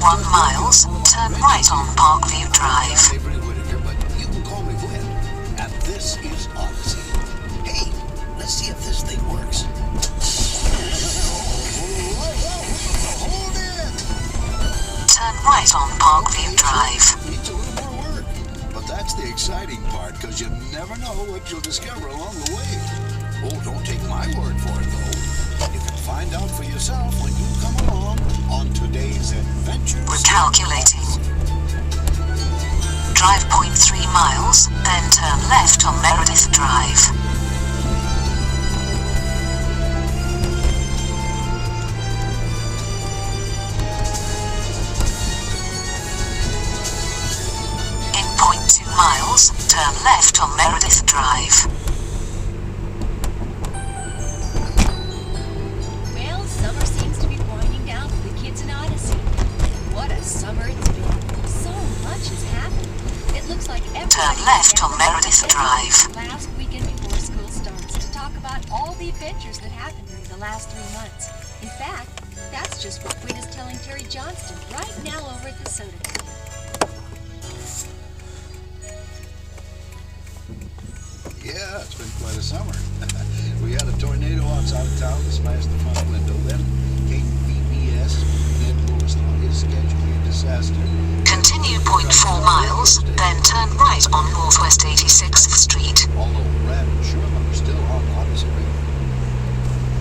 1 miles, turn right on Parkview Drive. But you can call me Whit, and this is Odyssey. Hey, let's see if this thing works. Hold in! Turn right on Parkview Drive. Needs a little more work, but that's the exciting part, because you never know what you'll discover along the way. Oh, don't take my word for it, though. You can find out for yourself when you come along on today's adventures. Recalculating. Drive 0.3 miles, then turn left on Meredith Drive. In 0.2 miles, turn left on Meredith Drive. Well, summer seems to be winding down for the kids in Odyssey. And what a summer it's been. So much has happened. It looks like everybody Turn left on Meredith Drive. last weekend before school starts to talk about all the adventures that happened during the last 3 months. In fact, that's just what Whit is telling Terry Johnston right now over at the soda company. Yeah, it's been quite a summer. We had a tornado outside of town that smashed the front window. Then came BBS, then Lewis on his scheduling disaster. Continue 0.4 miles, then turn right on Northwest 86th Street. Although Brad and Sherman are still on Odyssey Radio.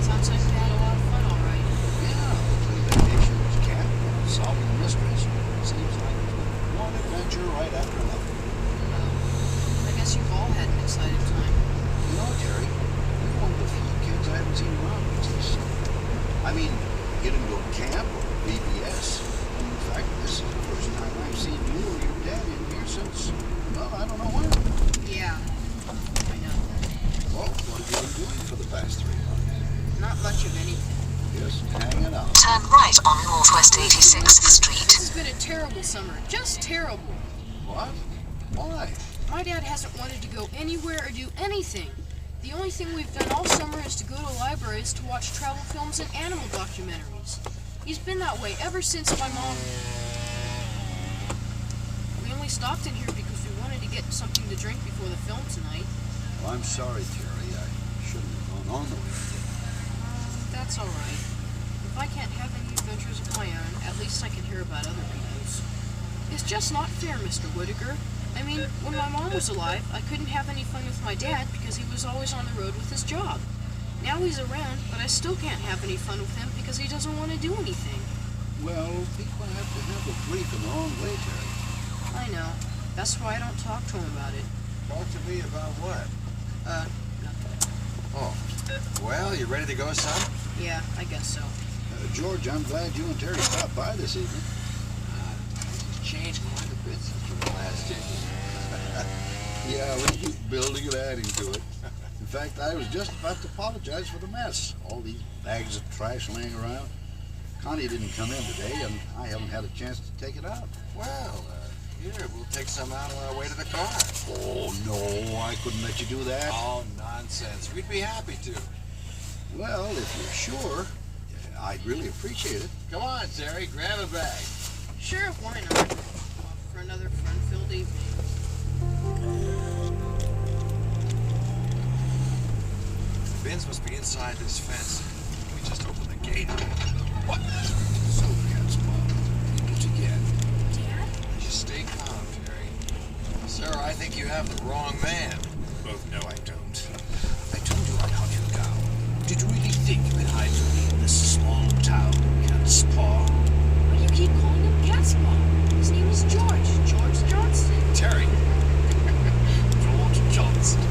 Sounds like you had a lot of fun, all right. Yeah, the vacation was camping and solving mysteries. Seems like there's been one adventure right after another. I guess you've all had an exciting time. You know, Terry, you're one of the few kids I haven't seen around this summer. I mean, you didn't go to camp or BBS. In fact, this is the first time I've seen you or your dad in here since, well, I don't know when. Yeah, I know. Well, what have you been doing for the past 3 months? Not much of anything. Just hanging out. Turn right on Northwest 86th Street. This has been a terrible summer. Just terrible. What? Why? My dad hasn't wanted to go anywhere or do anything. The only thing we've done all summer is to go to libraries to watch travel films and animal documentaries. He's been that way ever since my mom... We only stopped in here because we wanted to get something to drink before the film tonight. Well, I'm sorry, Terry. I shouldn't have gone on the way you did. That's all right. If I can't have any adventures of my own, at least I can hear about other people's. It's just not fair, Mr. Whittaker. I mean, when my mom was alive, I couldn't have any fun with my dad because he was always on the road with his job. Now he's around, but I still can't have any fun with him because he doesn't want to do anything. Well, people have to handle grief in their own way, Terry. I know. That's why I don't talk to him about it. Talk to me about what? Nothing. Oh. Well, you ready to go, son? Yeah, I guess so. George, I'm glad you and Terry stopped by this evening. It's changed quite a bit since we were last in. Yeah, we keep building and adding to it. In fact, I was just about to apologize for the mess. All these bags of trash laying around. Connie didn't come in today, and I haven't had a chance to take it out. Well, here, we'll take some out on our way to the car. Oh, no, I couldn't let you do that. Oh, nonsense. We'd be happy to. Well, if you're sure, I'd really appreciate it. Come on, Terry, grab a bag. Sure, why not? For another fun-filled evening. The bins must be inside this fence. We just opened the gate. What? So, Gaspar, once again. Dad? Just stay calm, Terry. Sir, I think you have the wrong man. Both know I don't. I told you I'd hunt you down. Did you really think you could hide from me in this small town, Gaspar? But you keep calling him Gaspar. His name is George. George Johnson. Terry! George Johnston.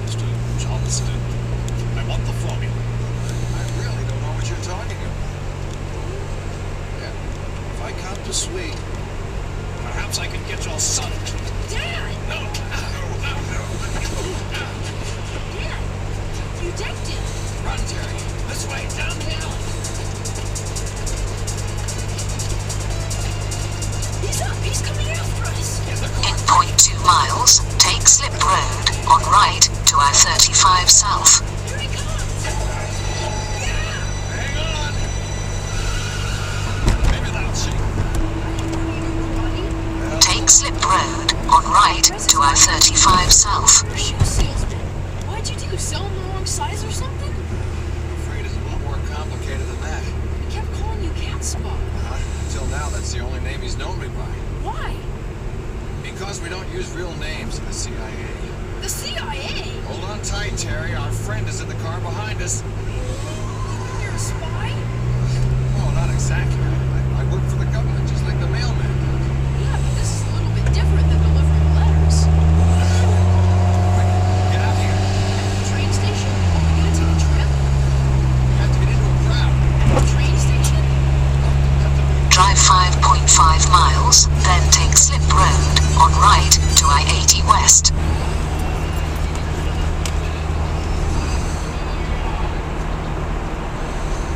Mr. Johnston, I want the formula. I really don't know what you're talking about. Yeah. If I can't persuade, perhaps I can get your son to... Dad! No! Dad! You decked him. Run, Terry. This way, downhill! He's up. He's coming after us. In the In car. 0.2 miles, take Slip Road on right to I-35 South. Here he comes. Yeah! Hang on! to I-35 south. You're a shoe salesman. Why'd you do? Sell them the wrong size or something? I'm afraid it's a little more complicated than that. He kept calling you Cat Spot. Until now, that's the only name he's known me by. Why? Because we don't use real names in the CIA. The CIA? Hold on tight, Terry. Our friend is in the car behind us. You're a spy? Well, not exactly. I work for the government, just like the mailman. Yeah, but this is a little bit different than delivering letters. Quick, get out here. Train station? Are we gonna take a trip? We have to get into a crowd. At the train station? Drive 5.5 miles, then take Slip Road on right to I-80 west.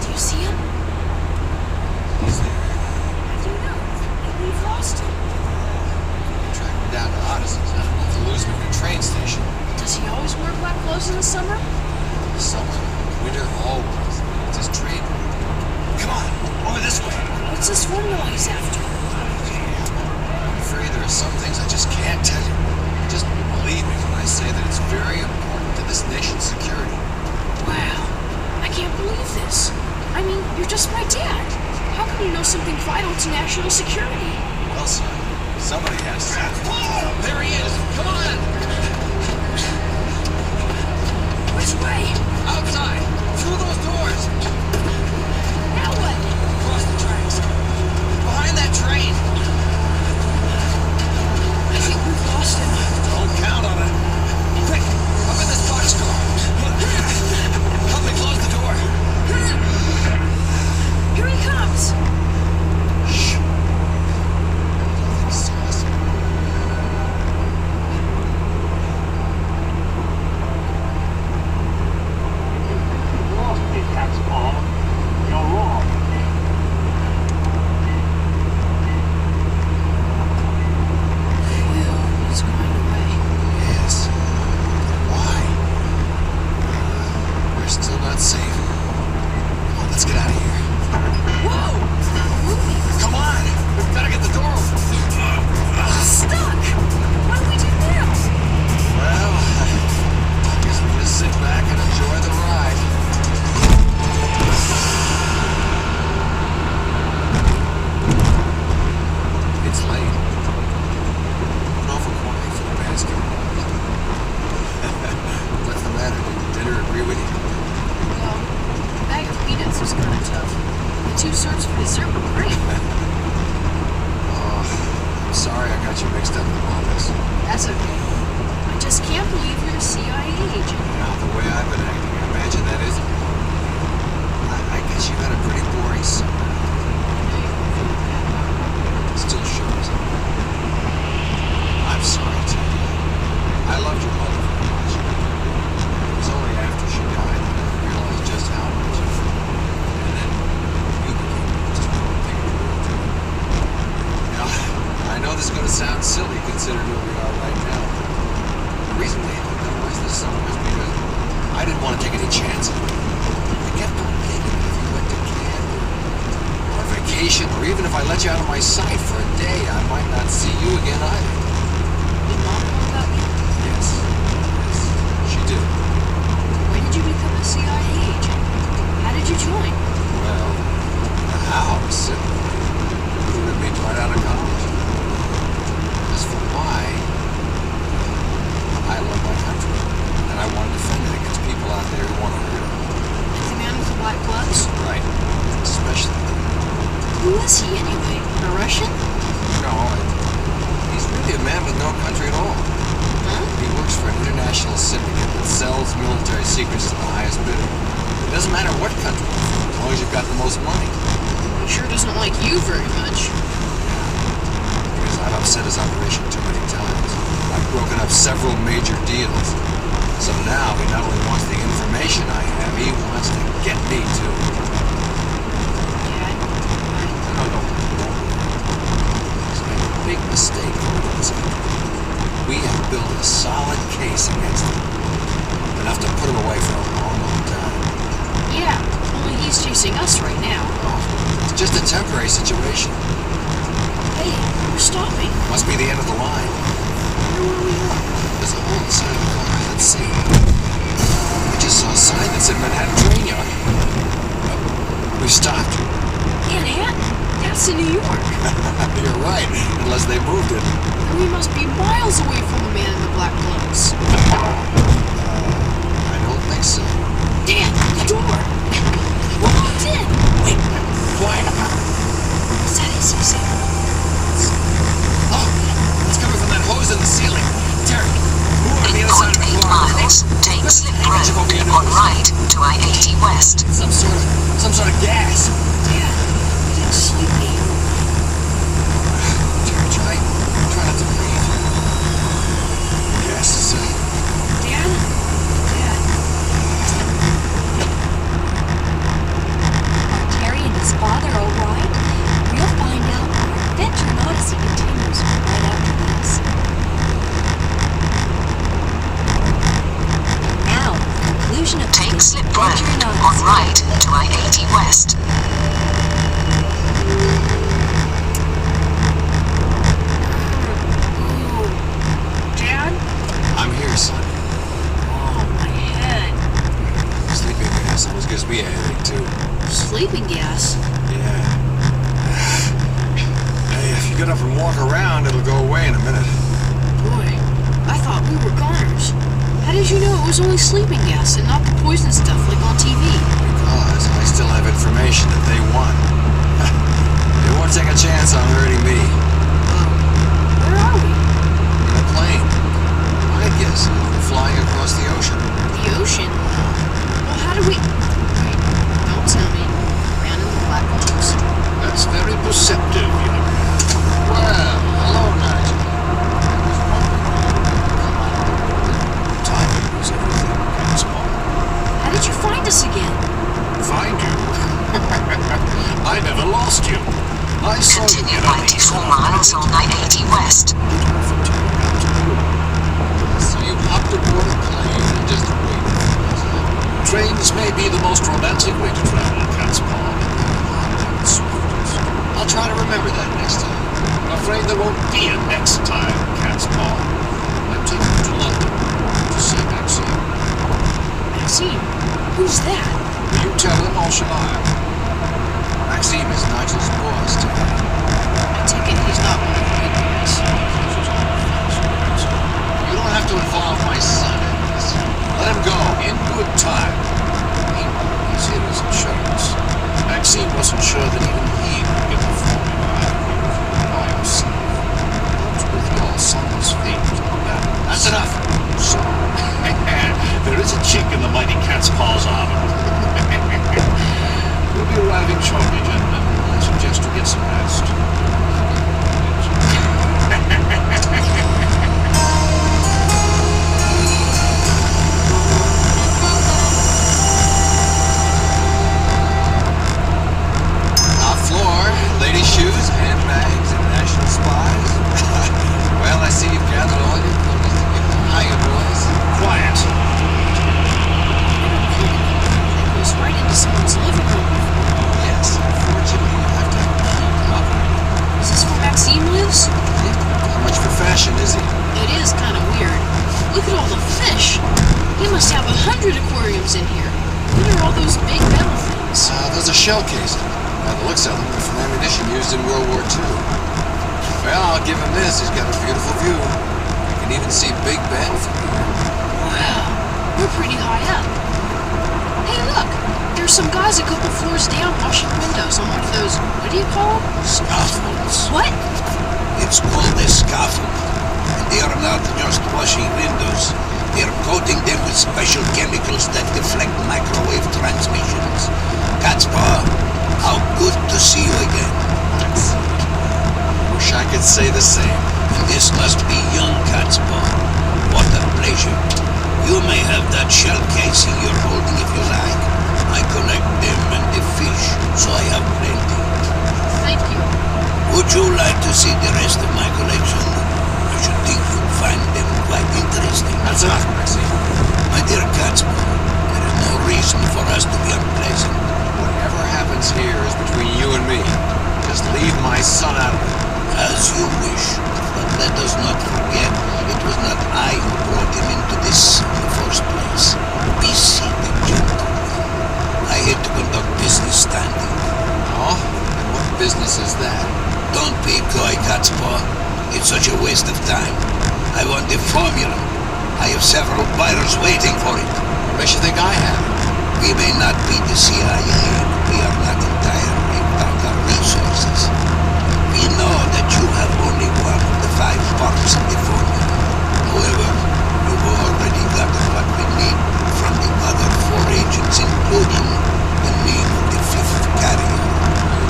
Do you see him? He's there. How do you know? Maybe we've lost him. Track him down to Odyssey's. I don't have to lose him at the train station. Does he always wear black clothes in the summer? Summer, winter, always. It's his trade. Come on, over this way. What's this formula he's after? I'm afraid there are some things I just can't tell you. Just believe me when I say that it's very important to this nation's security. Wow. I can't believe this. I mean, you're just my dad. How can you know something vital to national security? Well, son, somebody has to. There he is! Come on! Which way? Outside! Through those doors! Now what? Across the tracks! Behind that train! I think we've lost him. Don't count on it! Quick! Up in this boxcar! Help me close the door! Here he comes! Shh! Nothing saw us. Lost me, Cat's Paw. You're wrong. Phew, he's going away. Yes. Why? We're still not safe. Come on, let's get out of here. Whoa! Moving. Come on! We've got to get the door open. Stuck! What do we do now? Well, I guess we just sit back and enjoy the ride. It's late. An awful quiet for the basketball. What's the matter? Did dinner agree with you? Well, the bag of peanuts was kind of tough. The 2 serves for dessert were great. Oh, I'm sorry I got you mixed up with all this. That's okay. I just can't believe you're a CIA agent. Now, the way I've been acting, I imagine that isn't. I guess you had a pretty boring summer. It still shows. I'm sorry, Tim. I loved your mother very much. It was only after she died that I realized just how much. And then you became just one thing in the world to me. Now, I know this is going to sound silly considering where we are right now. The reason we ended up was this summer was because I didn't want to take any chances. I kept on thinking that if you went to camp or vacation, or even if I let you out of my sight for a day, I might not see you again either. Did Mom know about you? Yes, she did. When did you become a CIA agent? How did you join? Well, how was simple. You would meet right out of college. As for why, I love my country, and I want to defend it against people out there who want to hurt it. Like the man with the black gloves? Right. Especially. Who is he anyway? A Russian? No, he's really a man with no country at all. Huh? He works for an international syndicate that sells military secrets to the highest bidder. It doesn't matter what country you're from, as long as you've got the most money. He sure doesn't like you very much. Because I've upset his operation too many times. I've broken up several major deals. So now he not only wants the information I have, he wants to get me too. Dad, No. He's made a big mistake over this country. We have built a solid case against him. Enough to put him away for a long, long time. yeah, only he's chasing us right now. Oh, it's just a temporary situation. Hey, we're stopping. Must be the end of the line. wonder where we are. There's a hole in the side of the car. Let's see. I just saw a sign that said Manhattan Train Yard. We stopped. Manhattan? That's in New York. You're right, unless they moved it. And we must be miles away from the man in the black gloves. I don't think so. Dan, the door! What walked in? Wait, quiet. Is that his music? Oh, it's coming from that hose in the ceiling. Terry, move on the other side of the 8.8 car. miles, take slip road on right to I-80 West. Some sort of gas. Dan, you didn't sleep me. Terry, try not to breathe. Gas is Dan? Dad. Are Terry and his father alright? We'll find out. Our adventure in Odyssey continues right after this. Now, conclusion of Take today's slip road adventure in on Odyssey. right to I-80 West. Dad? I'm here, son. Oh, my head. Sleeping gas always gives me a headache, too. Sleeping gas? Yeah. Hey, if you get up and walk around, it'll go away in a minute. Boy, I thought we were goners. How did you know it was only sleeping gas and not the poison stuff like on TV? Because I still have information that they want. They won't take a chance on hurting me. Where are we? In a plane. My guess is we're flying across the ocean. The ocean? Well, how do we... Wait, don't tell me. Man in the black gloves. That's very perceptive, you know. Well, hello, Nigel. I was wondering. Timing was everything, Catspaw. How did you find us again? Find you? I never lost you. I saw you Continue get on the 94 miles on I-80 West. So you hopped aboard a plane and just waited for us. Trains may be the most romantic way to travel, Catspaw. I'll try to remember that next time. I'm afraid there won't be a next time, Catspaw. I'm taking you to London to see Maxine. Maxine? Who's that? Will you tell him, or shall I? Maxime is Nigel's boss, Terry. I take it he's not one of the big guys. You don't have to involve my son in this. Let him go in good time. He's in his insurance. Maxine wasn't sure that even he could get the formula out of you by yourself. But with your son's fate, That's enough. So, there is a chink in the mighty Catspaw's armor. We'll be arriving shortly, gentlemen. I suggest you get some rest. Top floor, ladies' shoes, handbags, and national spies. Well, I see you've gathered all your clothes together. Hiya, boys. Quiet. It goes right into someone's living room. Yes, unfortunately, you have to have a key to operate it. Is this where Maxime lives? Not much for fashion, is he? It is kind of weird. Look at all the fish. He must have 100 aquariums in here. What are all those big metal things? Those are shell casing. By the looks of them, they're from ammunition used in World War II. Well, I'll give him this. He's got a beautiful view. You can even see Big Ben from here. Wow, we're pretty high up. Hey, look! There's some guys a couple floors down washing windows on one of those, what do you call them? Scaffolds. What? It's called a scaffold. And they are not just washing windows. They are coating them with special chemicals that deflect microwave transmissions. Catspaw, how good to see you again. Wish I could say the same. And this must be young Catspaw. What a pleasure. You may have that shell casing you're holding if you like. I collect them and the fish, so I have plenty. Thank you. Would you like to see the rest of my collection? I should think you'd find them quite interesting. That's enough, Maxine. My dear Catspaw, there is no reason for us to be unpleasant. Whatever happens here is between you and me. Just leave my son out of it. As you wish. But let us not forget, was not I who brought him into this in the first place. Be seated, gentlemen. I had to conduct business standing. Oh? And what business is that? Don't be coy, Catspaw. It's such a waste of time. I want the formula. I have several buyers waiting for it. What makes you think I have? We may not be the CIA, but we are not entirely without our resources. We know that you have only one of the 5 parts of the formula. However, you've already gotten what we need from the other 4 agents, including the name of the 5th carrier.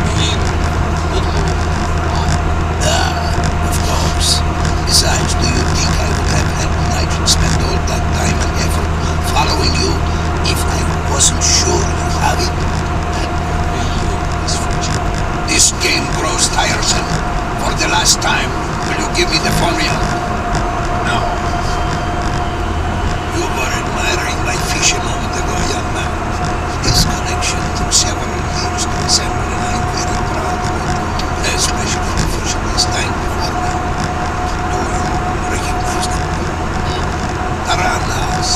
You mean little Of course. Besides, do you think I would have had Nigel spend all that time and effort following you if I wasn't sure you have it? This game grows tiresome. For the last time, will you give me the formula? No. You were admiring my fish a moment ago, young man. This connection took several years to assemble, and I'm very proud of it, especially the fish of this time before me. Do you recognize them? Piranhas,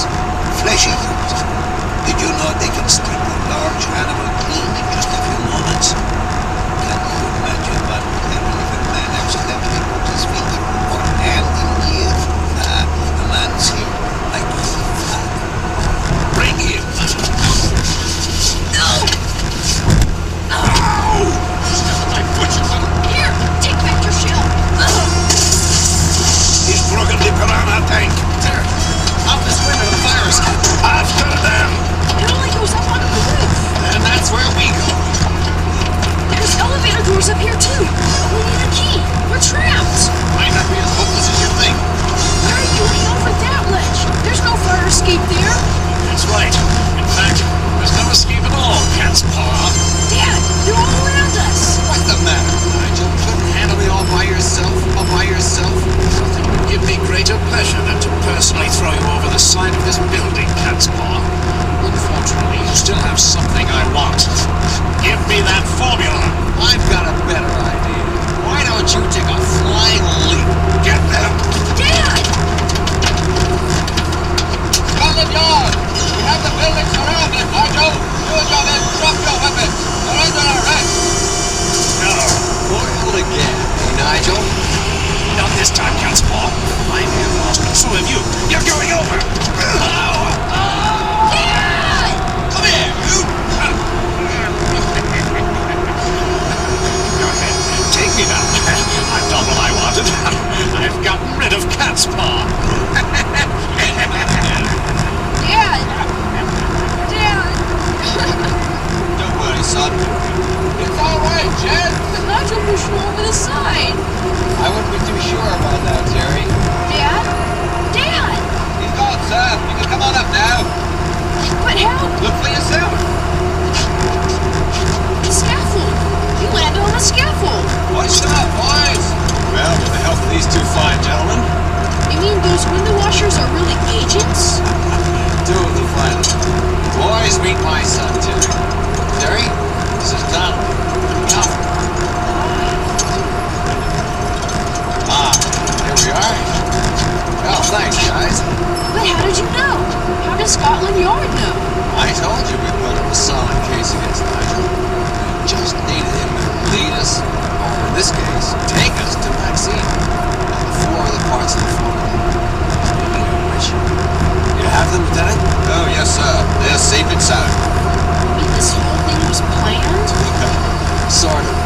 fleshy things. Did you know they can strip a large animal clean in just a few moments? Can you imagine what would happen if a man accidentally put his finger or hand in the air? A man's here, like that. Bring him! No! Ow! My butcher, here, take back your shell. He's broken the piranha tank. There. Out this window to the fire escape. After them! It only goes up onto the roof. And that's where we go. There's elevator doors up here too. We need a key. We're trapped. Might not be as hopeless as you think. Why are you leaning over that ledge? There's no fire escape there. That's right. In fact, there's no escape at all, Cat's Paw. Dad, they're all around us. What's the matter, Nigel? Couldn't handle me all by yourself? All by yourself? Nothing would give me greater pleasure than to personally throw you over the side of this building, Cat's Paw. Unfortunately, you still have something I want. Give me that formula. I've got a better idea. Why don't you take a flying leap? Get them! Dad! Scotland Yard! We have the building surrounded, Nigel! You and your men drop your weapons! You're under arrest! No. Foiled again, Nigel? Not this time, Cat's Paw. I may have lost, but so have you. You're going over! Dad! Come here, you! Go ahead. Take me now. I've done what I wanted. I've gotten rid of Cat's Paw. Dad! Dad! Don't worry, son. It's all right, Jed. But Nigel pushed me over the side. I wouldn't be too sure about that, Terry. Dad? Dad! He's gone, sir. You can come on up now. But how? Look for yourself. The scaffold! You landed on the scaffold! Hoist them up, boys. Well, with the help of these 2 fine gentlemen. You mean those window washers are really agents? 2 of the finest. Boys, meet my son, Terry. Terry, this is Donald. Now. Here we are. Well, thanks, guys. But how did you know? How does Scotland Yard know? I told you we put up a solid case against Nigel. We just needed him to lead us, or in this case, take us to Maxine. And the 4 other parts of the formula. Speaking of which, you have them, Lieutenant? Oh, yes, sir. They're safe and sound. You mean this whole thing was planned? Sort of.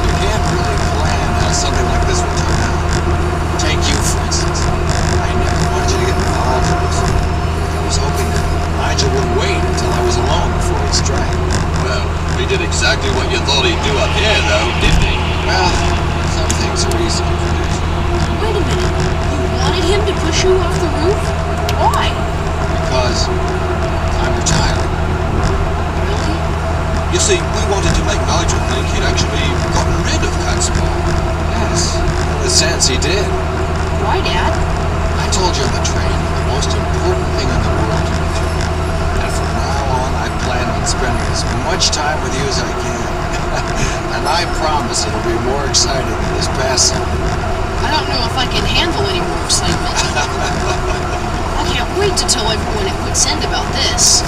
You can't really plan how something like this will turn out. Take you, for instance. I never wanted you to get involved in this. I was hoping that Nigel would wait until I was alone before he'd strike. Well, he did exactly what you thought he'd do up here, though, didn't he? Well, some things are easy to predict. Wait a minute. You wanted him to push you off the roof? Why? Because I'm retired. Really? You see, we wanted to make Nigel think he'd actually gotten rid of Cat's Paw. Yes, in a sense he did. Why, Dad? I told you on the train, the most important thing in the world to me. And from now on, I plan on spending as much time with you as I can. And I promise it'll be more exciting than this past summer. I don't know if I can handle any more excitement. I can't wait to tell everyone at Wits End about this.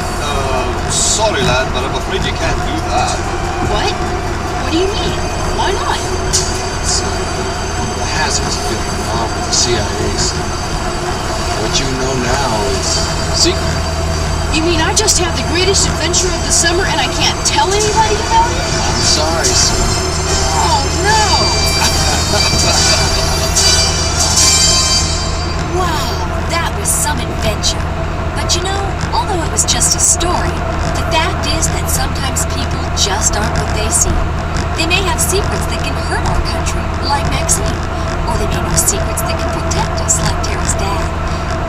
Sorry, lad, but I'm afraid you can't do that. What? What do you mean? Why not? It's one of the hazards of getting involved with the CIA. So what you know now is secret. You mean I just had the greatest adventure of the summer and I can't tell anybody about it? I'm sorry, sir. Oh, no! Wow, that was some adventure. But you know, although it was just a story, the fact is that sometimes people just aren't what they seem. They may have secrets that can hurt our country, like Maxine. Or they may know secrets that can protect us, like Terry's dad.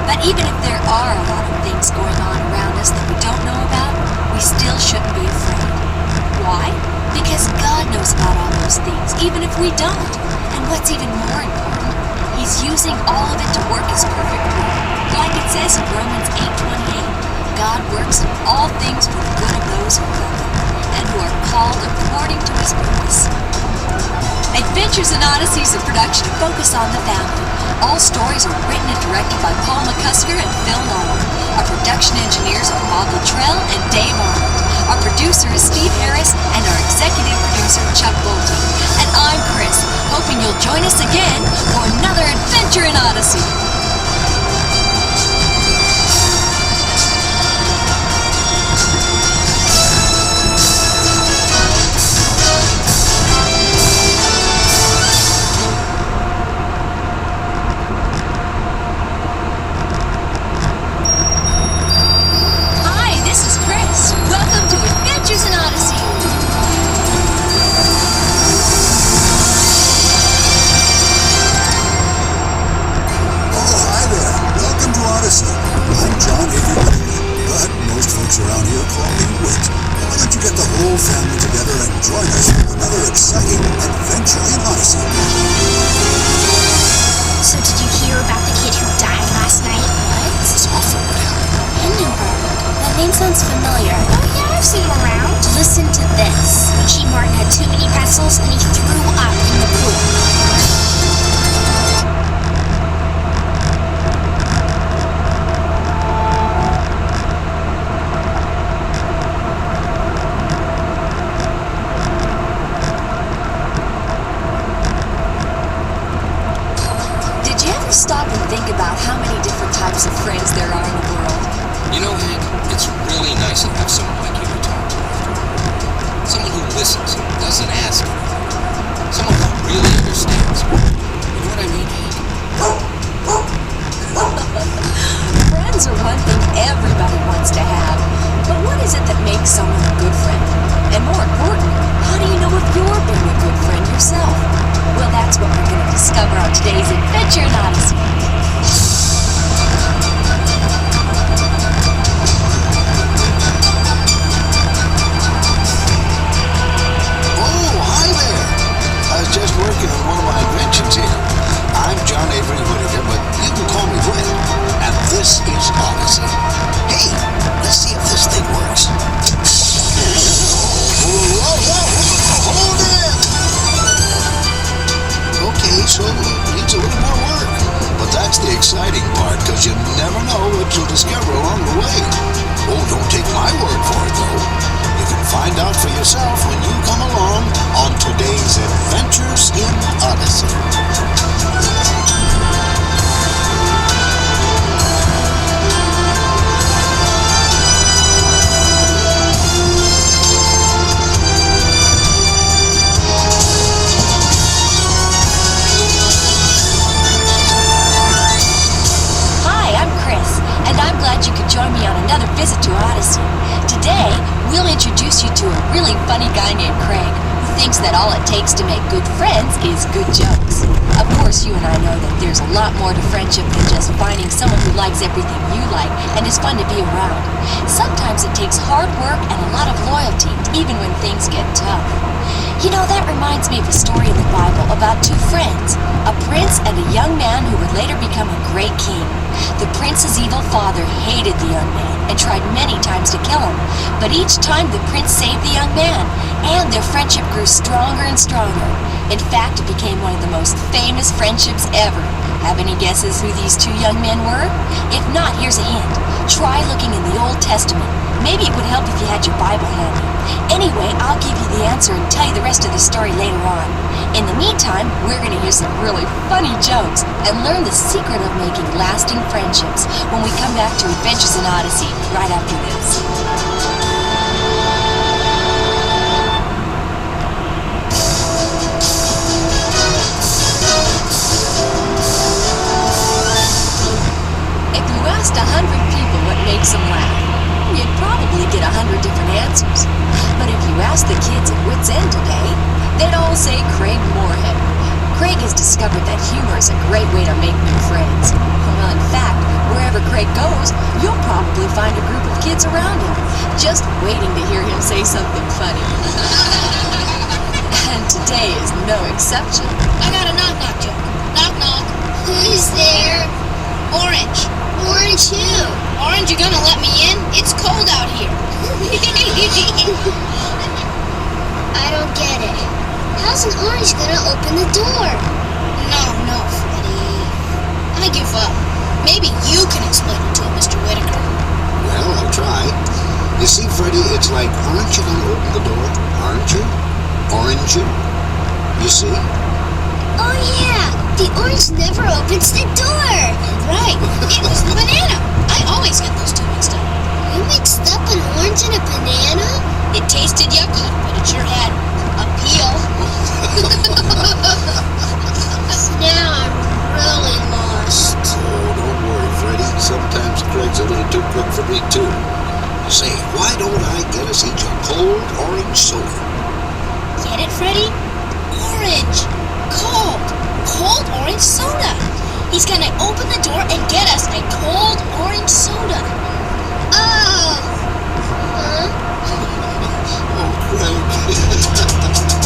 But even if there are a lot of things going on around us that we don't know about, we still shouldn't be afraid. Why? Because God knows about all those things, even if we don't. And what's even more important, He's using all of it to work His perfect will. Like it says in Romans 8:28, God works in all things for the good of those who love Him, and who are called according to His purpose. Adventures in Odyssey is a production of Focus on the Family. All stories are written and directed by Paul McCusker and Phil Nolan. Our production engineers are Bob Luttrell and Dave Arnold. Our producer is Steve Harris, and our executive producer, Chuck Bolton. And I'm Chris, hoping you'll join us again for another adventure in Odyssey. Welcome to Adventures in Odyssey. Oh, hi there. Welcome to Odyssey. I'm John Avery, but most folks around here call me Wit. Why don't you get the whole family together and join us for another exciting adventure in Odyssey? So did you hear about the kid who died last night? What? It's awful. What happened? Hindenburg. That name sounds familiar. Oh yeah, I've seen him around. Listen to this. G. Martin had too many pretzels and he threw up in the pool. Did you ever stop and think about how many different types of friends there are in the world? You know, Hank, it's really nice to have someone like you to talk to after all. Someone who listens and doesn't ask anything. Someone who really understands. You know what I mean, Hank? Friends are one thing everybody wants to have. But what is it that makes someone a good friend? And more important, how do you know if you're being a good friend yourself? Well, that's what we're going to discover on today's Adventure in Odyssey. Just working on one of my inventions here. I'm John Avery Whittaker, but you can call me Whit. And this is Odyssey. Hey, let's see if this thing works. Hold it! Okay, so it needs a little more work. But that's the exciting part, because you never know what you'll discover along the way. Oh, don't take my word for it, though. You can find out for yourself when you come along on today's Adventures in Odyssey. Hi, I'm Chris, and I'm glad you could join me on another visit to Odyssey. Today, we'll introduce you to a really funny guy named Craig, who thinks that all it takes to make good friends is good jokes. Of course, you and I know that there's a lot more to friendship than just finding someone who likes everything you like and is fun to be around. Sometimes it takes hard work and a lot of loyalty, even when things get tough. You know, that reminds me of a story in the Bible about two friends, a prince and a young man who would later become a great king. The prince's evil father hated the young man and tried many times to kill him, but each time the prince saved the young man, and their friendship grew stronger and stronger. In fact, it became one of the most famous friendships ever. Have any guesses who these two young men were? If not, here's a hint. Try looking in the Old Testament. Maybe it would help if you had your Bible handy. Anyway, I'll give you the answer and tell you the rest of the story later on. In the meantime, we're going to hear some really funny jokes and learn the secret of making lasting friendships when we come back to Adventures in Odyssey right after this. If you asked 100 people what makes them laugh, you'd probably get 100 different answers. But if you ask the kids at Wits End today, they'd all say Craig Moorhead. Craig has discovered that humor is a great way to make new friends. Well, in fact, wherever Craig goes, you'll probably find a group of kids around him, just waiting to hear him say something funny. And today is no exception. I got a knock-knock joke. Knock-knock. Who's there? Orange. Orange who? Orange, you gonna let me in? It's cold out here. I don't get it. How's an orange gonna open the door? No, Freddy. I give up. Maybe you can explain it to him, Mr. Whitaker. Well, I'll try. You see, Freddy, it's like, aren't you going to open the door? Aren't you? Orange you? You see? Oh yeah, the orange never opens the door. Right, it was the banana. I always get those two mixed up. You mixed up an orange and a banana? It tasted yucky, but it sure had a peel. Now I'm really lost. Oh, don't worry, Freddy. Sometimes Craig's a little too quick for me, too. Say, why don't I get us each a cold orange soda? Get it, Freddy? Orange. Cold orange soda. He's gonna open the door and get us a cold orange soda. Oh. Huh? Oh, Craig.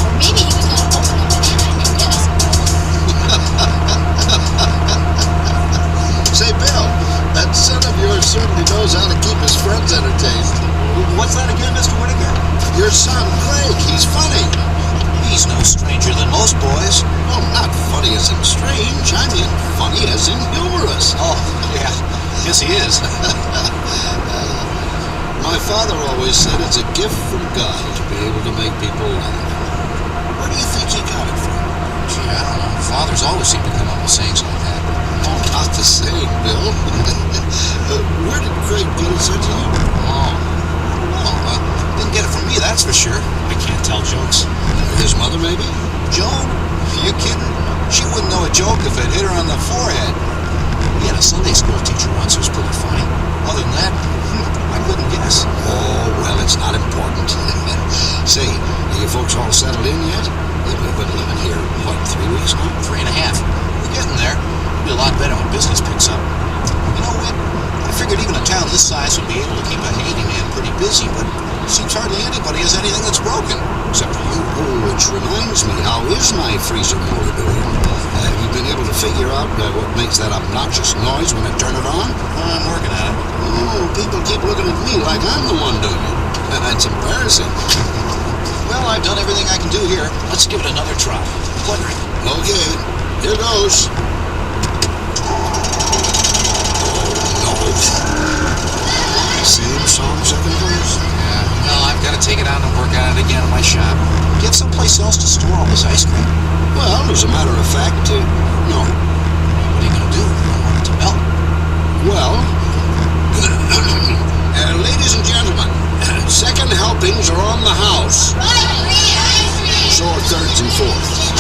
Or maybe he was gonna open the banana and get us a Say, Bill, that son of yours certainly knows how to keep his friends entertained. What's that again, Mr. Whitaker? Your son, Craig, he's funny. He's no stranger than most boys. Well, not funny as in strange. I mean funny as in humorous. Oh, yeah. Yes, he is. My father always said it's a gift from God to be able to make people laugh. Where do you think he got it from? Gee, I don't know. Fathers always seem to come up with sayings like that. Oh, not the same, Bill. Where did Craig get his sense of humor? Oh, I don't know. Didn't get it from me, that's for sure. I can't tell jokes. His mother, maybe? Joan? Are you kidding? She wouldn't know a joke if it hit her on the forehead. We had a Sunday school teacher once who was pretty funny. Other than that, I couldn't guess. Oh, well, it's not important. Say, are you folks all settled in yet? We've been living here, what, 3 weeks now? 3.5. We're getting there. It'll be a lot better when business picks up. You know, Whit, I figured even a town this size would be able to keep a handyman pretty busy, but it seems hardly anybody has anything that's broken, except for you. Oh, which reminds me, how is my freezer motor doing? Have you been able to figure out what makes that obnoxious noise when I turn it on? I'm working at it. Oh, people keep looking at me like I'm the one doing it. It's embarrassing. Well, I've done everything I can do here. Let's give it another try. Plug her in. Okay, here goes. Same song, second verse. Yeah, well, I've got to take it out and work on it again in my shop. Do you have someplace else to store all this ice cream? Well, as a matter of fact, no. What are you going to do? You don't want it to melt? Well, ladies and gentlemen, second helpings are on the house. So are thirds and fourths.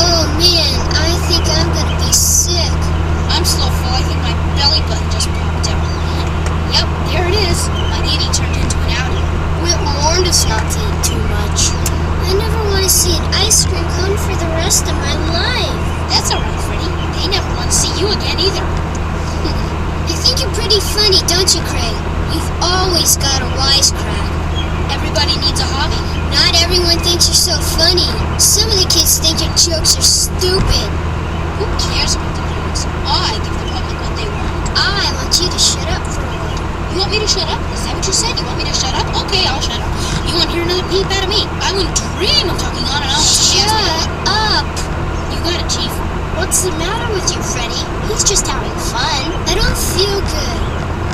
Oh man, I think I'm gonna be sick. I'm still full. I think my belly button just popped out. Yep, there it is. My baby turned into an Audi. Whit warned us not to eat too much. I never want to see an ice cream cone for the rest of my life. That's alright, Freddy. They never want to see you again either. You think you're pretty funny, don't you, Craig? You've always got a wisecrack. Everybody needs a hobby. Not everyone thinks you're so funny. Some of the kids think your jokes are stupid. Who cares about the jokes? I give the public what they You want me to shut up? Is that what you said? You want me to shut up? Okay, I'll shut up. You want to hear another peep out of me? I wouldn't dream of talking on and on. Shut up! You got it, Chief. What's the matter with you, Freddy? He's just having fun. I don't feel good.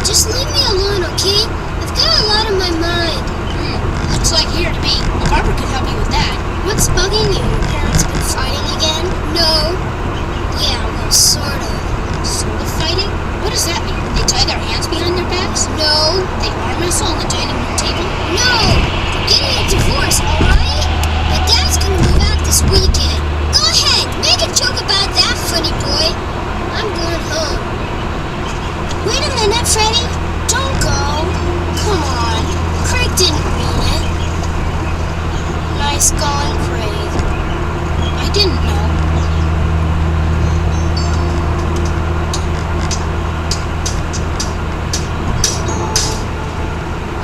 Just leave me alone, okay? I've got a lot on my mind. Looks like here to me. Barbara could help you with that. What's bugging you? Your parents been fighting again? No. Yeah, well, sort of. Sort of fighting? What does that mean? They tie their hands behind their backs? No. They arm wrestle on the dining room table? No. They're getting a divorce, alright? My dad's gonna move out this weekend. Go ahead, make a joke about that, funny boy. I'm going home. Wait a minute, Freddy. Don't go. Come on. Craig didn't mean it. Nice going, Craig. I didn't know.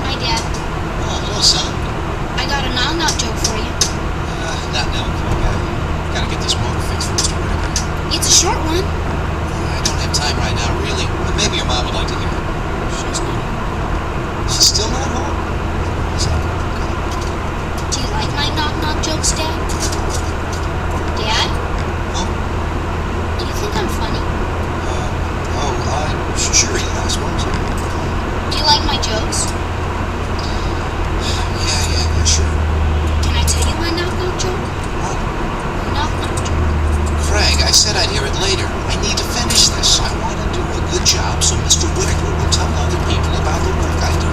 Hi, Dad. Oh, hello, son. I got a knock-knock joke for you. Not now, Craig. I gotta get this motor fixed for Mr. Whitaker. It's a short one. I don't have time right now, really. But maybe your mom would like to hear it. She's not. She's still not home? Do you like my knock-knock jokes, Dad? Dad? Huh? Do you think I'm funny? Sure, yeah, I suppose. Do you like my jokes? Yeah, sure. Can I tell you my knock-knock joke? What? Knock-knock joke. Craig, I said I'd hear it later. I need to finish this. I want to do a good job so Mr. Whitaker will tell other people about the work I do.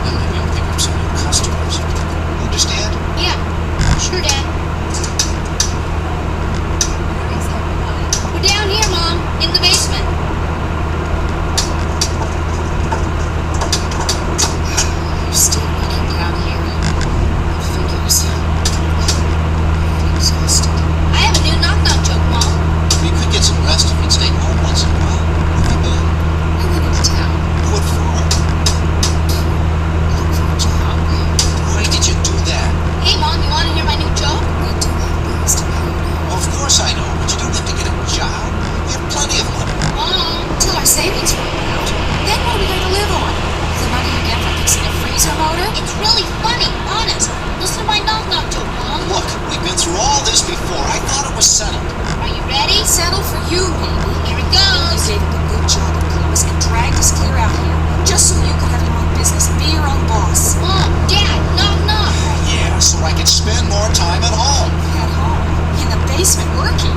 And maybe I'll pick up some new customers. Understand? Yeah, sure, Dad. We're down here, Mom, in the basement. You're still working down here. Figures. Exhausted. I have a new knock-knock joke, Mom. You could get some rest if you'd stay home once in a while. Where have you been? I went into town. What for? Look for a job. Why did you do that? Hey, Mom, you want to hear my new joke? We do have bills to pay now. Of course I know, but you don't have to get a job. You have plenty of money. Mom, till our savings run out. Then what are we going to live on? The money you get for fixing a freezer motor? It's really funny, honest. Listen to my knock-knock joke, Mom. Look, we've been through all this before. I thought it was settled. Are you ready? Settle for you, baby. Here it goes. You gave him a good job in Columbus and dragged us clear out here, just so you could have your own business and be your own boss. Mom, Dad, knock, knock. Yeah, so I could spend more time at home. At home, in the basement, working.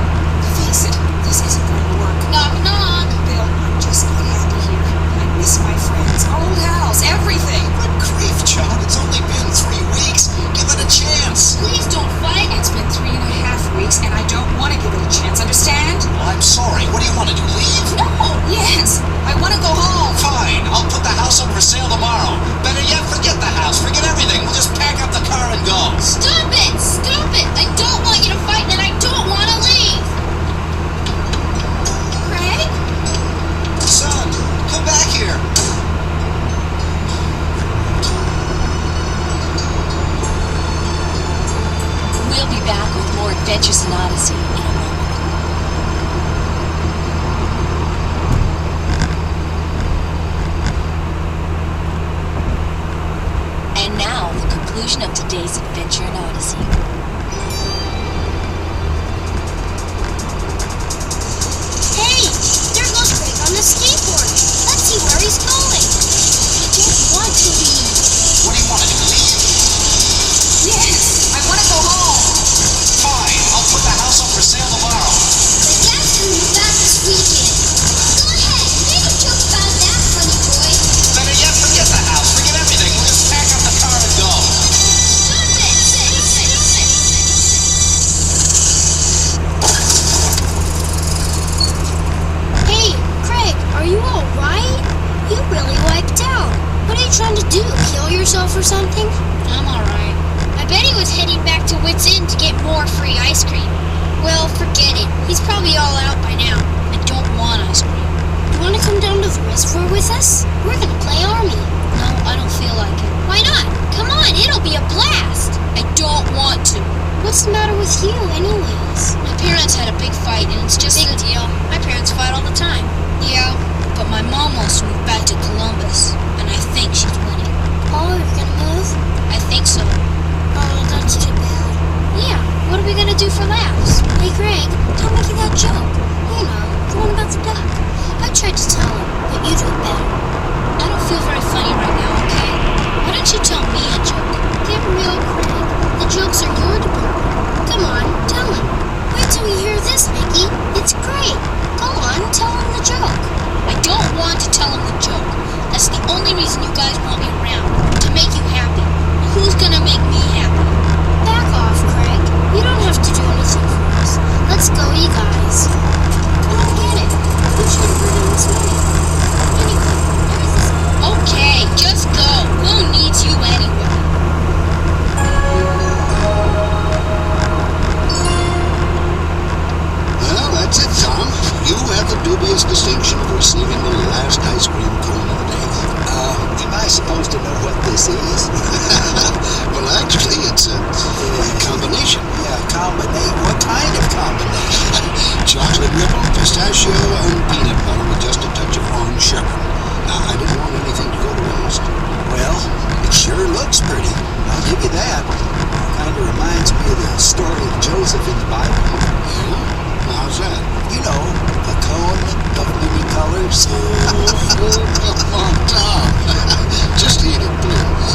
Face it, this isn't going to work. Knock, knock. Bill, I'm just not happy here. I miss my friends, our old house, everything. Good grief, John. It's only been 3 weeks. Give it a chance. Please don't fight. It's been 3.5 weeks, and I don't want to give it a chance, understand? Well, I'm sorry. What do you want to do, leave? No! Yes! I want to go home! Fine. I'll put the house up for sale tomorrow. Better yet, forget the house. Forget everything. We'll just pack up the car and go. Stop it! Stop it! I don't want you to fight and I don't want to leave! Craig? Son, come back here. We'll be back with more Adventures in Odyssey in a moment. And now, the conclusion of today's adventure in Odyssey. Hey! There goes Craig on the skateboard. Let's see where he's going. I don't want to leave. What do you want to do, leave? Yes! I want to go home! Fine. I'll put the house up for sale tomorrow. My dad's gonna move out this weekend. Go ahead, make a joke about that, funny boy. Better yet, forget the house. Forget everything. We'll just pack up the car and go. Stop it! Hey, Craig, are you alright? You really wiped out. What are you trying to do? Kill yourself or something? I'm alright. I bet he was heading back to Wits End to get more free ice cream. Well, forget it. He's probably all out by now. I don't want ice cream. You want to come down to the reservoir with us? We're gonna play Army. No, I don't feel like it. Why not? Come on, it'll be a blast. I don't want to. What's the matter with you, anyways? My parents had a big fight, and it's just big deal. My parents fight all the time. Yeah, but my mom wants to move back to Columbus, and I we gonna do for laughs? Hey, Greg, tell Mickey that joke. You know, the one about the duck. I tried to tell him, but you do it better. I don't feel very funny right now, okay? Why don't you tell me a joke? Get real, Greg. The jokes are your department. Come on, tell him. Wait till you hear this, Mickey. It's great. Go on, tell him the joke. I don't want to tell him the joke. That's the only reason you guys want me around, to make you happy. Who's gonna make me happy? Back off, Greg. You don't have to do anything for us. Let's go, you guys. I don't get it. You should have heard him this morning. Anyway, everything's... Okay, just go. Who needs you anyway? Well, that's it, Tom. You have the dubious distinction of receiving the last ice cream cone of the day. Am I supposed to know what this is? Well, actually, it's a combination. Yeah, combination. What kind of combination? Chocolate nibble, pistachio, and peanut butter with just a touch of orange sugar. I didn't want anything to go to waste. Well, it sure looks pretty. I'll give you that. Kind of reminds me of the story of Joseph in the Bible. Yeah? How's that? You know, a cone of many colors. Come on, Tom. Just eat it, please.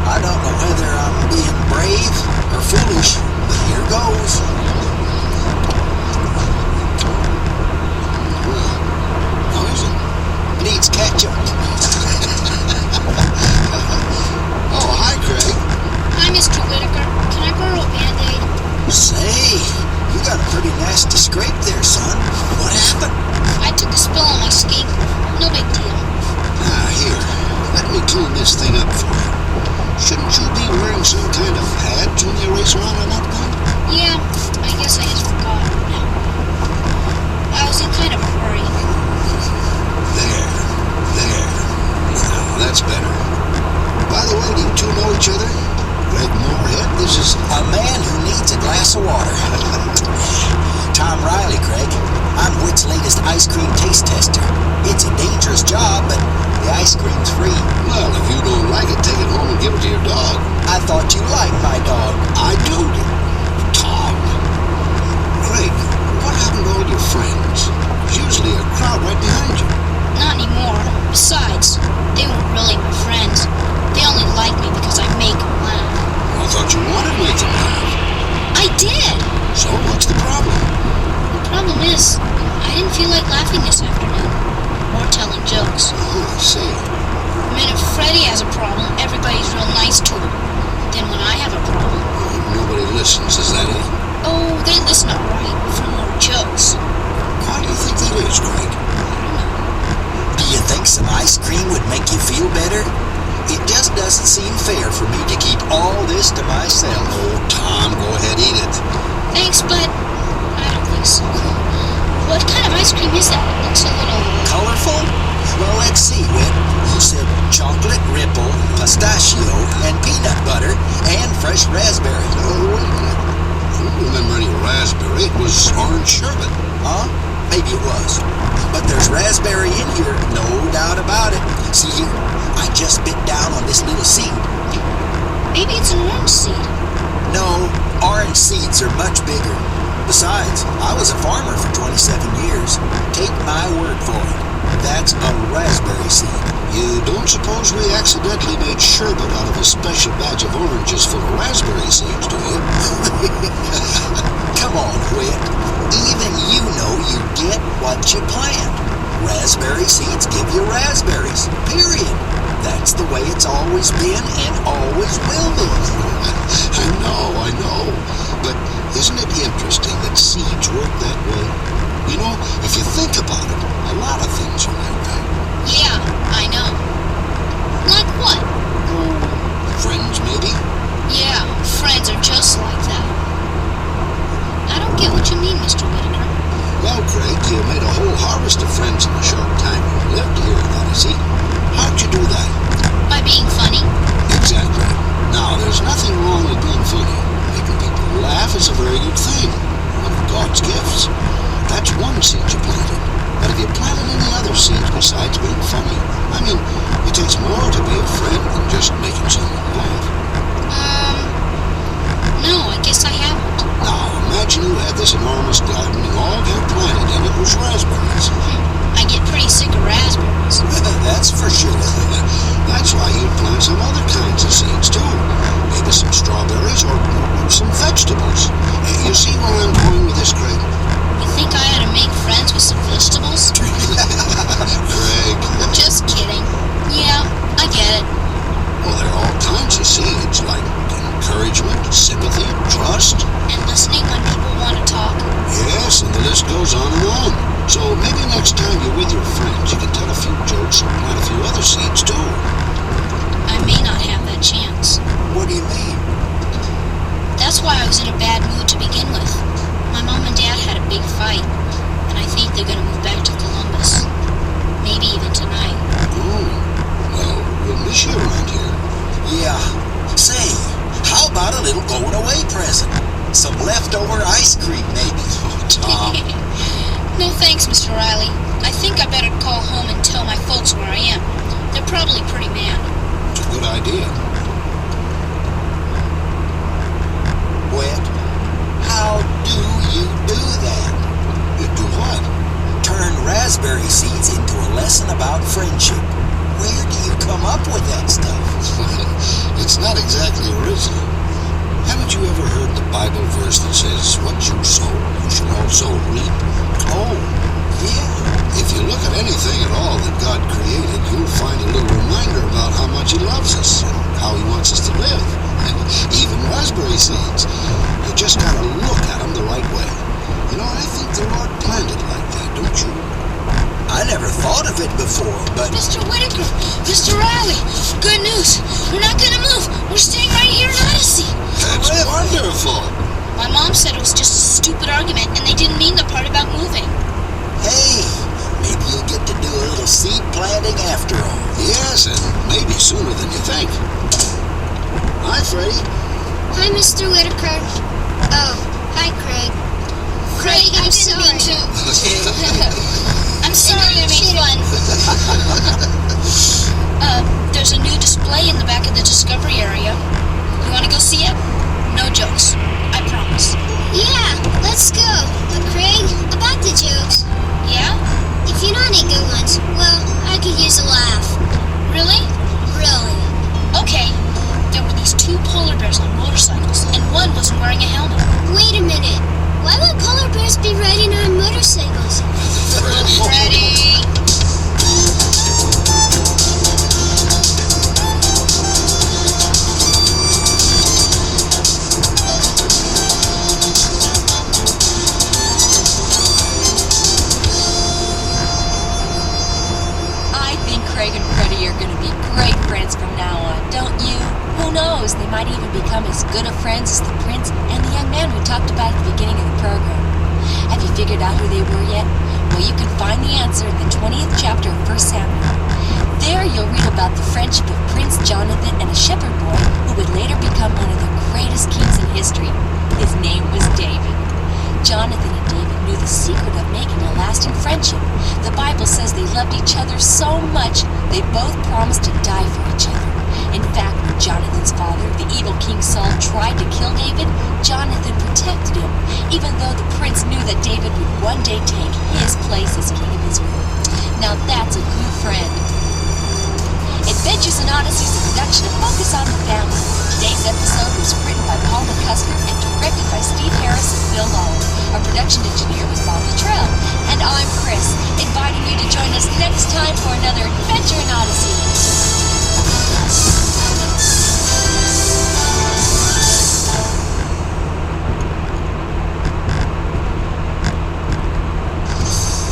I don't know whether I'm being brave or foolish, but here goes. Well, how is it? Needs ketchup. Oh, hi, Craig. Hi, Mr. Whitaker. Can I borrow a Band-Aid? Say, you got a pretty nasty scrape there, son. What happened? I took a spill on my skateboard. No big deal. Here. Let me clean this thing up for you. Shouldn't you be wearing some kind of patch when you race around on that gun? Yeah, I guess I just forgot. I was in kind of a hurry. There. Now, that's better. By the way, do you two know each other? Greg Moorhead, this is... A man who needs a glass of water. Tom Riley, Craig. I'm Whit's latest ice cream taste tester. It's a dangerous job, but the ice cream's free. Well, if you don't like it, take it home and give it to your dog. I thought you liked my dog. I do. Tom. Craig, what happened to all your friends? There's usually a crowd right behind you. Not anymore. Besides, they weren't really my friends. They only like me because I make them laugh. I thought you wanted me to laugh. I did! So what's the problem? The problem is, I didn't feel like laughing this afternoon. Or telling jokes. Oh, I see. I mean, if Freddie has a problem, everybody's real nice to him. Then when I have a problem... Nobody listens, is that it? Oh, they listen all right for more jokes. Why do you think that is, Greg? Do you think some ice cream would make you feel better? It just doesn't seem fair for me to keep all this to myself. Oh, Tom, go ahead, eat it. Thanks, but I don't think so. What kind of ice cream is that? It looks a little... Colorful? Well, let's see, Whit. You said chocolate ripple, pistachio, and peanut butter, and fresh raspberry. Oh, wait a minute. I don't remember any raspberry. It was orange sherbet. Huh? Maybe it was. But there's raspberry in here, no doubt about it. See here? I just bit down on this little seed. Maybe it's an orange seed. No, orange seeds are much bigger. Besides, I was a farmer for 27 years. Take my word for it. That's a raspberry seed. You don't suppose we accidentally made sherbet out of a special batch of oranges full of raspberry seeds, do you? Come on, Whit. Even you know you get what you plant. Raspberry seeds give you raspberries, period. That's the way it's always been and always will be. I know. But isn't it interesting that seeds work that way? You know, if you think about it, a lot of things are like that. Yeah, I know. Like what? Friends, maybe? Yeah, friends are just like that. I don't get what you mean, Mr. Whitaker. Well, Craig, you made a whole harvest of friends in the short time you lived here in Odyssey. How'd you do that? By being funny. Exactly. Now, there's nothing wrong with being funny. Making people laugh is a very good thing. One of God's gifts. That's one seed you planted. But have you planted any other ice cream, maybe. Oh, Tom. No thanks, Mr. Riley. I think I better call home and tell my folks where I am. They're probably pretty mad. It's a good idea. Wet, how do you do that? You do what? Turn raspberry seeds into a lesson about friendship. Where do you come up with that stuff? It's not exactly original. Haven't you ever heard the Bible verse that says, what you sow, you shall also reap? Oh, yeah. If you look at anything at all that God created, you'll find a little reminder about how much He loves us and how He wants us to live. And even raspberry seeds. You just gotta look at them the right way. You know, I think the Lord planned it like that, don't you? I never thought of it before, but... Mr. Whitaker, Mr. Riley, good news. We're not gonna move. We're staying right here in Odyssey. That's wonderful. My mom said it was just a stupid argument and they didn't mean the part about moving. Hey, maybe you'll get to do a little seed planting after all. Yes, and maybe sooner than you think. Hi, Freddie. Hi, Mr. Whitaker. Oh, hi, Craig. Craig, I'm sorry. I'm sorry I made fun. There's a new display in the back of the Discovery area. You want to go see it? No jokes. I promise. Yeah, let's go. But Craig, about the jokes. Yeah? If you know any good ones, well, I could use a laugh. Really? Really. Okay. There were these two polar bears on motorcycles, and one wasn't wearing a helmet. Wait a minute. Why would polar bears be riding on motorcycles? Freddie! I think Craig and Freddie are going to be great friends from now on, don't you? Who knows, they might even become as good of friends as the prince and the young man we talked about at the beginning of the program. Have you figured out who they were yet? Well, you can find the answer in the 20th chapter of 1 Samuel. There you'll read about the friendship of Prince Jonathan and a shepherd boy who would later become one of the greatest kings in history. His name was David. Jonathan and David knew the secret of making a lasting friendship. The Bible says they loved each other so much they both promised to die for each other. In fact, when Jonathan's father, the evil King Saul, tried to kill David, Jonathan protected him, even though the prince knew that David would one day take his place as king of Israel. Now that's a good friend. Adventures in Odyssey is a production of Focus on the Family. Today's episode was written by Paul McCusker and directed by Steve Harris and Phil Lawler. Our production engineer was Bob Luttrell. And I'm Chris, inviting you to join us next time for another adventure in Odyssey.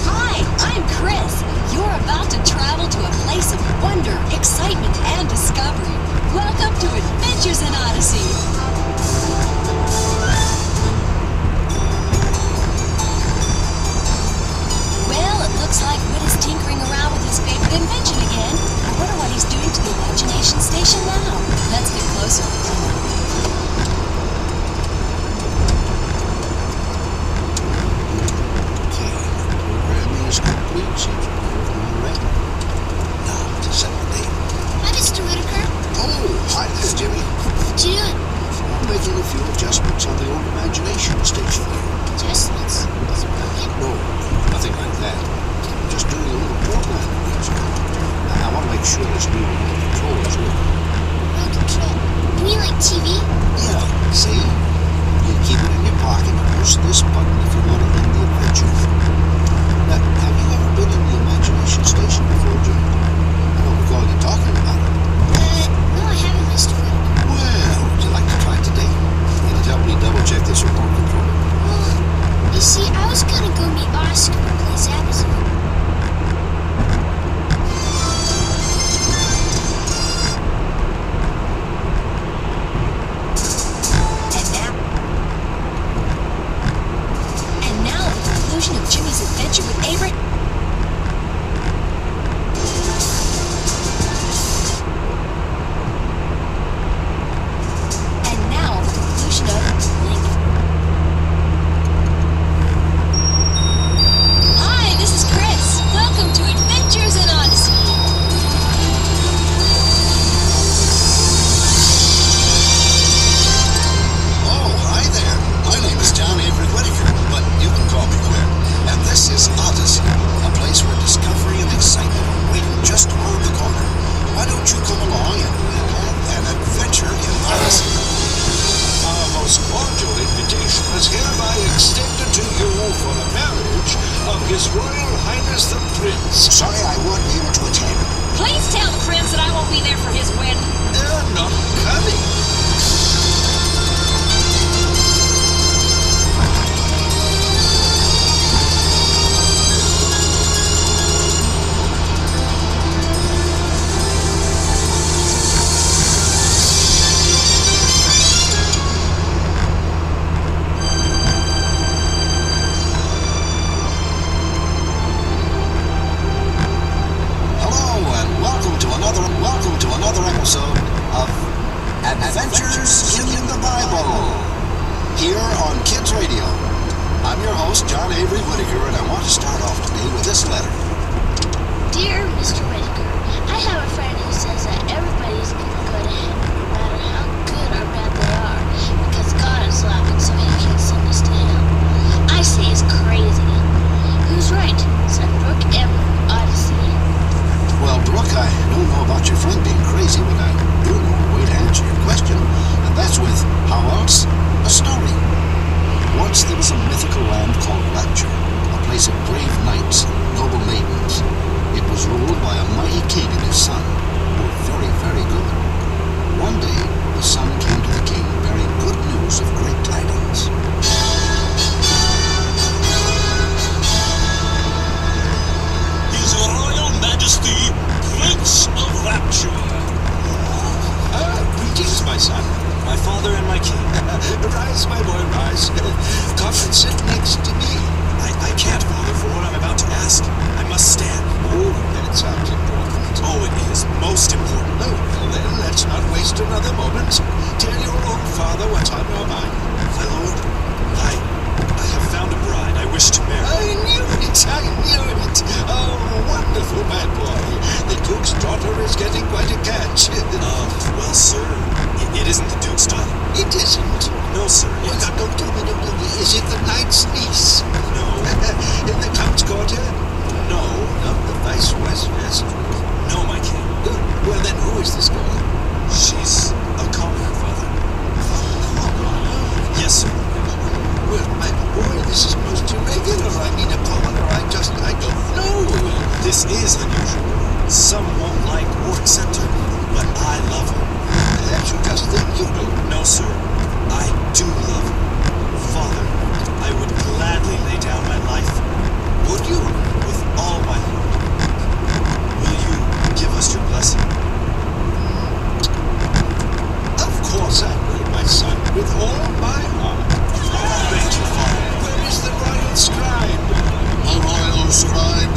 Hi, I'm Chris. You're about to travel to a place of wonder, excitement, and discovery. Welcome to Adventures in Odyssey. Well, it looks like Whit is tinkering around with his favorite invention again. I wonder what he's doing to the imagination station now. Let's get closer. Okay, programming is complete. Seems to be everything ready. Now to set the date. Hi, Mr. Whitaker. Oh, hi there, Jimmy. What you doing? I'm making a few adjustments on the old imagination station here. Adjustments? Is it broken? No, nothing like that. I'm just doing a little programming. That's all. I want to make sure this new remote control is working. Remote control. You mean like TV? Yeah, see? You keep it in your pocket and push this button if you want to end the adventure. Now, have you ever been in the imagination station before, Jim? I don't recall you talking about it. No, I haven't, Mr. Whitaker. Well, would you like to try it today? It'll help me double-check this remote control. Well, you see, I was gonna go meet Oscar and play Zabazoo. And now the conclusion of Jimmy's adventure with Avery. Adventures in the Bible, here on Kids Radio. I'm your host, John Avery Whitaker, and I want to start off today with this letter. Dear Mr. Whitaker, I have a friend who says that everybody's going to go to heaven no matter how good or bad they are, because God is love and so he can't send us to hell. I say it's crazy. Who's right? Said Brooke M. Odyssey. Well, Brooke, I don't know about your friend being crazy, but I do know a way to answer your question, and that's with, how else? A story. Once there was a mythical land called Rapture, a place of brave knights and noble maidens. It was ruled by a mighty king and his son, who were very, very good. One day, the son came to the king bearing good news of great tidings. His Royal Majesty, Prince of Rapture. Greetings, my son. My father and my king. Rise, my boy, rise. Come and sit next to me. I can't, father, for what I'm about to ask. I must stand. Oh, that sounds important. Oh, it is most important. Oh, well then, let's not waste another moment. Tell your own father what's on your mind. My lord, I have found a bride I wish to marry. I knew it, I knew it. Oh, wonderful, my boy. The Duke's daughter is getting quite a catch. Well, sir, it isn't the Duke's daughter. It isn't? No, sir. Well, now, don't tell me. Is it the knight's niece? No. In the Count's quarter? No. Not the Viceroy's vestry? No, my king. Good. Well, then, who is this girl? She's a commoner, father. Yes, sir. Well, my boy, this is most irregular. I mean, a commoner, I don't know. This is unusual. Some won't like or accept her, but I love her. That you just think you do. No, sir. I do love her. Father, I would gladly lay down my life. Would you? With all my heart. Will you give us your blessing? Of course I will, my son, with all my heart. Thank you, Father. Where is the royal scribe? A royal scribe?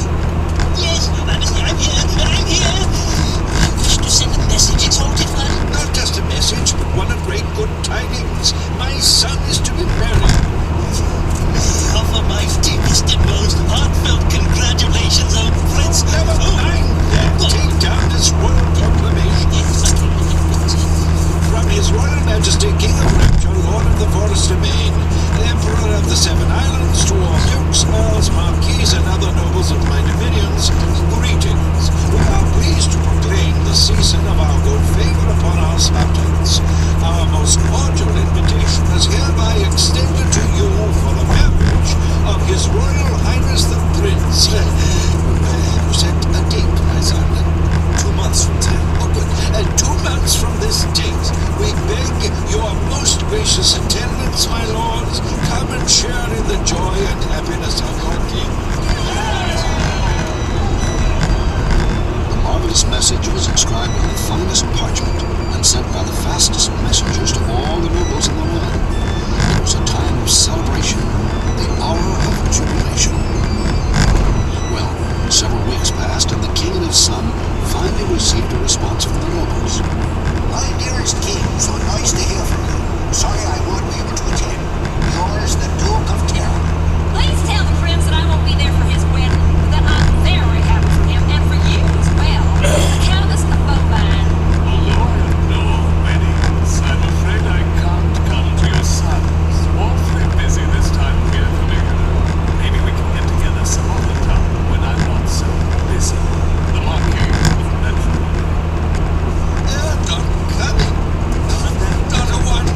Yes, Your Majesty, I'm here. You wish to send a message, exalted one? Not just a message, but one of great good tidings. My son is to be married. Offer my deepest and most heartfelt congratulations, old prince. Never mind that. Take down this royal proclamation. From His Royal Majesty, King of Rapture, Lord of the Forest Domain, Emperor of the Seven Islands, to all dukes, earls, marquises, and other nobles of my dominions, greetings. We are pleased to proclaim the season of our good favor upon our subjects. Our most cordial invitation is hereby extended to you for the marriage of His Royal Highness the Prince. You set a date, my son. 2 months from today. Oh, good. And 2 months from this date, we beg your most gracious attendance, my lords, come and share in the joy and happiness of your king. The marvelous message was inscribed on the finest parchment and sent by the fastest messengers to all the nobles in the land. It was a time of celebration, the hour of jubilation. Well, several weeks passed, and the king and his son finally received a response from the nobles. My dearest king, so nice to hear from you. Sorry I won't be able to attend. Yours, the Duke of Terror. Please tell the prince that I won't be there for his wedding, but that I'm very happy for him and for you as well. The Countess of Bovine. Lord, no weddings. I'm afraid I can't come to your sons. Awfully busy this time of year for me. Maybe we can get together some other time when I'm not so busy. The Marquis of Bedford. They're not coming. Not a one.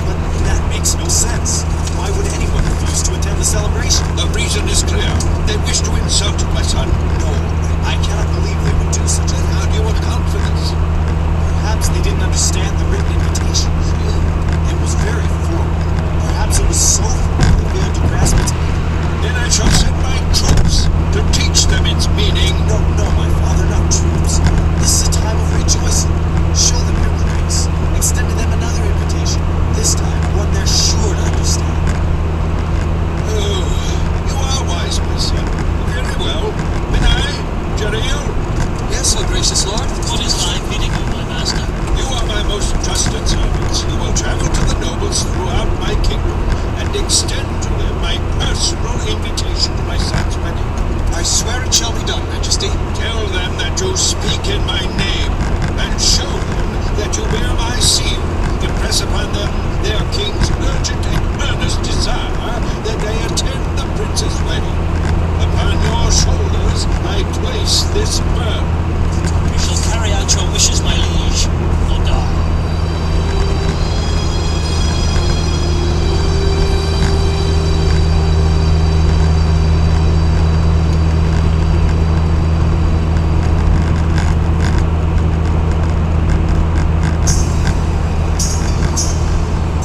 But that makes no sense. Why would anyone refuse to attend the celebration? The reason is clear. They wish to insult you, my son. No, I cannot believe they would do such a Then thing. how do you account for this? Perhaps they didn't understand the written invitation. It was very formal. Perhaps it was so formal they failed to grasp its meaning. Then I shall send my troops to teach them its meaning. No, my father, not troops. This is a time of rejoicing. Show them your grace. Extend to them another invitation. This time, one they're sure to understand. Oh, you are wise, my son. Very well. Benai, Jeriel. Yes, O gracious lord. What is my bidding, O my master? You are my most trusted servants who will travel to the nobles throughout my kingdom and extend to them my personal invitation to my son's wedding. I swear it shall be done, Majesty. Tell them that you speak in my name, and show them that you bear my seal. Impress upon them their king's urgent and earnest desire that they attend the prince's wedding. Upon your shoulders I place this burden. We shall carry out your wishes, my liege, or die.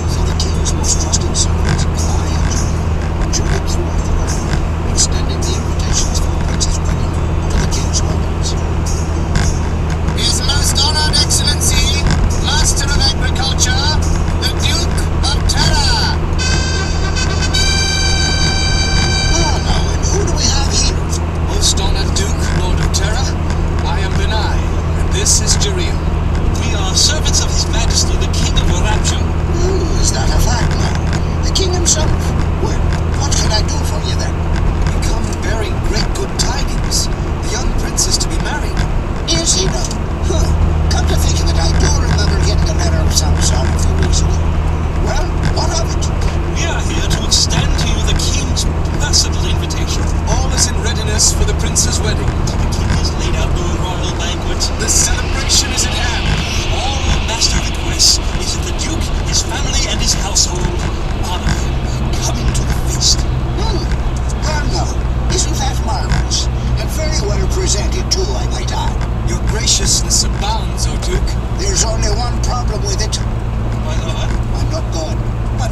So the king's most trusted servant, I and you, journeyed throughout the realm, extending the invitations for the prince's wedding to the king's nobles. His Most Honored Excellency, Master of Agriculture, the Duke of Terra. Now, and who do we have here? Most honored Duke, Lord of Terra, I am Benai, and this is Jareel. We are servants of His Majesty, the King of Rapture. Is that a fact now? The king himself? Well, what can I do for you then? We come bearing great good tidings. The young prince is to be married. Is he now? Come to think of it, I do remember getting a letter of some sort a few weeks ago. Well, what of it? We are here to extend to you the King's personal invitation. All is in readiness for the prince's wedding. The King has laid out the royal banquet. The celebration is at hand. All the Master requests is that the Duke, his family, and his household honor him by coming to the feast. Well now, isn't that marvelous? And very well presented too, I might add. Your graciousness abounds, O Duke. There's only one problem with it. My lord, I'm not going. But,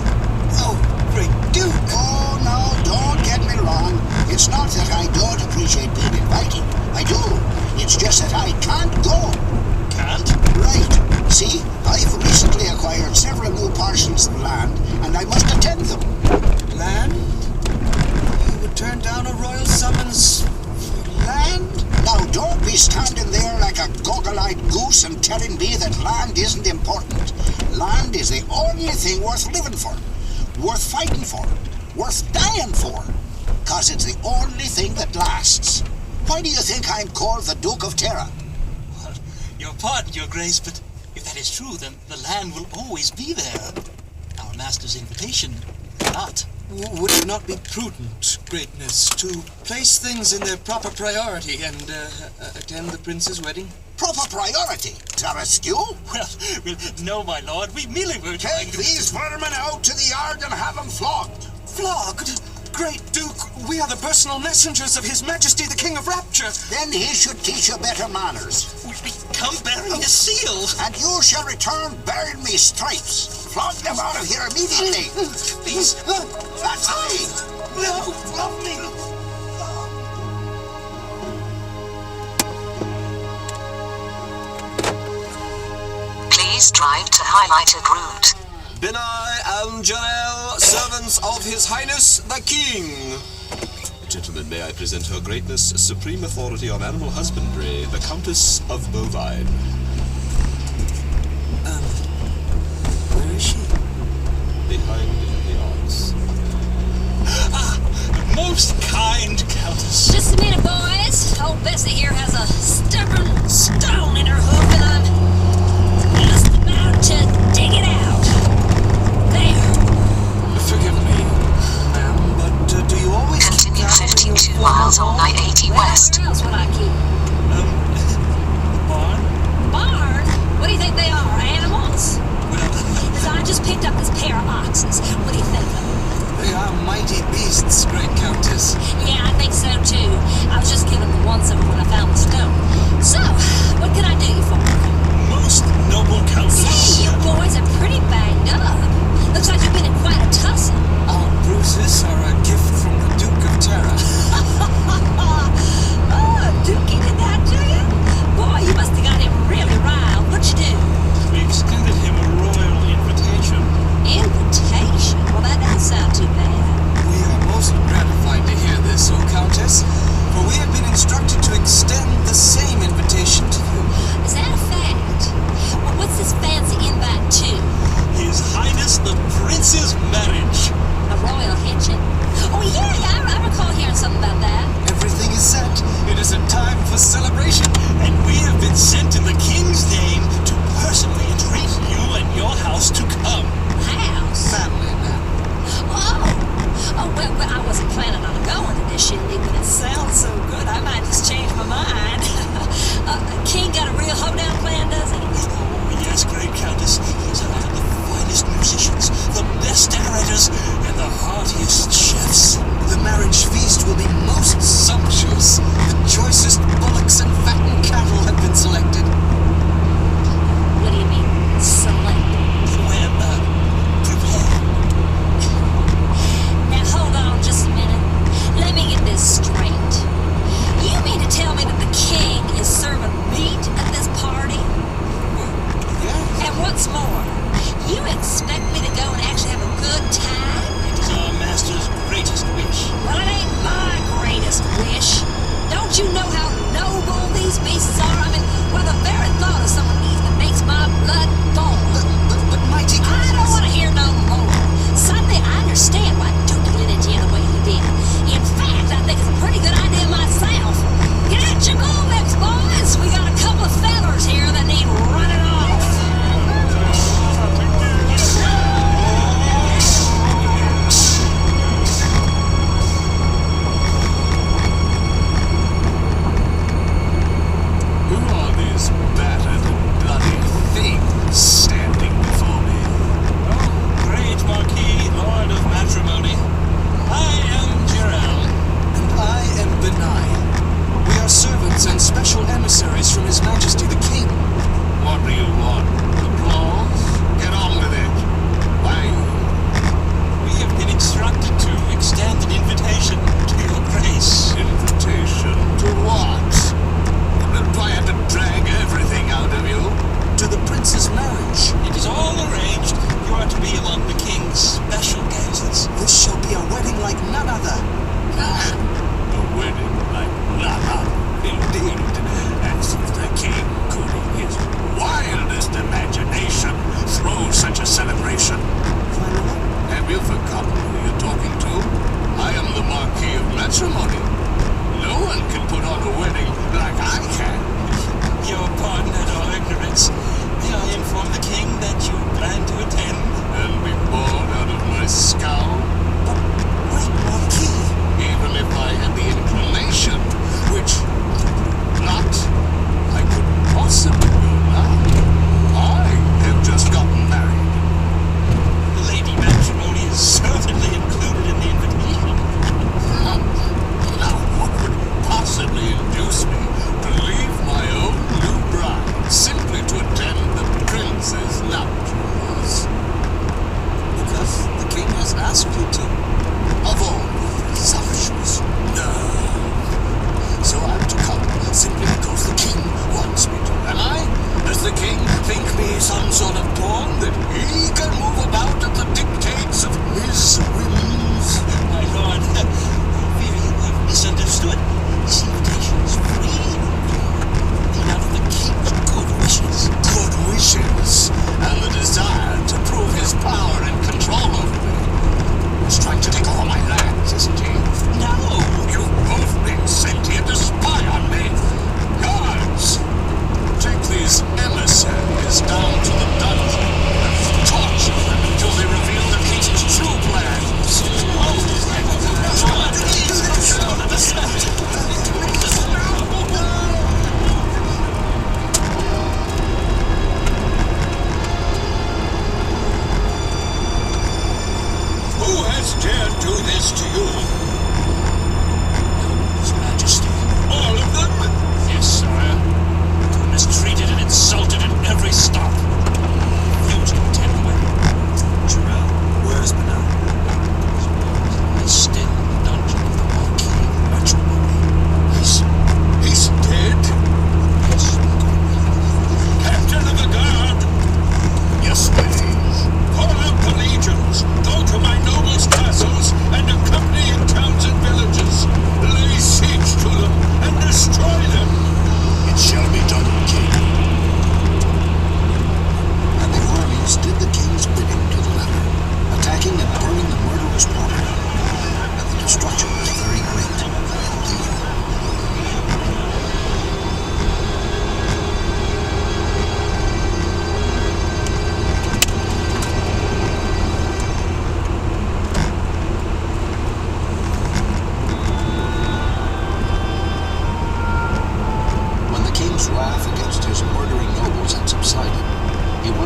oh, great Duke. Oh, no, don't get me wrong. It's not that I don't appreciate being invited. I do. It's just that I can't go. can't. Right. See, I've recently acquired several new parcels of land, and I must attend them. Land? You would turn down a royal summons for land? Now, don't be standing there like a goggle-eyed goose and telling me that land isn't important. Land is the only thing worth living for, worth fighting for, worth dying for, 'cause it's the only thing that lasts. Why do you think I'm called the Duke of Terra? Well, your pardon, your grace, but if that is true, then the land will always be there. Our master's invitation will not. Would it not be prudent, greatness, to place things in their proper priority and attend the prince's wedding? Proper priority? Terra Sioux? Well, no, my lord. We merely were trying Take to... these vermin out to the yard and have them flogged. Flogged? Great Duke, we are the personal messengers of His Majesty the King of Rapture. Then he should teach you better manners. We come bearing his seal. And you shall return bearing me stripes. Flog them out of here immediately. Please. That's me. No, flog me. Please drive to highlighted route. Benai and Jareel, servants of His Highness the King. Gentlemen, may I present Her Greatness, Supreme Authority on Animal Husbandry, the Countess of Bovine. Where is she? Behind the ox. Most kind Countess. Just a minute, boys. Old Bessie here has a stubborn stone in her hoof, and I'm just about to dig it out. There. Forgive me, ma'am, but do you always keep Continue cattle in your 52 miles on former home? I-80 West. Where else would I keep? The barn? Barn? What do you think they are? Animals? Because I just picked up this pair of oxes. What do you think of them? They are mighty beasts, great Countess. Yeah, I think so too. I was just giving the once over when I found the stone.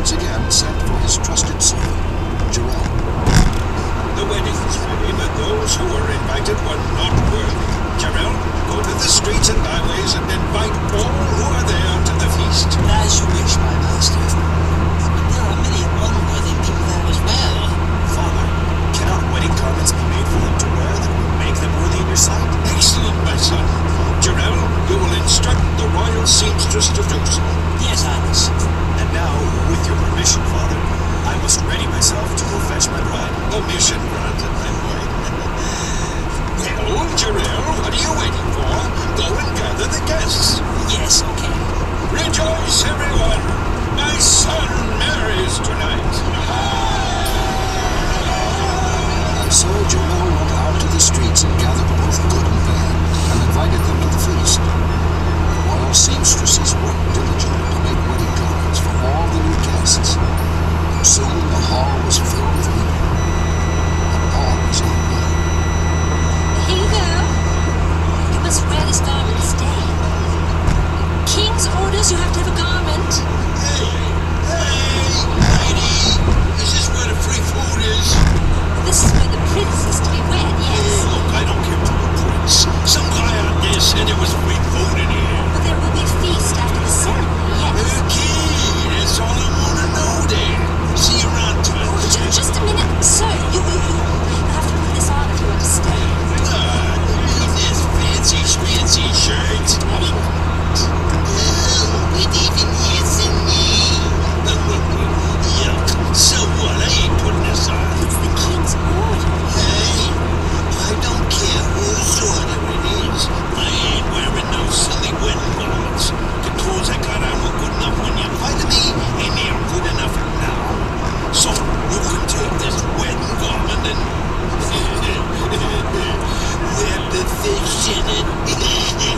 once again sent for his trusted servant, Jarrell. The wedding is ready, but those who were invited were not worthy. Jarrell, go to the streets and byways and invite all who are there to the feast. As you wish, my master. But there are many unworthy people there as well. Father, cannot wedding garments be made for them to wear that will make them worthy in your sight? Excellent, my son. Jarrell, you will instruct the royal seamstress to do so. Yes, Highness. And now, with your permission, Father, I must ready myself to go fetch my bride. Permission granted, my boy. Well, Jarrell, what are you waiting for? Go and gather the guests. Yes, okay. Rejoice, everyone! My son marries tonight. And so Jarrell went out to the streets and gathered both good and bad, and invited them to the feast. The royal seamstresses worked diligently to make wedding garments for all the new guests. And soon the hall was filled with women. And all was all right. Here you go. You must wear this garment to stay. King's orders, you have to have a garment. Hey, lady! Is this where the free food is? This is where the prince is to be wed, yes. Look, I don't care for the prince. Some guy out there said there was free food in here. But there will be a feast after the ceremony, yes. Okay, that's all I want to know then. See you around time. Oh, just a minute, sir. You have to put this on if you want to stay. This fancy schmancy shirt. Wedding garment. Oh, with even yes and me. Yuck. So what? I ain't putting this on. It's the king's order. Hey, I don't care whose order it is. I ain't wearing no silly wedding garments. The clothes I got on were good enough when you invited me, and they are good enough now. So you can take this wedding garment and wear the fish in it.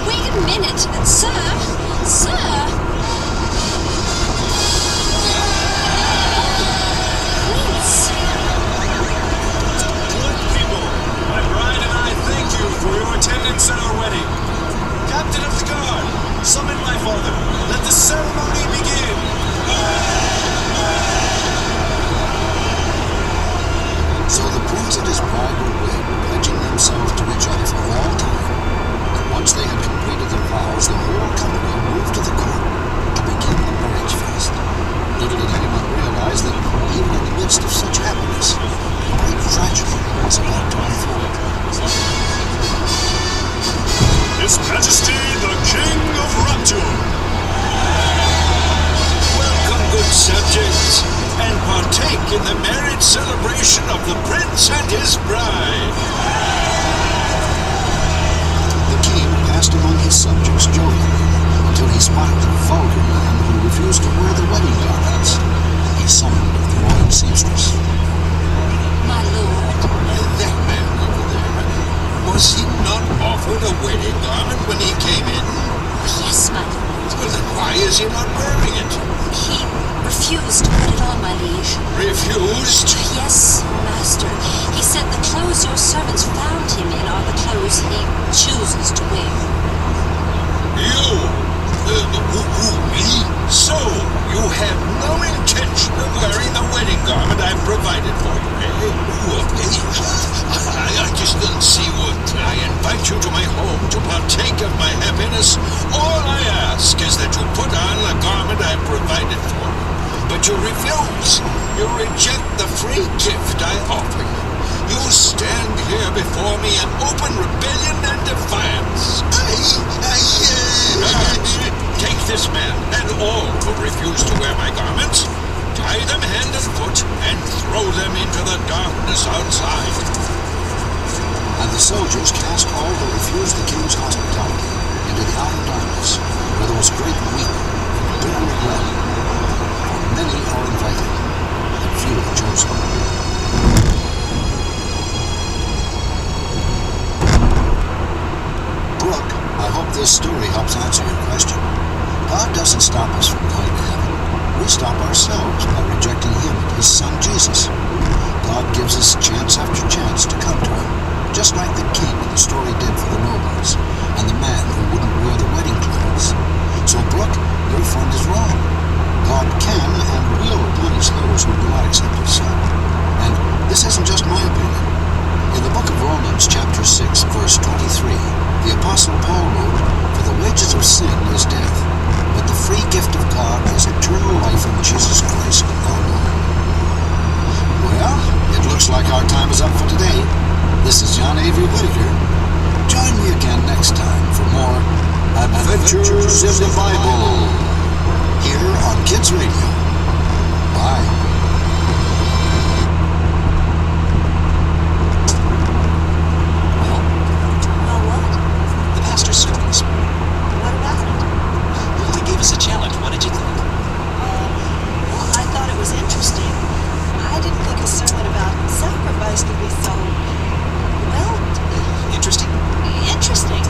Wait a minute, sir. Prince. Good people, my bride and I thank you for your attendance at our wedding. Captain of the guard, summon my father. Let the ceremony begin. So the prince and his bride were wed, pledging themselves to each other for all time. And once they had completed their vows, the whole company moved to the court to begin the marriage feast. Little did anyone realize that even in the midst of such happiness, a great tragedy was about to unfold. His Majesty the King of Rapture. Welcome, good subjects, and partake in the marriage celebration of the prince and his bride. The king passed among his subjects jovially until he spotted the vulgar man who refused to wear the wedding garments. He summoned the royal seamstress. My lord. That man over there, was he not offered a wedding garment when he came in? Yes, my lord. Well, then why is he not wearing it? He refused to put it on, my liege. Refused? Yes, master. He said the clothes your servants found him in are the clothes he chooses to wear. You? Me? So, you have no intention of wearing the wedding garment I've provided for you, eh? I just don't see what. I invite you to my home to partake of my happiness. All I ask is that you put on the garment I've provided for you. But you refuse. You reject the free gift I offer you. You stand here before me in open rebellion and defiance. Take this man and all who refuse to wear my garments, tie them hand and foot, and throw them into the darkness outside. And the soldiers cast all who refused the king's hospitality into the outer darkness, where there was great weeping and bitter regret. For many are invited, and few are chosen. Brooke, I hope this story helps answer your question. God doesn't stop us from going to heaven. We stop ourselves by rejecting Him and His Son Jesus. God gives us chance after chance to come to Him, just like the king in the story did for the nobles, and the man who wouldn't wear the wedding clothes. So, Brooke, your friend is wrong. God can and will punish those who do not accept his Son. And this isn't just my opinion. In the book of Romans, chapter 6, verse 23, the Apostle Paul wrote, "For the wages of sin is death, but the free gift of God is eternal life in Jesus Christ our Lord." Well, it looks like our time is up for today. This is John Avery Whitaker. Join me again next time for more Adventures in the Bible here on Kids Radio. Bye. Well, what? The pastor's sermon this morning. What about it? Well, he gave us a challenge. What did you think? Well, I thought it was interesting. I didn't think a sermon about sacrifice could be so, well, Interesting? Interesting.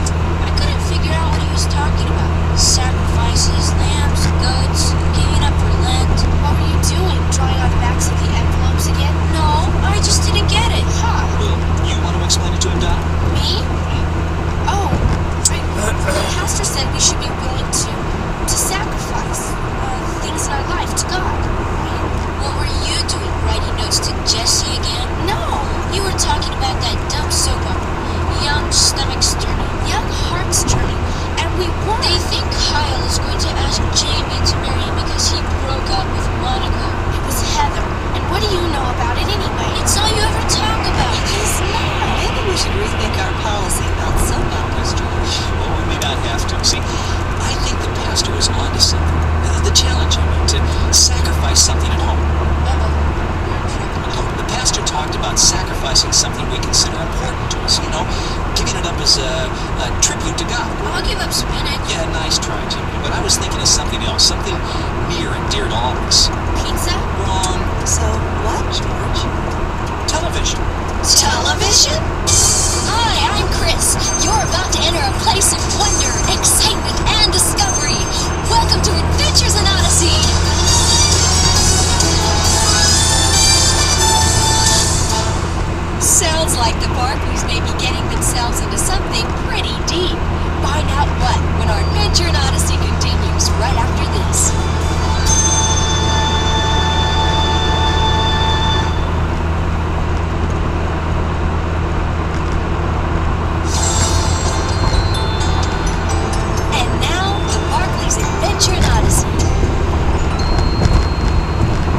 I couldn't figure out what he was talking about. Sacrifices, lambs, goats, giving up for Lent. What were you doing? Drawing on the backs of the envelopes again? No, I just didn't get it. Huh? Well, you want to explain it to him, Donna? Me? Oh, the pastor said we should be willing to sacrifice things in our life to God. Right? What were you doing? Writing notes to Jesse again? No, you were talking about that dumb soap opera. Young stomachs turning, young hearts turning, and we won. They think Kyle is going to ask Jamie to marry him because he broke up with Monica. It was Heather, and what do you know about it anyway? It's all you ever talk about. It is not. maybe we should rethink our policy about soap operas, George. Well, we may not have to. See, I think the pastor is onto something. The challenge, I mean, to sacrifice something at home. The pastor talked about sacrificing something we consider important to us, giving it up as a tribute to God. I'll give up spinach. Yeah, nice try, Jimmy. But I was thinking of something else, something near and dear to all of us. Pizza? Wrong. So what, George? Television. Television? Hi, I'm Chris. You're about to enter a place of wonder, excitement, and discovery. Welcome to Adventures in Odyssey. Sounds like the Barkleys may be getting themselves into something pretty deep. Find out what when our Adventure in Odyssey continues right after this. And now, the Barkleys' Adventure in Odyssey.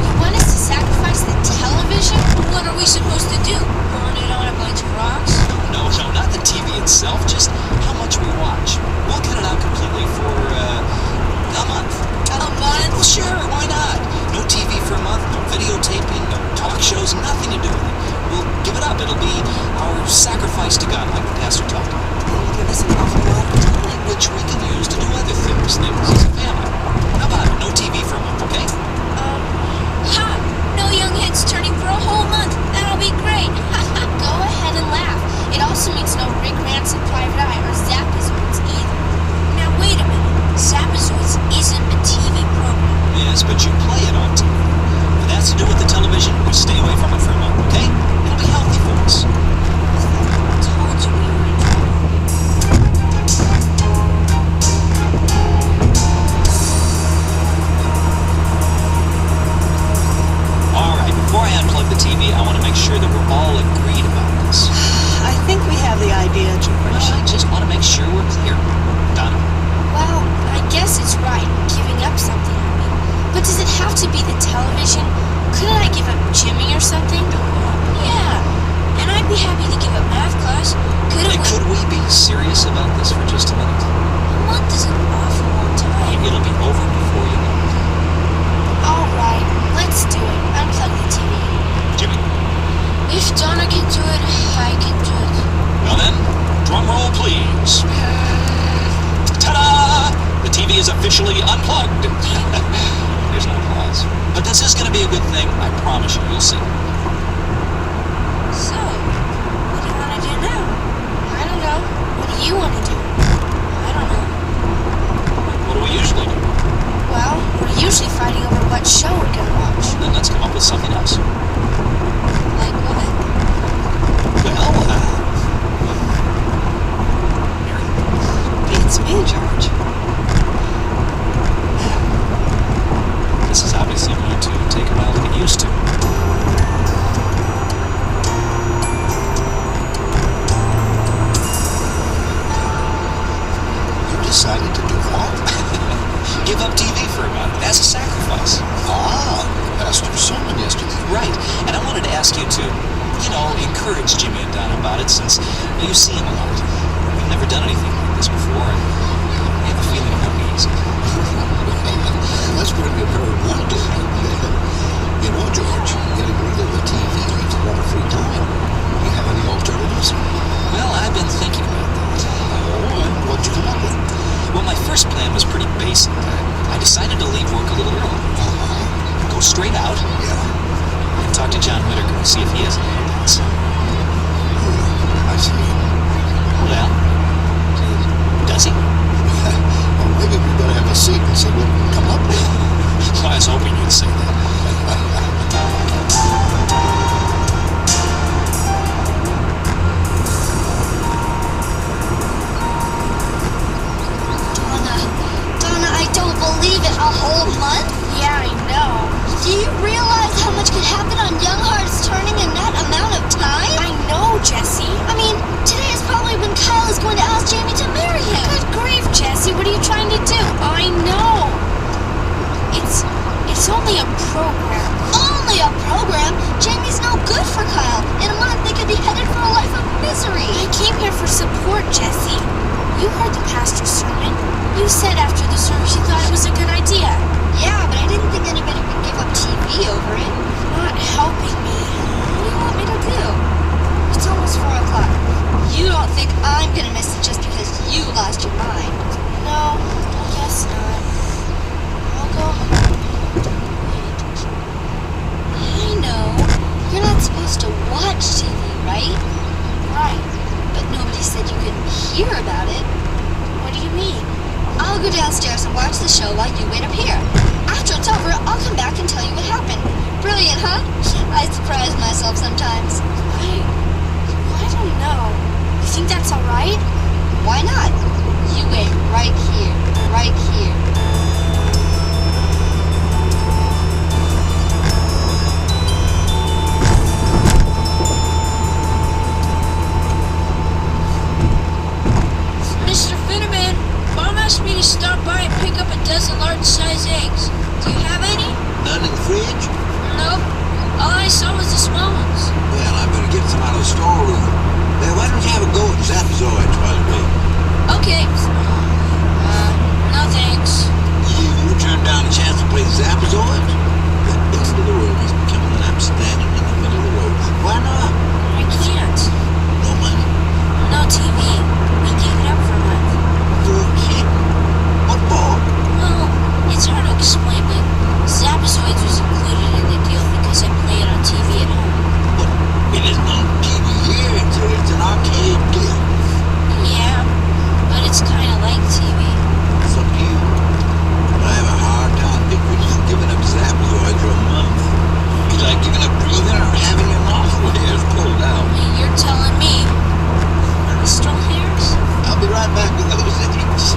You want us to sacrifice the television? What are we supposed to do? Burn it on a bunch of rocks? No, not the TV itself, just how much we watch. We'll cut it out completely for a month. A month? Well, sure, why not? No TV for a month, no videotaping, no talk shows, nothing to do with it. We'll give it up. It'll be our sacrifice to God, like the pastor talked about. It'll give us an awful lot of time. Which we can use to do other things as a family. How about it? No TV for a month, okay? No young heads turning for a whole month. That'll be great. Go ahead and laugh. It also means no Rick Ransom Private Eye or Zapazoids either. Now wait a minute. Zapazoids isn't a TV program. Yes, but you play it on TV. If it has to do with the television, we stay away from it for a month, okay? It'll be healthy for us. I told you we were in trouble. Before I unplug the TV, I want to make sure that we're all agreed about this. I think we have the idea, George. I just want to make sure we're clear. Donna? Well, I guess it's right, giving up something, I mean. But does it have to be the television? Couldn't I give up gymming or something? Yeah, and I'd be happy to give up math class. Could we be serious about this for just a minute? A month is an awful long time. It'll be over before you know it. All right, let's do it. Unplug the TV. Jimmy? If Donna can do it, I can do it. Well then, drum roll please. Ta-da! The TV is officially unplugged. There's no applause. But this is going to be a good thing. I promise you. You'll see. So, what do you want to do now? I don't know. What do you want to do? I don't know. What do we usually do? Well, we're usually fighting over what show we're going to watch. Then let's come up with something else. Like what? Well, It's me, George. The as a sacrifice. Ah, pastor's sermon yesterday. Right, and I wanted to ask you to, encourage Jimmy and Don about it since you see him a lot. We've never done anything like this before, and I have a feeling it won't be easy. That's pretty good wanted. You know, George, getting rid of the TV leaves a lot of free time. Do you have any alternatives? Well, I've been thinking about that. Oh, and what'd you come up with? Well, my first plan was pretty basic. I decided to leave work a little early. Go straight out. Yeah. And talk to John Whitaker and see if he has any ideas. I see. Well, does he? Well, maybe we better have a seat and see what we can come up with. Well, I was hoping you'd say that. Donna, I don't believe it. A whole month? Yeah, I know. Do you realize how much could happen on Young Hearts Turning in that amount of time? I know, Jessie. I mean, today is probably when Kyle is going to ask Jamie to marry him. Good grief, Jessie. What are you trying to do? I know. It's only a program. Only a program? Jamie's no good for Kyle. In a month, they could be headed for a life of misery. I came here for support, Jessie. You heard the pastor's sermon. You said after the service you thought it was a good idea. Yeah, but I didn't think anybody would give up TV over it. Not helping me. What do you want me to do? It's almost 4 o'clock. You don't think I'm gonna miss it just because you lost your mind? No, I guess not. I'll go home. I know. You're not supposed to watch TV, right? Right. But nobody said you couldn't hear about it. What do you mean? I'll go downstairs and watch the show while you wait up here. After it's over, I'll come back and tell you what happened. Brilliant, huh? I surprise myself sometimes. I don't know. You think that's all right? Why not? You wait right here. Right here. Mr. Finneman, Mom asked me to stop by and pick up a dozen large-size eggs. Do you have any? None in the fridge? Nope. All I saw was the small ones. Well, I better get some out of the storeroom. Hey, why don't you have a go at Zapazoids while you wait? Okay. No thanks. You turned down a chance to play Zapazoids? That end of the road is becoming an I'm standing in the middle of the road. Why not? I can't. No money? No TV. We gave it up for a month. You're kidding. What for? Well, it's hard to explain, but Zapazoids was included in the deal because I play it on TV at home. But it isn't on TV here. It's an arcade deal. Yeah, but it's kind of like TV. It's up to you. But I have a hard time picturing you giving up Zapazoids for a month. It's like giving up breathing or having your nostril hairs pulled out. Hey, you're telling me. Nostril hairs? I'll be right back with those eggs.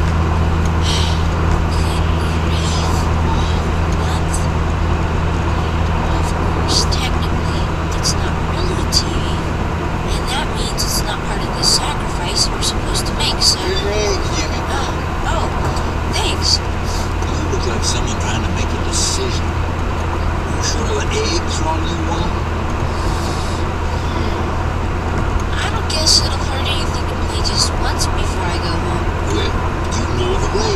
Technically, it's not really TV, and that means it's not part of the sacrifice we're supposed to make, so... Here's your eggs, Jimmy. Oh, thanks. You look like someone trying to make a decision. You sure the eggs are all you want? I don't guess it'll hurt anything to play just once before I go home. Well, you know the way.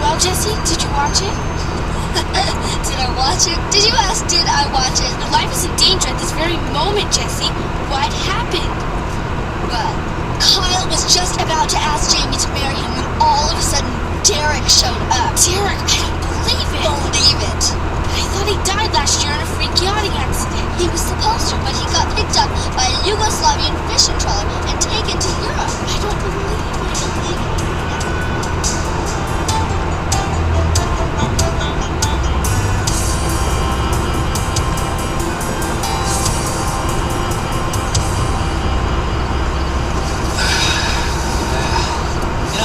Well, Jessie, did you watch it? Did I watch it? Did you ask, did I watch it? Your life is in danger at this very moment, Jessie. What happened? Well, Kyle was just about to ask Jamie to marry him when all of a sudden Derek showed up. Derek, I don't believe it. Believe it. I thought he died last year in a freak yachting accident. He was supposed to, but he got picked up by a Yugoslavian fishing trawler and taken to Europe. I don't believe it.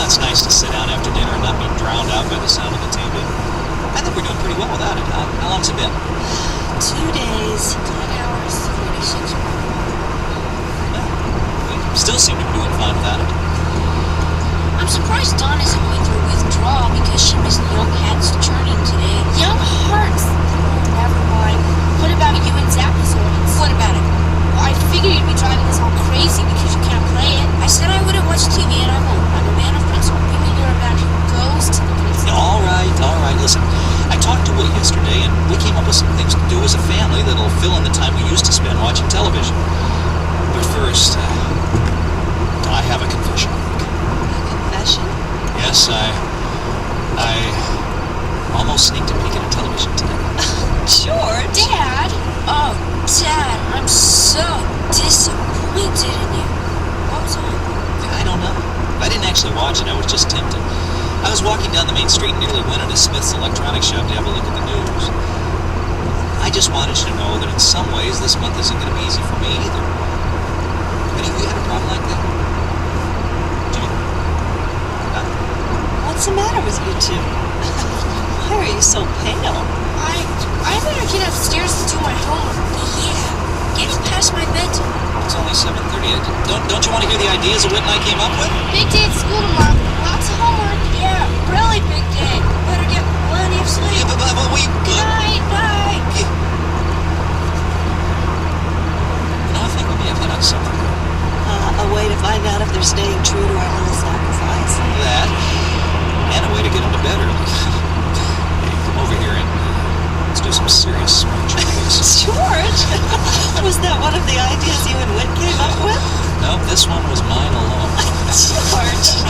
It's nice to sit down after dinner and not be drowned out by the sound of the TV. I think we're doing pretty well without it. How long's it been? 2 days, 10 hours, 36 so disappointed in you. What was on? I don't know. I didn't actually watch it. I was just tempted. I was walking down the main street and nearly went into Smith's electronics shop to have a look at the news. I just wanted you to know that in some ways this month isn't going to be easy for me either. Any of you had a problem like that? Jimmy? What's the matter with you two? Why are you so pale? I better get upstairs to do my homework. Yeah, getting past my bedtime. It's only 7:30. Don't you want to hear the ideas that Whit and I came up with? Big day at school tomorrow. Lots of homework. Yeah, really big day. Better get plenty of sleep. Yeah, but we... Good night. No, I think we may have hit on something. A way to find out if they're staying true to our little sacrifice. That, and a way to get them to bed early. Hey, come over here and let's do some serious smart choices. George! Was that one of the ideas you and Whit came up with? No, this one was mine alone. George!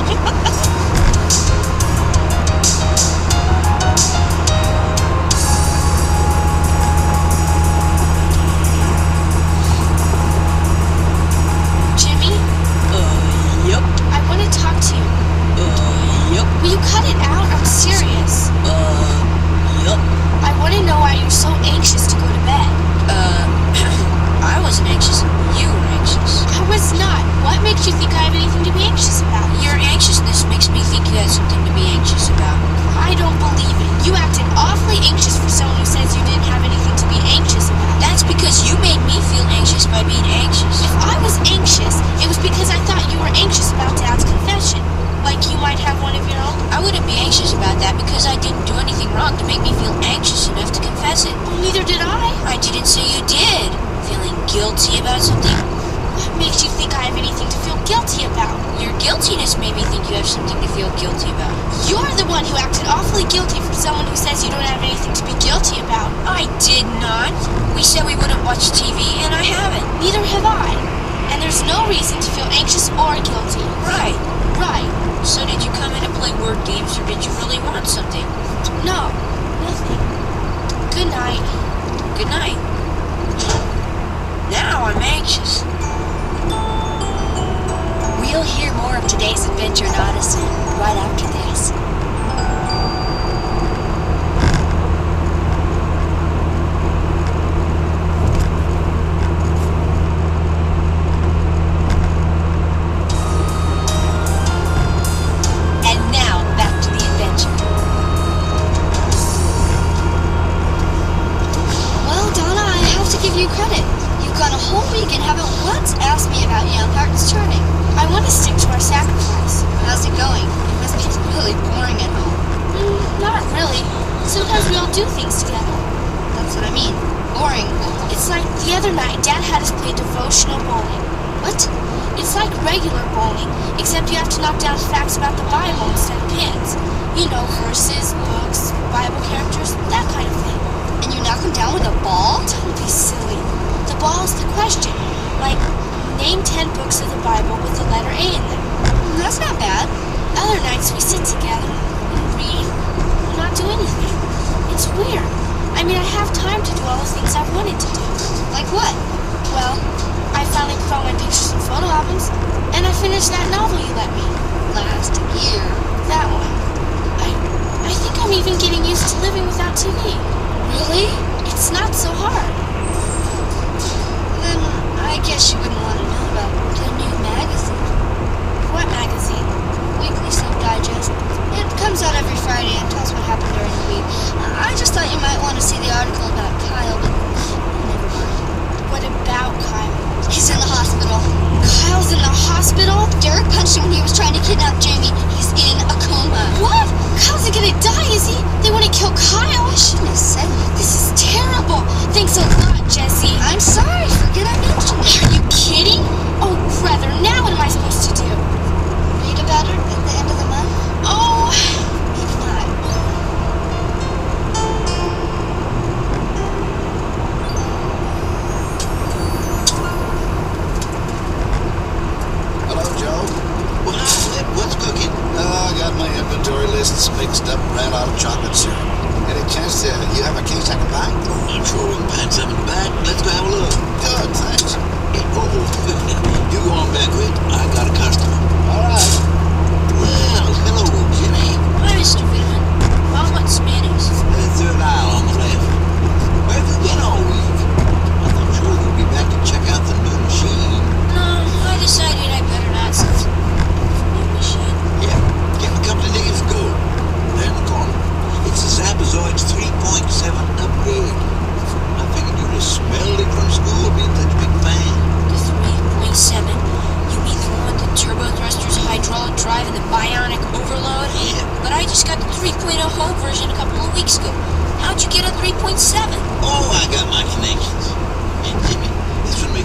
Jimmy? Yep. I want to talk to you. Yep. Will you cut it out? I'm serious. Yep. I want to know why you're so anxious to go to bed. I wasn't anxious. You were anxious. I was not. What makes you think I have anything to be anxious about? Your anxiousness makes me think you had something to be anxious about. I don't believe it. You acted awfully anxious for someone who says you didn't have anything to be anxious about. That's because you made me feel anxious by being anxious. If I was anxious, it was because I thought you were anxious about Dad's confession. Like you might have one of your own. I wouldn't be anxious about that because I didn't do anything wrong to make me feel anxious enough to confess it. Well, neither did I. I didn't say you did. Feeling guilty about something? What makes you think I have anything to feel guilty about? Your guiltiness made me think you have something to feel guilty about. You're the one who acted awfully guilty for someone who says you don't have anything to be guilty about. I did not. We said we wouldn't watch TV, and I haven't. Neither have I. And there's no reason to feel anxious or guilty. Right. Right. So did you come in to play word games, or did you really want something? No, nothing. Good night. Good night. Now I'm anxious. We'll hear more of today's adventure in Odyssey right after this. And now, back to the adventure. Well, Donna, I have to give you credit. You've gone a whole week and haven't once asked me about Young Hearts Turning. I want to stick to our sacrifice. How's it going? It must be really boring at home. Not really. Sometimes we all do things together. That's what I mean. Boring. It's like the other night, Dad had us play devotional bowling. What? It's like regular bowling, except you have to knock down facts about the Bible instead of pins. You know, verses, books, Bible characters, that kind of thing. And you knock them down with a ball? Don't be silly. The ball is the question. Like, name 10 books of the Bible with the letter A in them. That's not bad. Other nights we sit together and read and not do anything. It's weird. I mean, I have time to do all the things I've wanted to do. Like what? Well, I finally put all my pictures in photo albums, and I finished that novel you let me. Last year. That one. I think I'm even getting used to living without TV. Really? It's not so hard. Then I guess you wouldn't want to know about the new magazine. What magazine? Weekly Sub-Digest. It comes out every Friday and tells what happened during the week. I just thought you might want to see the article about Kyle, but never mind. What about Kyle? He's in the hospital. Kyle's in the hospital? Derek punched him when he was trying to kidnap Jamie. He's in a coma. What? Kyle's gonna die, is he? They want to kill Kyle? I shouldn't have said that. This is terrible. Thanks a lot, Jesse. I'm sorry. Forget I mentioned it. Are you kidding? Oh, brother, now what am I supposed to do? Read about it at the end of the month? Oh, maybe not. Hello, Joe. What's cooking? I got my inventory lists mixed up, ran out of chocolate syrup. Any chance you have a case I can buy? I'm sure we can find some in the back. Let's go have a look. Good, thanks.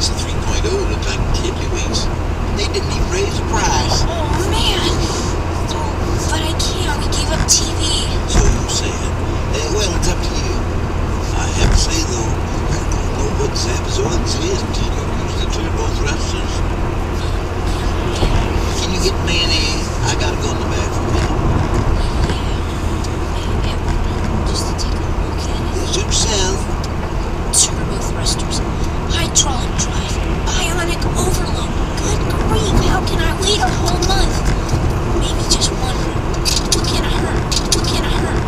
makes a 3.0 look like tiddlywinks. They didn't even raise the price. Oh, man. Oh, but I can't. We gave up TV. So you said. Well, it's up to you. I have to say, though, I don't know what Zapazoids is until you use the turbo thrusters. Can you get mayonnaise? I gotta go in the back for a minute. Just to take a look at it. Suit yourself. Turbo thrusters. Hydraulic drive. Ionic overload. Good grief. How can I wait a whole month? Maybe just one. What can I hurt? What can I hurt?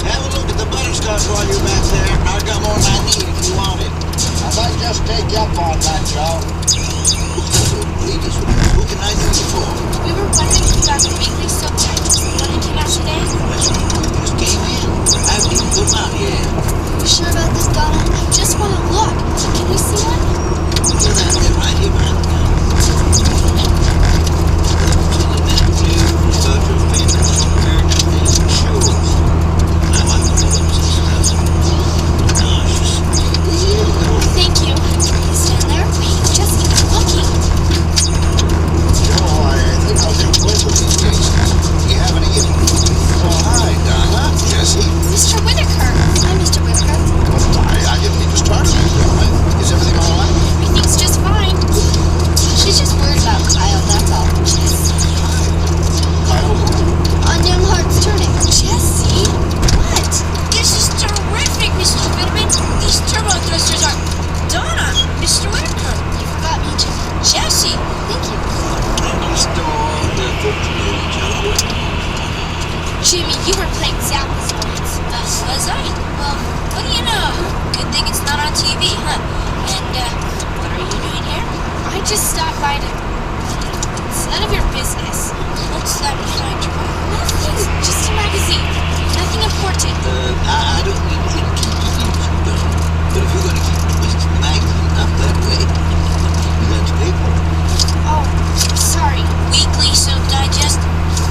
Have a look at the butterscotch while you're back there. I've got more than I need if you want it. I might just take you up on that, Joe. Ladies, what can I do you for? We were wondering if you got the weekly soap diet. When it came out today? That's right. We just came in. I haven't even put them out yet. You sure about this, Donna? I just want to look. Can we see one? They're right here behind the counter. Butter, favorite, and Sioux. I like the colors and stuff. Gosh. Thank you. Stand there. Wait, just keep looking. Joe, I think I'll do both of these cases. Do you have any? Oh, hi, Donna. Jesse. Mr. Whitaker. Hi, Mr. Whitaker. Well, I didn't mean to startle you, Donna. Is everything all right? Everything's just fine. She's just worried about Kyle, that's all. Jesse. Kyle who? On Young Hearts Turning. Jesse? What? This is terrific, Mr. Whitaker. These turbo thrusters are... Donna! Mr. Whitaker! You forgot me, Jimmy. Jesse! Thank you. Jimmy, you were playing Zapazoids. Was I? Well, what do you know? Good thing it's not on TV, huh? And, what are you doing here? I just stopped by to... It's none of your business. What's that behind your back? Nothing. Just a magazine. Nothing important. I don't mean to inconvenience you, Donna. But if you're going to keep twisting the magazine up that way, you got to pay for it. Oh, sorry. Weekly Soap Digest?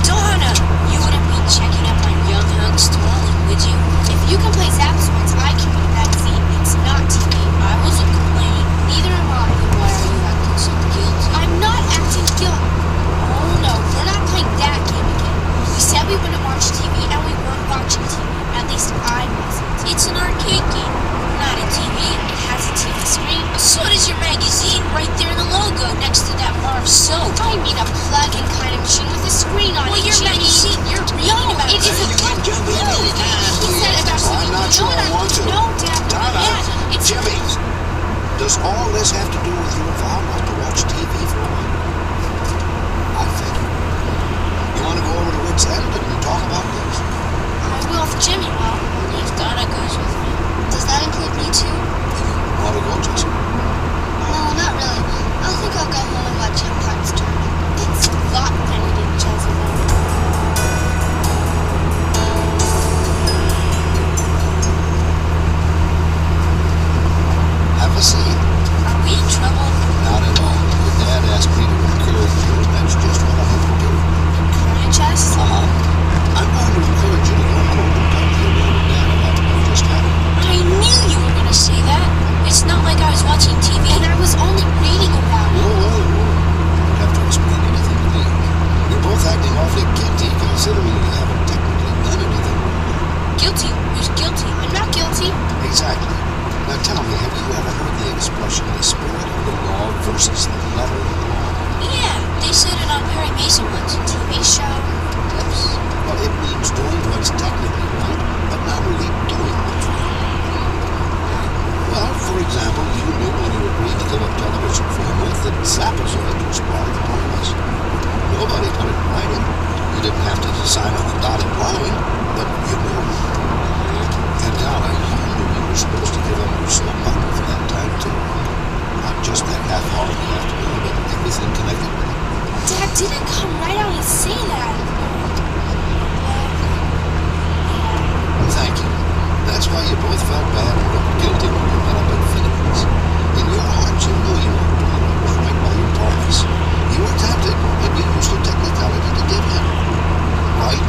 Donna! You wouldn't be checking up on young hunks twirling, would you? If you can play Zapazoids, I can read a magazine. It's not TV. I wasn't complaining. Neither am I. Then why are you acting so guilty? I'm not acting guilty. Oh no, we're not playing that game again. We said we wouldn't watch TV and we weren't watching TV. At least I wasn't. It's an arcade game, not a TV. It has a TV screen. So does your magazine right there in the logo next to that bar of soap. I mean a plug-in kind of machine with a screen on it. Well, your magazine, you're reading about it. It is a can jump in any time. He said it about I'm not sure I want to. No, Dad. Donna. Yeah, it's Jimmy. Does all this have to do with your vow not to watch TV for a while? I think. You want to go over to Wits End and talk about this? I will if Jimmy will. If Donna goes with me. Does that include me too? Want to go, Jesse? No, not really. I think I'll go home and watch Young Hearts Turning. It's not anything, Jezebel. Have a seat. Are we in trouble? Not at all. Your dad asked me to encourage you, and that's just what I have to do. Encourage us? I'm going to encourage you to go home and talk to your mom and dad about what just happened. I knew you were going to say that. It's not like I was watching TV and I was only reading about it. Whoa. You don't have to explain anything to me. You're both acting awfully guilty considering you haven't technically done anything wrong. Guilty? Who's guilty? I'm not guilty. Exactly. Now tell me, have you ever heard the expression, the spirit of the law versus the letter of the law? Yeah, they said it on Perry Mason once. TV show. Oops. Well, it means doing what's technically right, but not really doing what's right. Well, for example, you knew when you agreed to give up television for a month that Zapazoid was part of the promise. Nobody put it in writing. You didn't have to sign on the dotted line, but you knew. And Donna, you knew you were supposed to give up your soul partner for that time, too. Not just that half-hour in the afternoon, but everything connected with it. Dad didn't come right out and say that. Thank you. That's why you both felt bad and looked guilty when you met up at Finnegan's. In your hearts, you knew you were doing what was right by your partners. You were tempted, and you used a technicality to get him. Right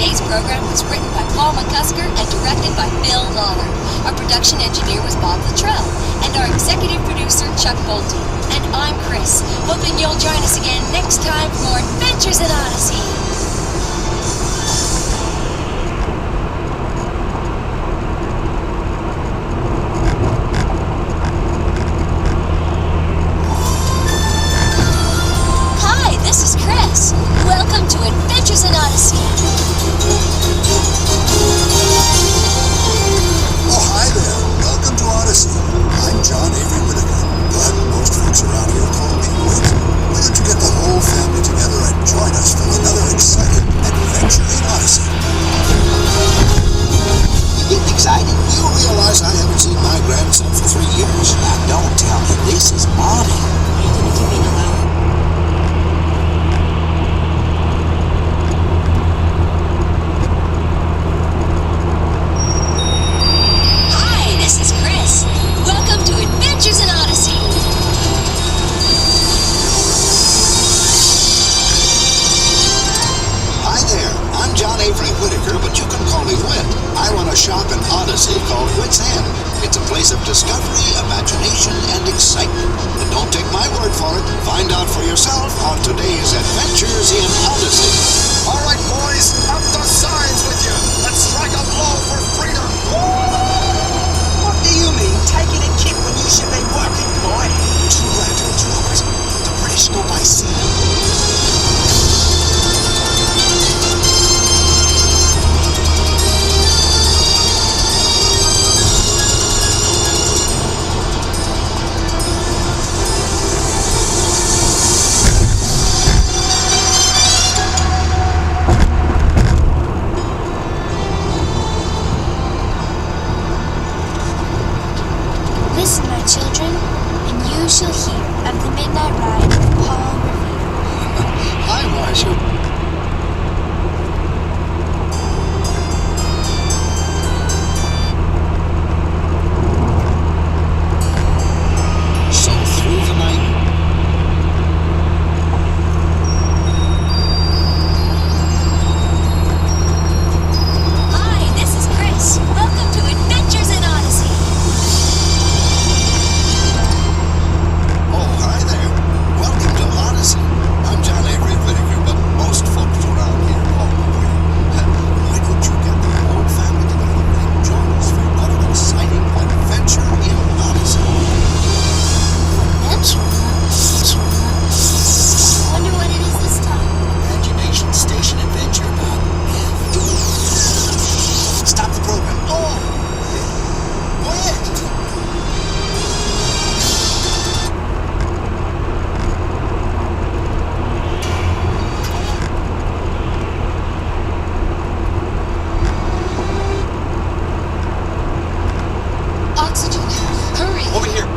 Today's program was written by Paul McCusker and directed by Bill Lawler. Our production engineer was Bob Luttrell, and our executive producer, Chuck Bolte. And I'm Chris, hoping you'll join us again next time for more Adventures in Odyssey. This is Chris. Welcome to Adventures in Odyssey. Oh, hi there. Welcome to Odyssey. I'm John Avery Whitaker, but most folks around here call me Whit. Why don't you get the whole family together and join us for another exciting adventure in Odyssey? You getting excited? You realize I haven't seen my grandson for 3 years. Now, don't tell me this is Monty. Even if you mean alone. Welcome to Adventures in Odyssey. Hi there, I'm John Avery Whitaker, but you can call me Whit. I run a shop in Odyssey called Whit's End. It's a place of discovery, imagination, and excitement. But don't take my word for it. Find out for yourself on today's Adventures in Odyssey. All right, boys, up the signs with you. Let's strike a blow for freedom. What do you mean, taking a kick when you should be working, boy? True lanterns, Robert. The British go by sea. Listen, my children, and you shall hear of the midnight ride with Paul Revere. Hi, Marcia. So through the night, Hi, this is Chris. Welcome to Adventures in Odyssey. oh, hi there. Welcome to Odyssey. I'm John Avery Whitaker, but most folks around here call me Whit. Why don't you get the whole family together and join us for another exciting adventure in Odyssey? Wonder what it is this time. Imagination Station Adventure about Stop the program. Oh! Whit! Oxygen. Hurry. Over here.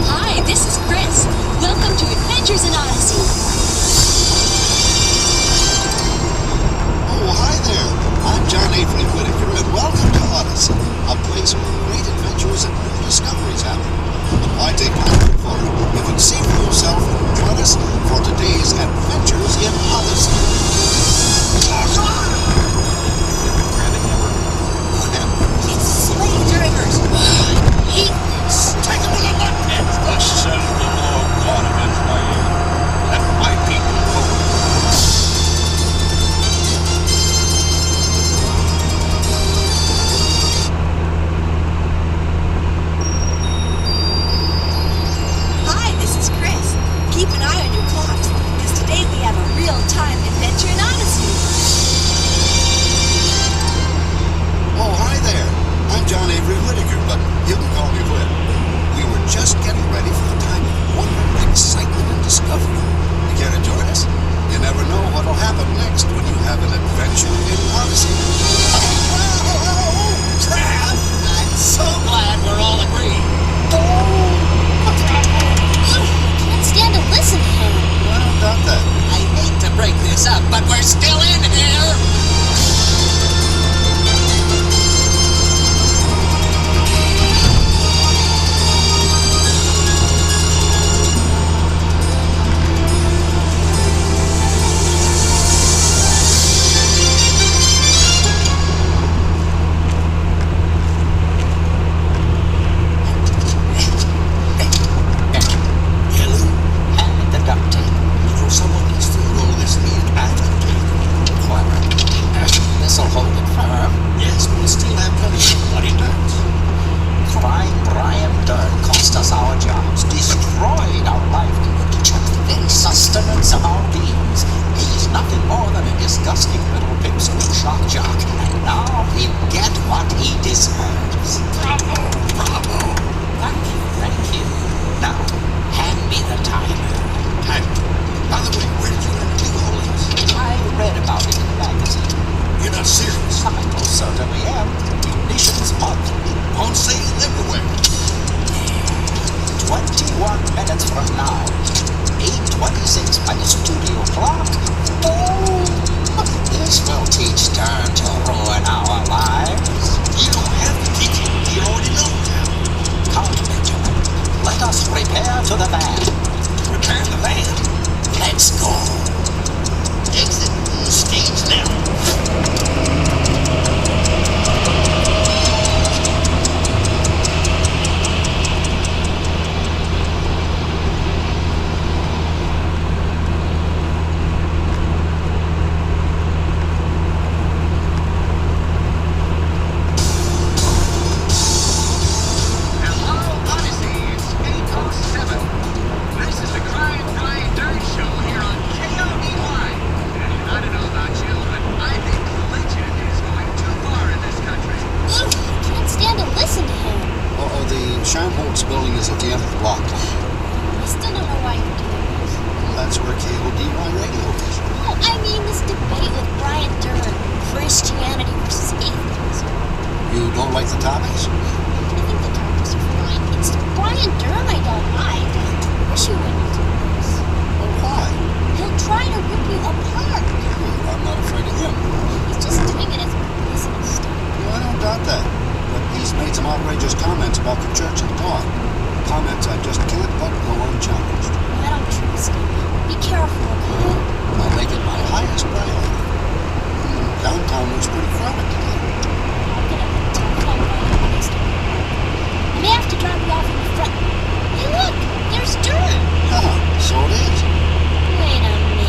Hi, this is Chris. Welcome to Adventures in Odyssey. Oh, hi there. I'm John Avery Whitaker, and welcome to Odyssey, a place where great adventures and new discoveries happen. But why take my word for it? You can see for yourself and join us for today's Adventures in Odyssey. It's slave drivers. I hate this. Take them to the mud pit. Thus says the Lord God of Israel. Let my people go. Hi, this is Chris. Keep an eye on your clocks, because today we have a real-time adventure in Odyssey. Oh, hi there. I'm John Avery Whitaker, but you can call me Whit. We were just getting ready for a time of wonder, excitement, and discovery. You care to join us? You never know what'll happen next when you have an adventure in Odyssey. I'm so glad we're all agreed. Can't stand to listen to him. Well, not that us up, but we're still in here. Wait a minute.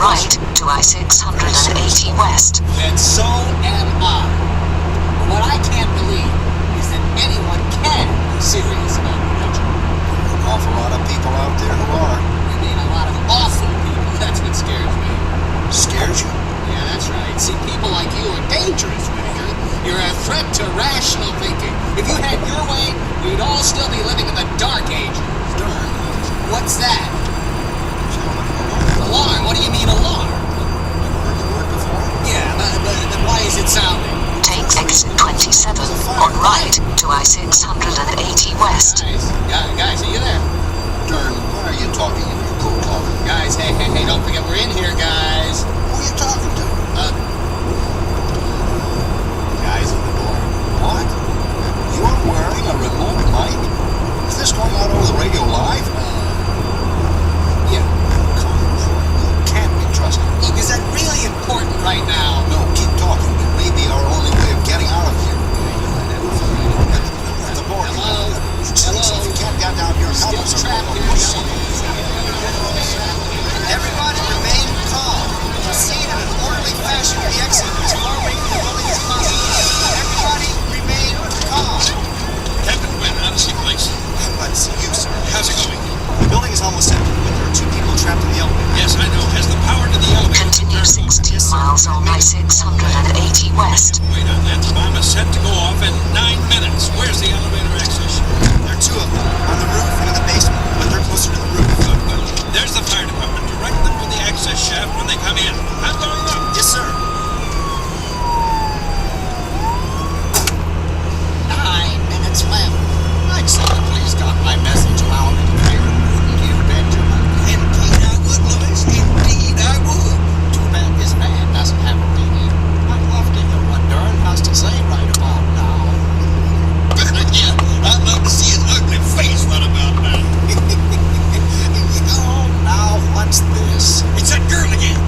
right to I-680 West. And so am I. But what I can't believe is that anyone can be serious about religion. An awful lot of people out there who are. You mean a lot of awful people? That's what scares me. Scares you? Yeah, that's right. See, people like you are dangerous, Whitaker. You're a threat to rational thinking. If you had your way, we'd all still be living in the Dark Ages. What's that? Alarm? What do you mean alarm? Yeah, but why is it sounding? Take exit 27 on right to I-680 West. Guys, are you there? Dern, why are you talking in your coat collar? Guys, hey, don't forget we're in here, guys. Who are you talking to? Guys on the door. What? You're wearing a remote mic? Is this going out over the radio live? Yeah. You can't be trusted. Look, is that really important right now? No, keep talking. It may be our only way of getting out of here. At the border. Hello? If you can't get down here, help us. Everybody remain calm. Proceed in an orderly fashion to the exit as far away from the building as possible. Everybody remain calm. Captain Quinn, Odyssey Place. I'm glad to see you, sir. How's it going? The building is almost empty, but there are 2 people trapped in the elevator. Yes, I know. Has the power to the elevator. Continue 16 miles on I-680 West. Wait on that. The bomb is set to go off in 9 minutes. Where's the elevator access? There are 2 of them, on the roof and in the basement, but they're closer to the roof. Good. There's the fire department. Direct them to the access shaft when they come in. I'm going up. Yes, sir. 9 minutes left. I'd say you please got my message loud and clear, wouldn't you, Benjamin? Indeed I would, Louis. Indeed I would. Too bad this van doesn't have a radio. I'd love to hear what Dern has to say right about now. Better yet, I'd love to see his ugly face run about now. Oh, now what's this? It's that girl again.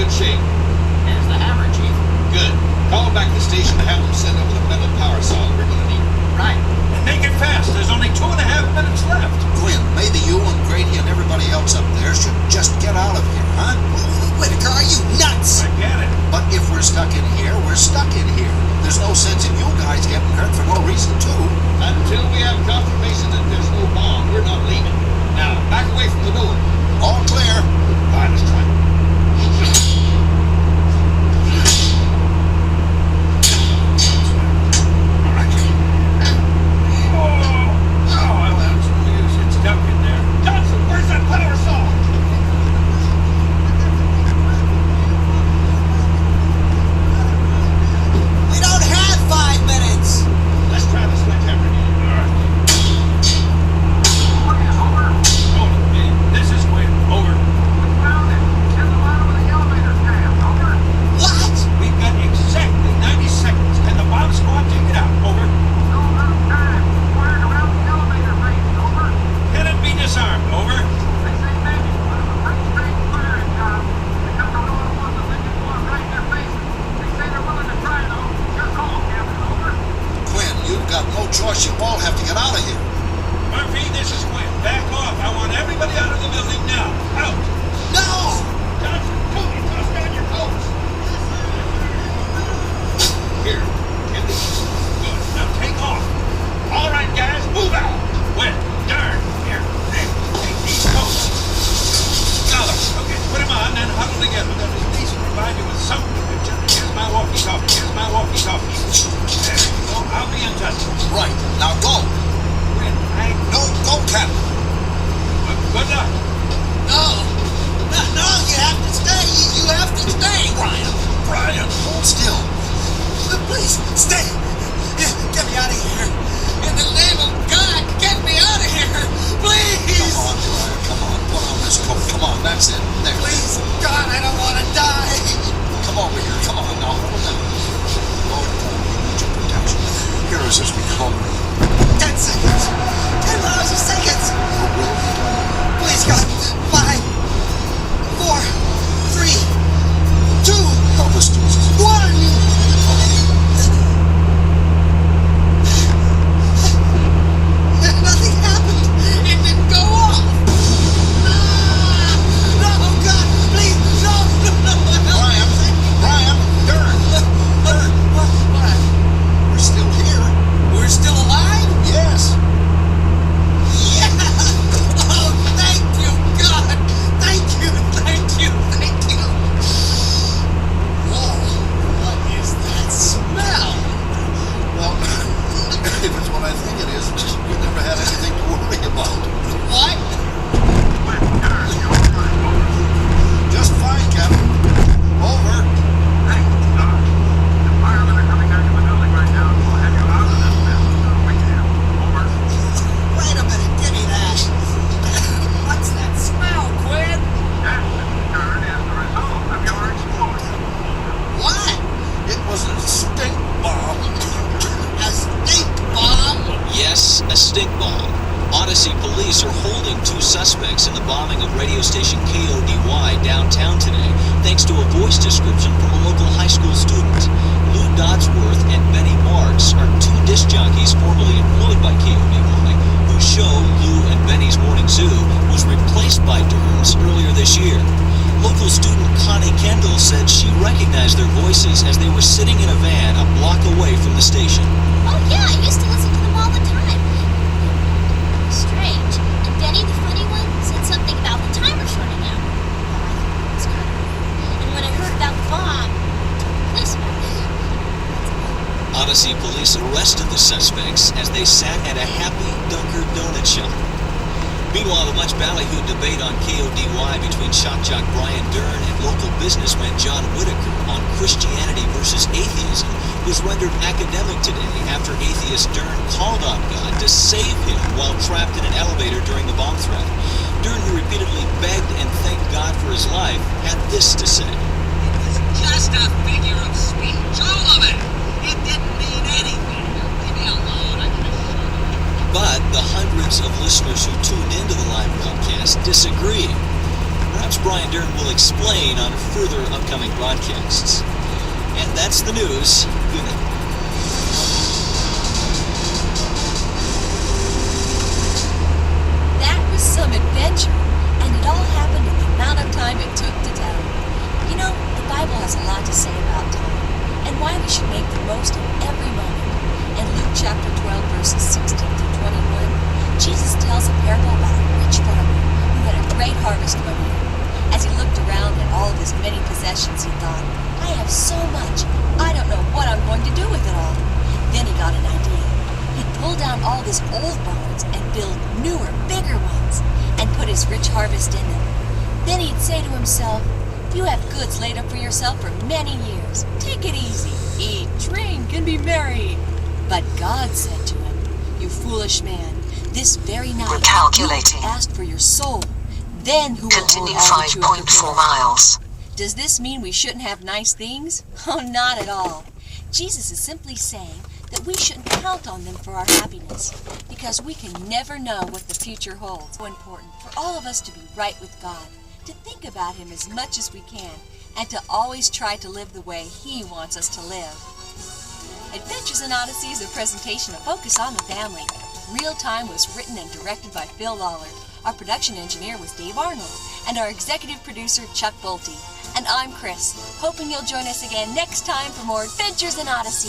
good shape. Here's the hammer, Chief. Good. Call back the station to have them send over the metal power saw we're gonna need. Right. And make it fast. There's only 2.5 minutes left. Quinn, maybe you and Grady and everybody else up there should just get out of here, huh? Whitaker, are you nuts? I get it. But if we're stuck in here, we're stuck in here. There's no sense in you guys getting hurt for no reason, too. Until we have confirmation that there's no bomb, we're not leaving. Now, back away from the door. All clear. All right, let's try. All right. Oh, well, that's no use. It's stuck in there. Johnson, where's that power saw? We don't have 5 minutes. Let's try the sledgehammer again. This is Quinn. Over. What? We've got exactly 90 seconds. Can the bomb squad take it out? Over. Can it be disarmed? Over. Quinn, you've got no choice. You all have to get out of here. Murphy, this is Quinn. Back off. I want everybody out of the building now. Out. No! Johnson, Tony, toss down your coats. Here, get this. Good. Now take off. All right, guys, move out. Well, darn. Here. Take these coats. Now, okay, put them on, then huddle together. Then at least provide you with something to picture. Here's my walkie-talkie. Here's my walkie-talkie. There you go. I'll be in touch. Right. Now go. Quinn, No, go, Captain. good luck. No! No, you have to stay! You have to stay! Brian, hold still. Please, stay! Get me out of here! In the name of God, get me out of here! Please! Come on, Brian, come on. Put on this coat. Come on, that's it. There. Please, God, I don't want to die! Come over here. Come on, now hold down. Lord, we need your protection. Here is as we come. 10 seconds! 10 lousy seconds! Your will be done. Please, God! 5, 4, 3, 2, Help us, Jesus. 1! Nothing happened! It didn't go off! No, God! Please! No! Brian! Dern! What? We're still here. We're still alive? Yes. Yeah! Oh, thank you, God! Thank you! Whoa! What is that smell? Well, if it's what I think it is, we never had anything to worry about. What? Just fine, Captain. Over. Wait a minute, give me that. What's that smell, Quinn? What? It was a stink bomb. A stink bomb? Yes, a stink bomb. Odyssey police are holding 2 suspects in the bombing of radio station KODY downtown today, thanks to a voice description from a local high school student. Lou Dodsworth and Benny Marks are 2 disc jockeys formerly employed by KODY, whose show, Lou and Benny's Morning Zoo, was replaced by Dern's earlier this year. Local student Connie Kendall said she recognized their voices as they were sitting in a van a block away from the station. Oh yeah, I used to listen to them all the time. Strange. And Benny, the funny one, said something about the timer shorting out. It's kind of weird. And when I heard about the bomb, listen. Odyssey police arrested the suspects as they sat at a Happy Dunker donut shop. Meanwhile, the much ballyhooed debate on KODY between shock jock Brian Dern and local businessman John Whitaker on Christianity versus atheism was rendered academic today after atheist Dern called on God to save him while trapped in an elevator during the bomb threat. Dern, who repeatedly begged and thanked God for his life, had this to say. It was just a figure of speech, all of it. It didn't mean anything. Leave me alone. I can assure you. But the hundreds of listeners who tuned into the live broadcast disagreed. Perhaps Brian Commander and will explain on further upcoming broadcasts. And that's the news. Good night. That was some adventure, and it all happened in the amount of time it took to tell. You know, the Bible has a lot to say about time, and why we should make the most of every moment. In Luke chapter 12, verses 16 to 21, Jesus tells a parable about a rich farmer who had a great harvest one year. As he looked around at all of his many possessions, he thought, I have so much, I don't know what I'm going to do with it all. Then he got an idea. He'd pull down all of his old barns and build newer, bigger ones, and put his rich harvest in them. Then he'd say to himself, you have goods laid up for yourself for many years. Take it easy. Eat, drink, and be merry. But God said to him, you foolish man, this very night you have asked for your soul. Then who will Continue own all that you have 5.4 prepared? miles. Does this mean we shouldn't have nice things? Oh, not at all. Jesus is simply saying that we shouldn't count on them for our happiness, because we can never know what the future holds. So important for all of us to be right with God, to think about Him as much as we can, and to always try to live the way He wants us to live. Adventures in Odyssey is a presentation of Focus on the Family. Real Time was written and directed by Phil Lawler. Our production engineer was Dave Arnold, and our executive producer, Chuck Bolte. And I'm Chris, hoping you'll join us again next time for more Adventures in Odyssey.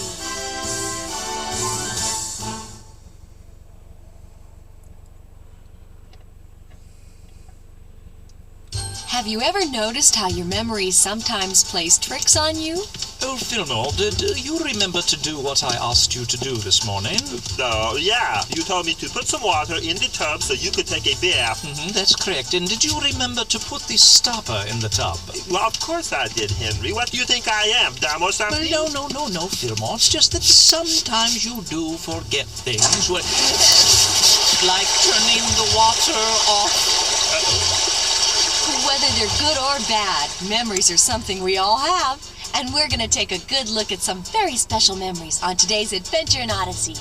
Have you ever noticed how your memory sometimes plays tricks on you? Oh, Fillmore, did you remember to do what I asked you to do this morning? Yeah. You told me to put some water in the tub so you could take a bath. That's correct. And did you remember to put the stopper in the tub? Well, of course I did, Henry. What do you think I am, dumb or something? Well, no, Fillmore. It's just that sometimes you do forget things. Like turning the water off. Whether they're good or bad, memories are something we all have. And we're going to take a good look at some very special memories on today's Adventure in Odyssey.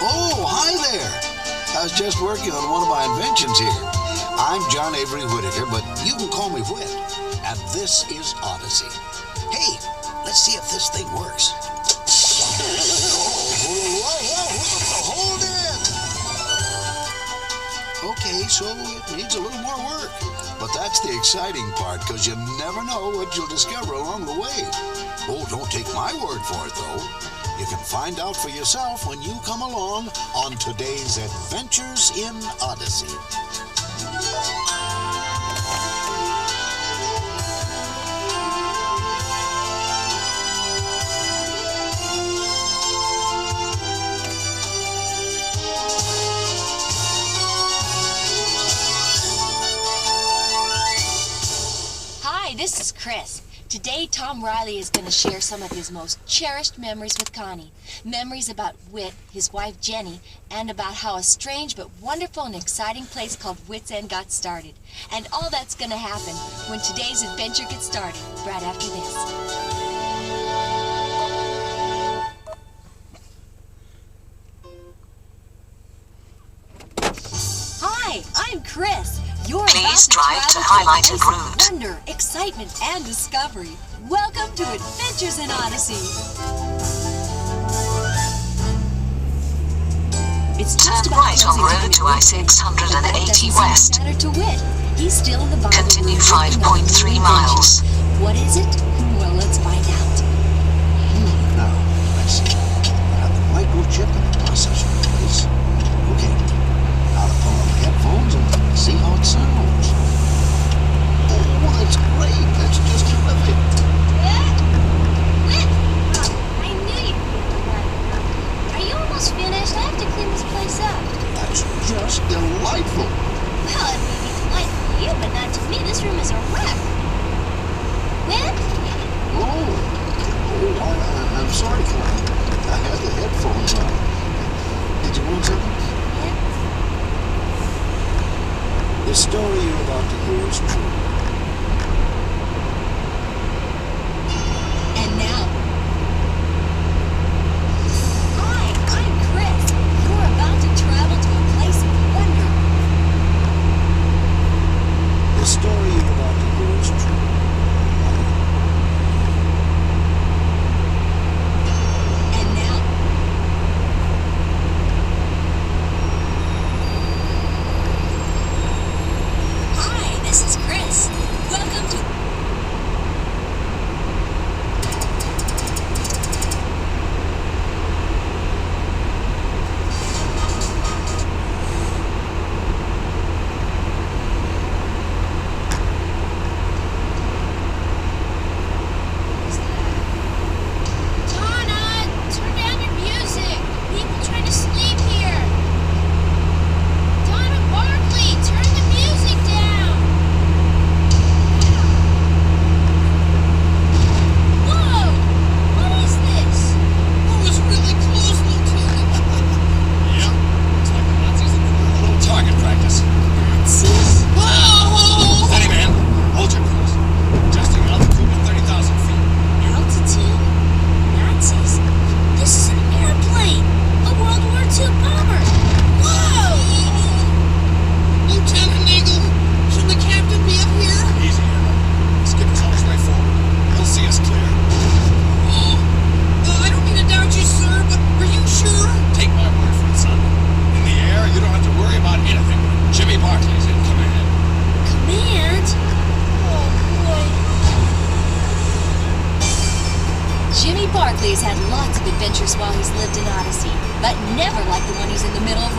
Oh, hi there. I was just working on one of my inventions here. I'm John Avery Whittaker, but you can call me Whit. And this is Odyssey. Hey, let's see if this thing works. Hold it! Okay, so it needs a little more work. But that's the exciting part, because you never know what you'll discover along the way. Oh, don't take my word for it, though. You can find out for yourself when you come along on today's Adventures in Odyssey. Hi, this is Chris. Today, Tom Riley is going to share some of his most cherished memories with Connie. Memories about Whit, his wife Jenny, and about how a strange but wonderful and exciting place called Whit's End got started. And all that's going to happen when today's adventure gets started, right after this. Hi, I'm Chris. You're Please about drive to to travel highlighted to a place route. of wonder, excitement, and discovery. Welcome to Adventures in Odyssey. It's just Turn about right on closing road to time at I-680 Whit's End, but that West. doesn't seem to matter to Whit. He's still in the Bible Continue room working on a 5.3 new miles. invention. What is it? Well, let's find out. Now, let's see. I have the microchip and the processor in place. Okay. Now to pull on the headphones and see how it sounds. Oh, that's great. That's just terrific. I knew you'd be right. Are you almost finished? I have to clean this place up. That's just delightful. Well, it may be delightful to you, but not to me. This room is a wreck. When? I'm sorry, Connie. I had the headphones on. Did you want something? The story you're about to hear is true. And now,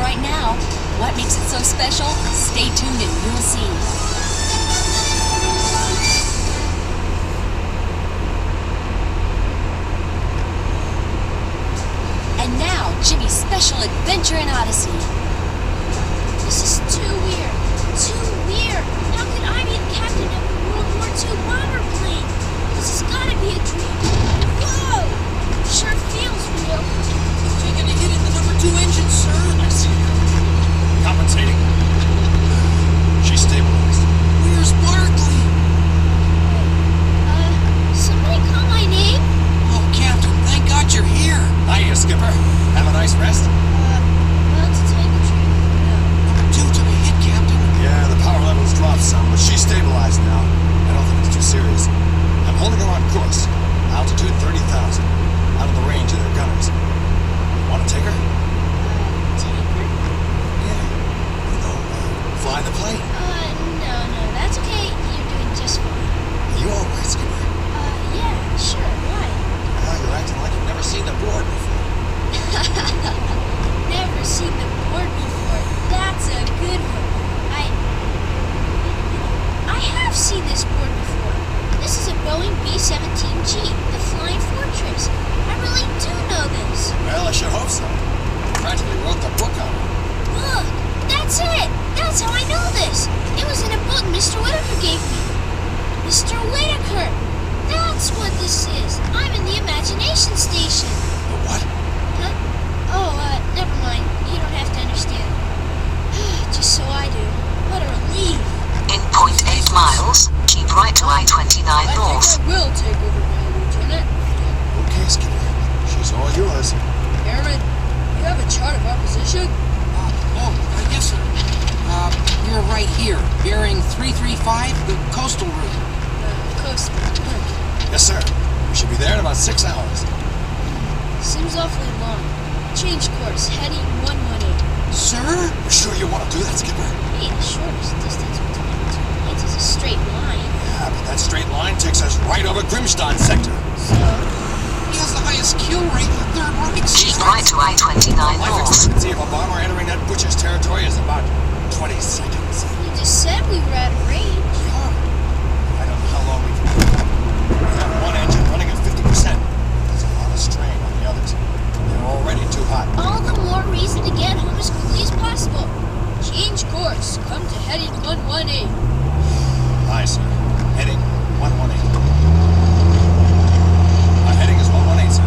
right now. What makes it so special? Stay tuned and you'll see. And now, Jimmy's special adventure in Odyssey. This is too weird. Too weird. How could I be the captain of a World War II bomber plane? This has got to be a dream. Whoa! Sure feels real. Taking a hit in the number 2 engine, sir. I see her. Compensating. She's stabilized. Where's Barkley? Somebody call my name? Oh, Captain, thank God you're here. Hiya, Skipper. Have a nice rest? Well, to tell you the truth, no. Number 2 took a hit, Captain. Yeah, the power level's dropped some, but she's stabilized now. I don't think it's too serious. I'm holding her on course. Altitude 30,000. Out of the range of their gunners. Want to take her? Take her? Yeah. You know, fly the plane. No, that's okay. You're doing just fine. You all right, Skipper? Yeah, sure, why? You're acting like you've never seen the board before. Never seen the board before. That's a good one. I have seen this board before. This is a Boeing B-17G, the Flying Fortress. I really do know this. Well, I sure hope so. Practically wrote the book on it. Look, that's it. That's how I know this. It was in a book Mr. Whitaker gave me. Mr. Whitaker. That's what this is. I'm in the imagination station. The what? Huh? Oh, never mind. You don't have to understand. Just so I do. What a relief. In 0.8 miles, keep right to I-29 north. I will take over now, Lieutenant. Okay, Skipper. She's all yours. Airman, you have a chart of our position? Yes, sir. We're right here, bearing 335, the coastal route. Coastal. Yes, sir. We should be there in about 6 hours. Seems awfully long. Change course, heading 118. Sir? You sure you want to do that, Skipper? Hey, the shortest distance between the 2 points is a straight line. Yeah, but that straight line takes us right over Grimstadt sector. So? He has the highest kill rate in the Third Reich. Keep right to I-29 Life north. expectancy of a bomber entering that butcher's territory is about 20 seconds. You just said we were out of range. I don't know how long we can do that. We have one engine running at 50%. There's a lot of strain on the others. They're already too hot. All the more reason to get home as quickly as possible. Change course. Come to heading 118. Aye, sir. Heading 118. Our heading is 118, sir.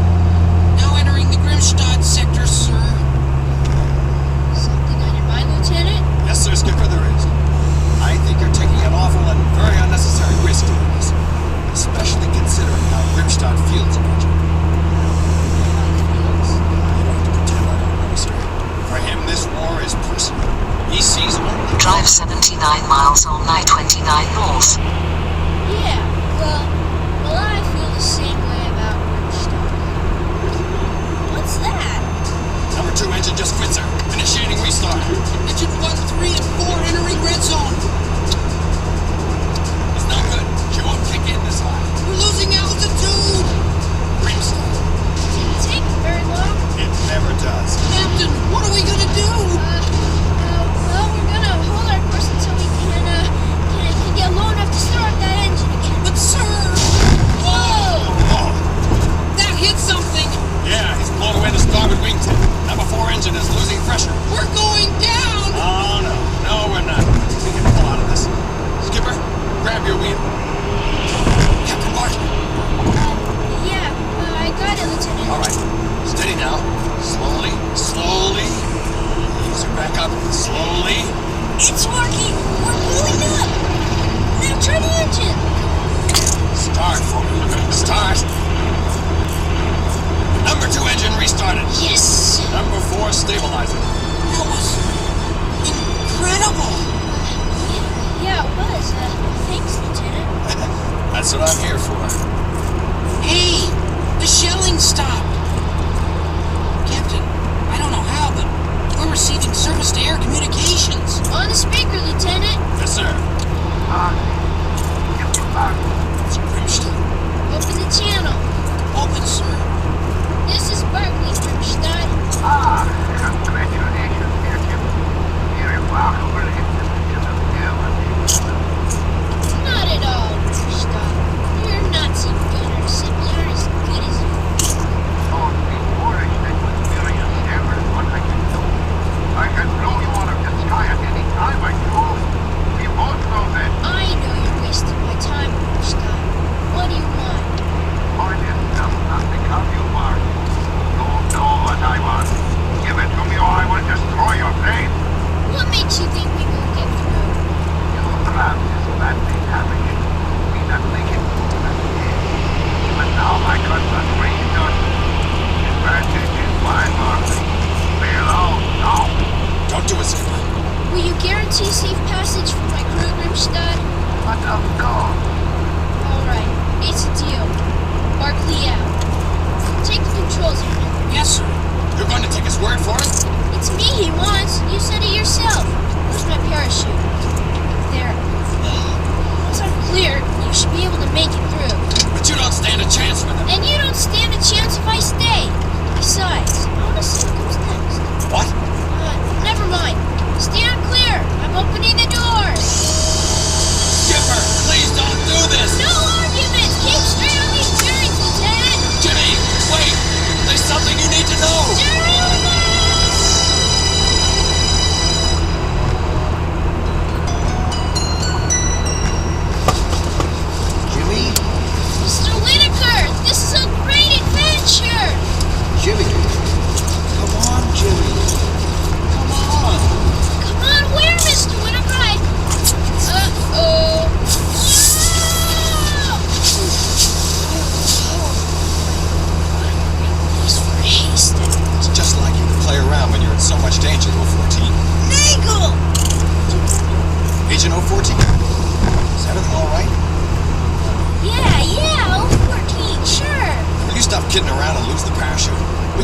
Now entering the Grimstadt sector, sir. Something on your mind, Lieutenant? Yes, sir, Skipper, there is. I think you're taking an awful and very unnecessary risk doing this, especially considering how Grimstadt feels about you. I don't have to pretend I don't know, sir. For him, this war is personal. He sees only... Drive 79 miles on I-29 north. Yeah, well, I feel the same way about Urbandale. What's that? Number 2 engine just quit, sir. Initiating restart. Engine 1, 3, and 4 entering red zone. It's not good. She won't kick in this high. We're losing altitude. Grimstadt. Didn't take very long. It never does. Captain, what are we gonna do? Well, we're gonna hold our course until we can get low enough to start that engine again. But sir! Whoa! Oh, That hit something! yeah, he's blown away the starboard wingtip. Number 4 engine is losing pressure.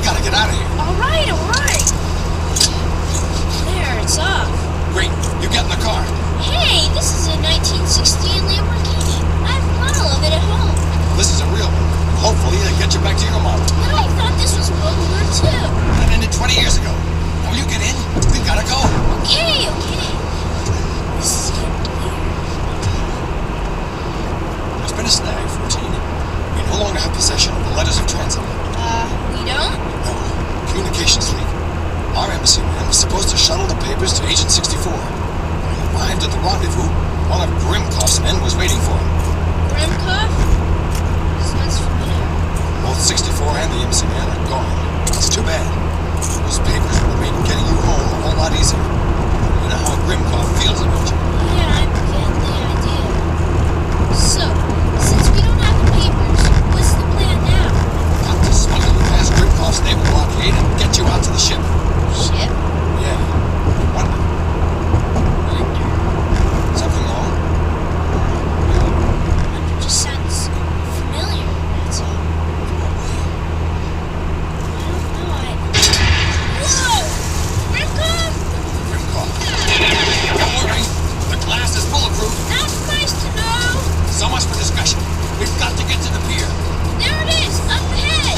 We gotta get out of here. All right. There, it's off. Great. You get in the car. Hey, this is a 1916 Lamborghini. I have a model of it at home. This is a real one. Hopefully it'll get you back to your model. But I thought this was World War II. That ended 20 years ago. Now you get in. We've gotta go. Okay. This is getting weird. There's been a snag, 14. We no longer have possession of the letters of transit. We don't? No. Communications leak. Our embassy man was supposed to shuttle the papers to Agent 64. When he arrived at the rendezvous, one of Grimkoff's men was waiting for him. Grimkoff? Sounds familiar. Both 64 and the embassy man are gone. It's too bad. Those papers would have made getting you home a whole lot easier. You know how Grimkoff feels about you. Yeah, I get the idea. So, since we don't have the papers, what's the plan now? Got to smuggle you past Grimkoff's naval blockade and get you out to the ship. Ship? Yeah. Wonder. Something wrong? Wonder just sounds familiar, that's all. I don't know, Whoa! Grimkoff? Grimkoff. Don't worry. The glass is bulletproof. That's nice to know. So much for discussion. We've got to get to the pier. There it is, up ahead.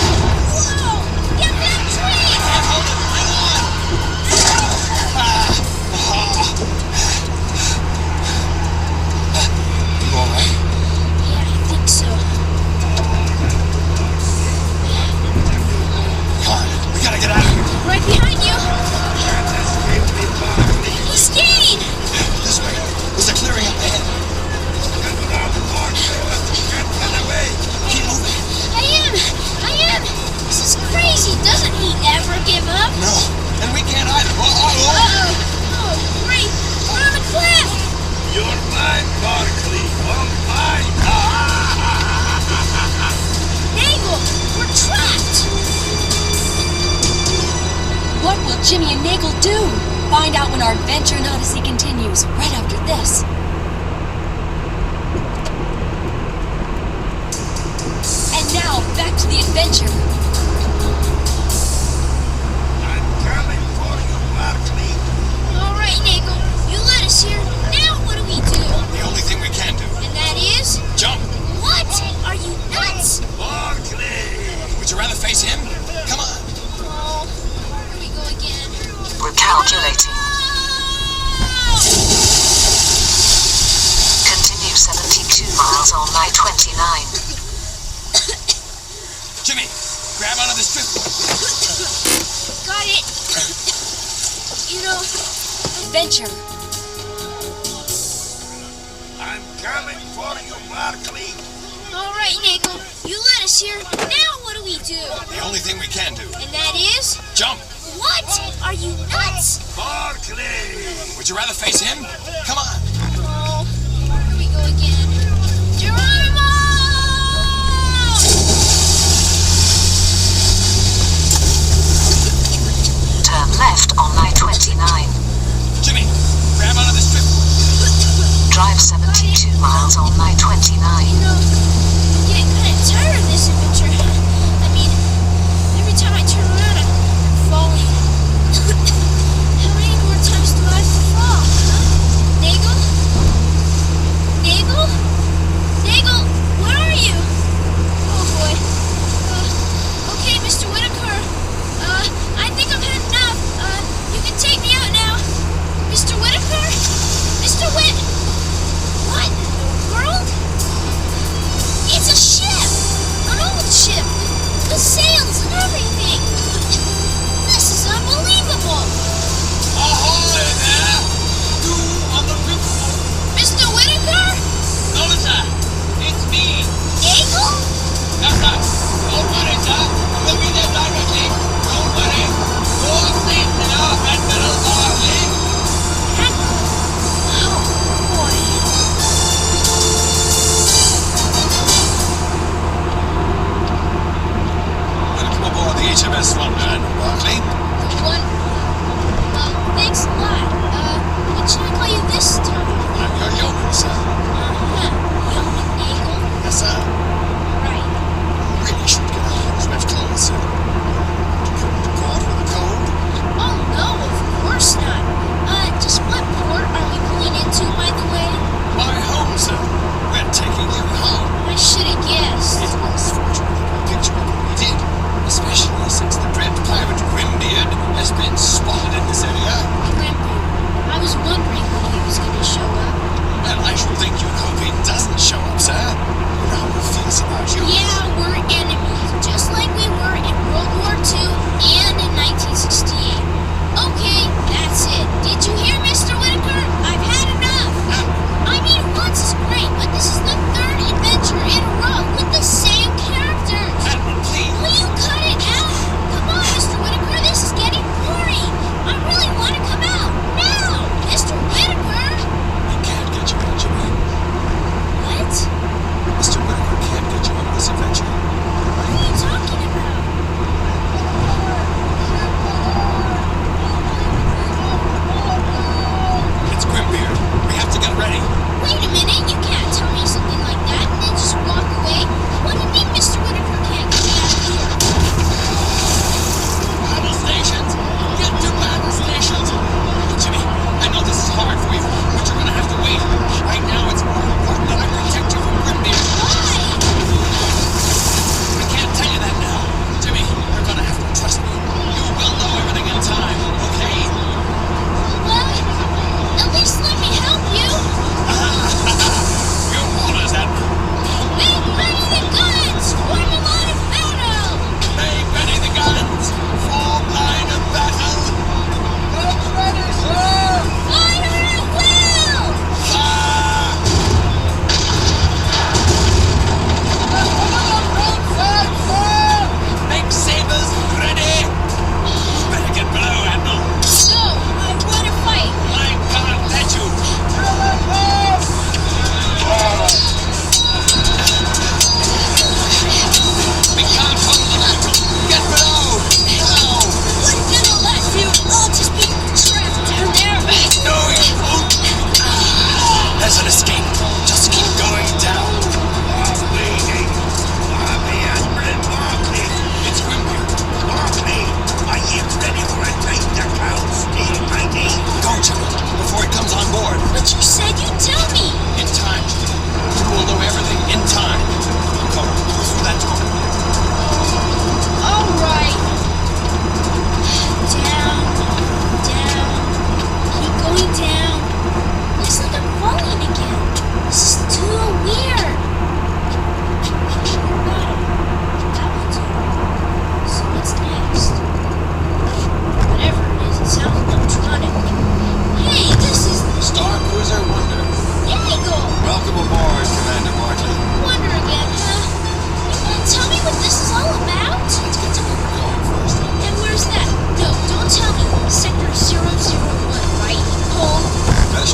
Whoa! Get that tree! Can't hold it. Hang on. You all right? Yeah, I think so. Come on. We gotta get out of here. Right behind you. He's skating! This way. There's a clearing up ahead. Keep moving. I am. This is crazy. Doesn't he ever give up? No. And we can't either. Oh, great. We're on the cliff. You're mine, Barkley. All mine. Nagel, we're trapped. What will Jimmy and Nagel do? Find out when our adventure in Odyssey continues, right after this. And now, back to the adventure. I'm coming for you, Barkley. All right, Nagel, you let us here. Now what do we do? The only thing we can do. And that is? Jump. What? Are you nuts? Barkley. Would you rather face him? Come on. Oh, here we go again. Recalculating. Continue 72 miles on Line 29. Jimmy, grab onto this driftwood. Got it. You know, Adventure. I'm coming for you, Barkley. all right, Nagel, you let us here. Now what do we do? The only thing we can do. And that is? Jump. What? Are you nuts? Barkley. Would you rather face him? Come on. Oh, here we go again. Geronimo! Turn left on Line 29. Jimmy, grab onto this driftwood. Drive 72 miles on Line 29. You know, I'm getting kind of tired of this adventure. I mean, every time I turn around, I'm falling. How many more times do I have to fall, huh? Nagel? Nagel? Nagel, where are you? Oh boy. Okay, Mr. Whitaker. I think I'm heading up. You can take me out now. Mr. Whitaker? Mr. Whit... What in the world? It's a ship! An old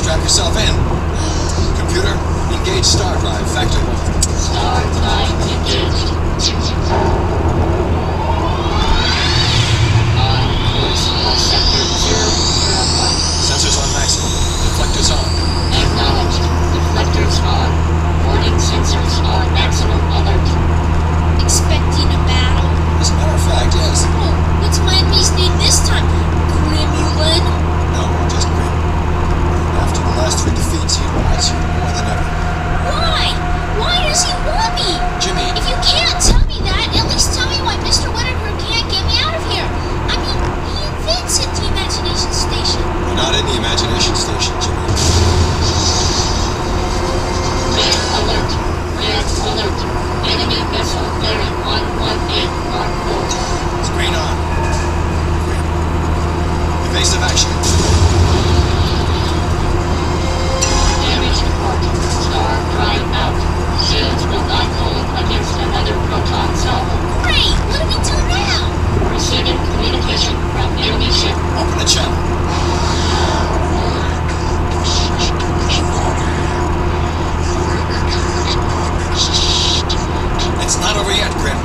Strap yourself in. Computer, engage star drive, factor 1. Star drive engaged. On course for sector 001. Sensors on maximum. Deflectors on. Acknowledged. Deflectors on. Warning sensors on maximum alert. Expecting a battle? As a matter of fact, yes. Oh, what's my enemy's name this time? Grimulin? No, just Grim. After the last 3 defeats, he wants you more than ever. Why? Why does he want me? Jimmy. If you can't tell me that, at least tell me why Mr. Whittaker can't get me out of here. I mean, he invented the imagination station. We're not in the imagination station, Jimmy. Red alert. Red alert. Enemy vessel bearing 11814. Screen on. Grim. Evasive action. Damage report. Star drive out. Shields will not hold against another proton salvo. Great! What do we do now? Receiving communication from enemy ship. Open the channel. It's not over yet, Grim.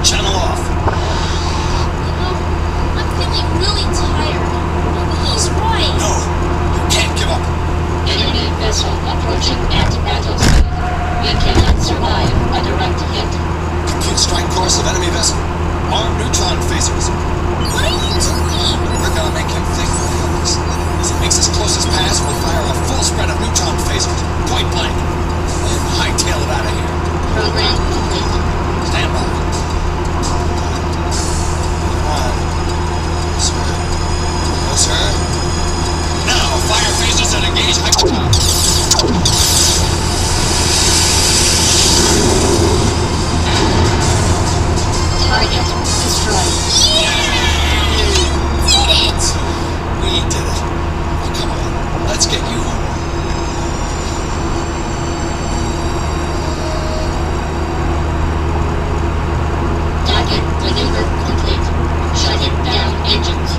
Channel off. I'm feeling really tired. Maybe he's right. No, you can't give up. Enemy vessel approaching at battle speed. We cannot survive a direct hit. Compute strike course of enemy vessel. Armed neutron phasers. What are you doing? We're gonna make him think we're helpless. As he makes his closest pass, we'll fire a full spread of neutron phasers. Point blank. And hightail it out of here. Program complete. Stand by. Come on. Sir. No, sir. Now, fire phasers and engage Target destroyed. Did it! We did it. Oh, come on. Let's get you home. Target maneuver complete. Shutting down engines.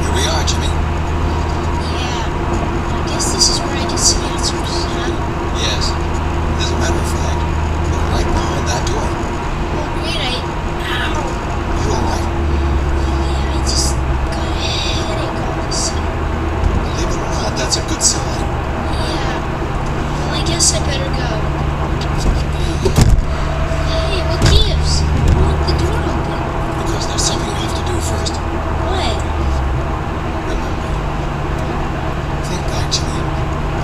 Here we are, Jimmy. Yeah. I guess this is where I get some answers, huh? Yes. As a matter of fact, we're right behind that door. Well, great. Ow. You all right? Yeah, I just got a headache all of a sudden. Believe it or not, that's a good sign. Yeah. Well, I guess I better go. Hey, what gives? Who left the door open? Because there's something you have to do first. What? Remember. Think back, Jimmy.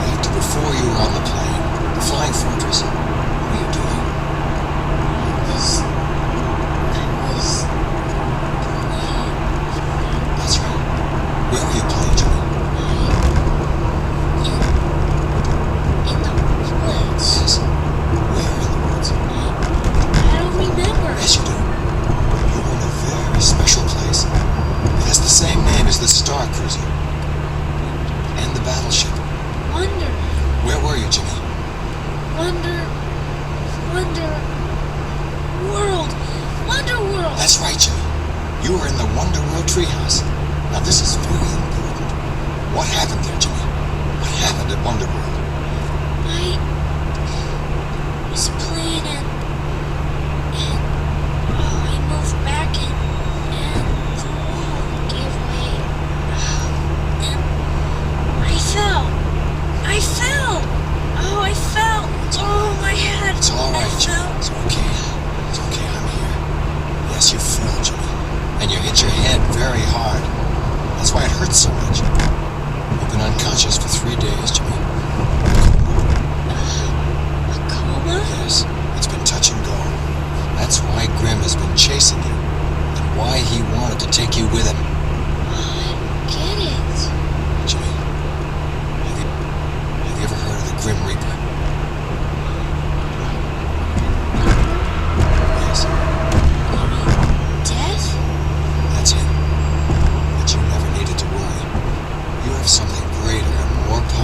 Back to before you were on the plane. The flying fortress. What were you doing? That's right. Where were you playing, Jimmy? In the woods. Yes. Where in the woods? I don't remember. Yes, you do. You were in a very special place. It has the same name as the Star Cruiser. And the battleship. Wonder. Where were you, Jimmy? Wonder World. That's right, Jimmy. You were in the Wonder World treehouse. Now, this is very important. What happened there, Jimmy? What happened at Wonder World? I was playing and I moved back and the wall gave way. And I fell. Oh, my head. It's all right, Jimmy. It's okay. It's okay. I'm here. Yes, you fell, Jimmy. And you hit your head very hard. That's why it hurts so much. You've been unconscious for 3 days, Jimmy. A coma? Yes, it's been touch and go. That's why Grim has been chasing you, and why he wanted to take you with him. I get it. Jimmy, have you ever heard of the Grim Reaper? Yes. Death? That's him. But you never needed to worry. You have something greater and more powerful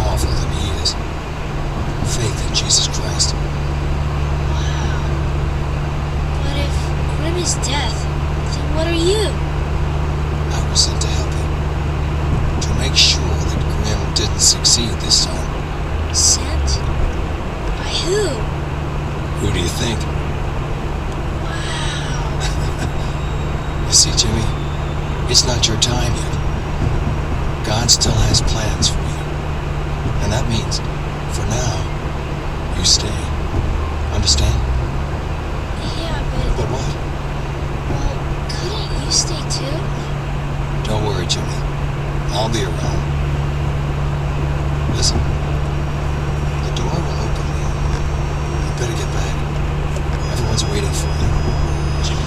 Succeed this time. Sent? By who? Who do you think? You see, Jimmy, it's not your time yet. God still has plans for you. And that means, for now, you stay. Understand? Yeah, but... But what? Well, couldn't you stay too? Don't worry, Jimmy. I'll be around. Listen. The door will open now. You better get back. Everyone's waiting for you. Jimmy.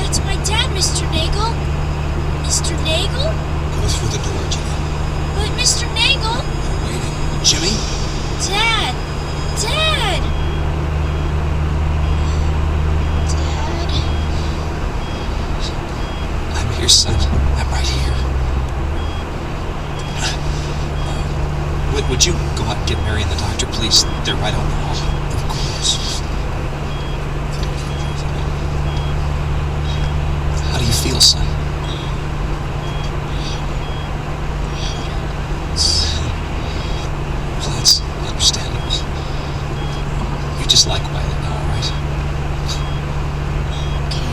That's my dad, Mr. Nagel. Mr. Nagel? Go through the door, Jimmy. But Mr. Nagel? They're waiting. Jimmy? Dad! Dad! Dad? I'm here, son. I'm right here. Would you go out and get Mary and the doctor, please? They're right on the hall. Of course. How do you feel, son? Well, that's understandable. You just lie quietly now, all right? Okay.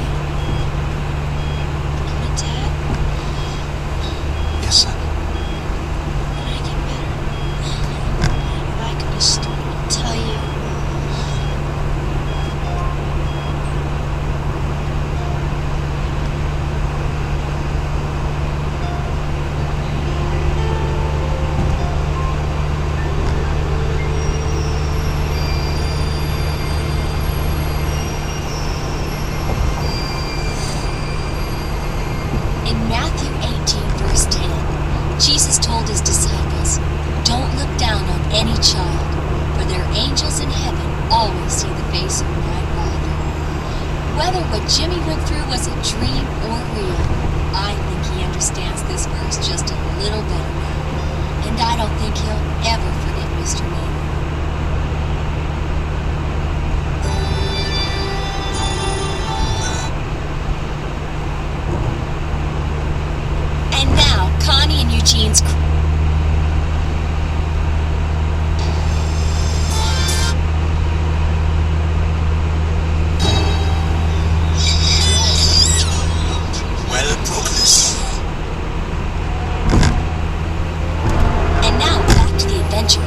But Dad, Yes, son. when I get better, if I could just tell you. In Matthew 18, verse 10, Jesus told his disciples, "Don't look down on any child, for their angels in heaven always see the face of my Father." Whether what Jimmy went through was a dream or real, I think he understands this verse just a little better now. And I don't think he'll ever forget Mr. Nagel. And now, Connie and Eugene's Well, progress. And now, back to the adventure.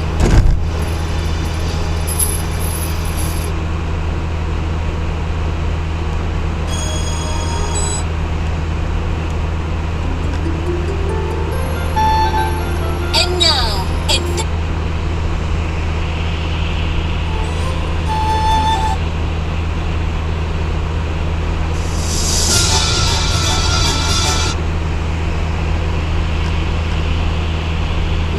And now,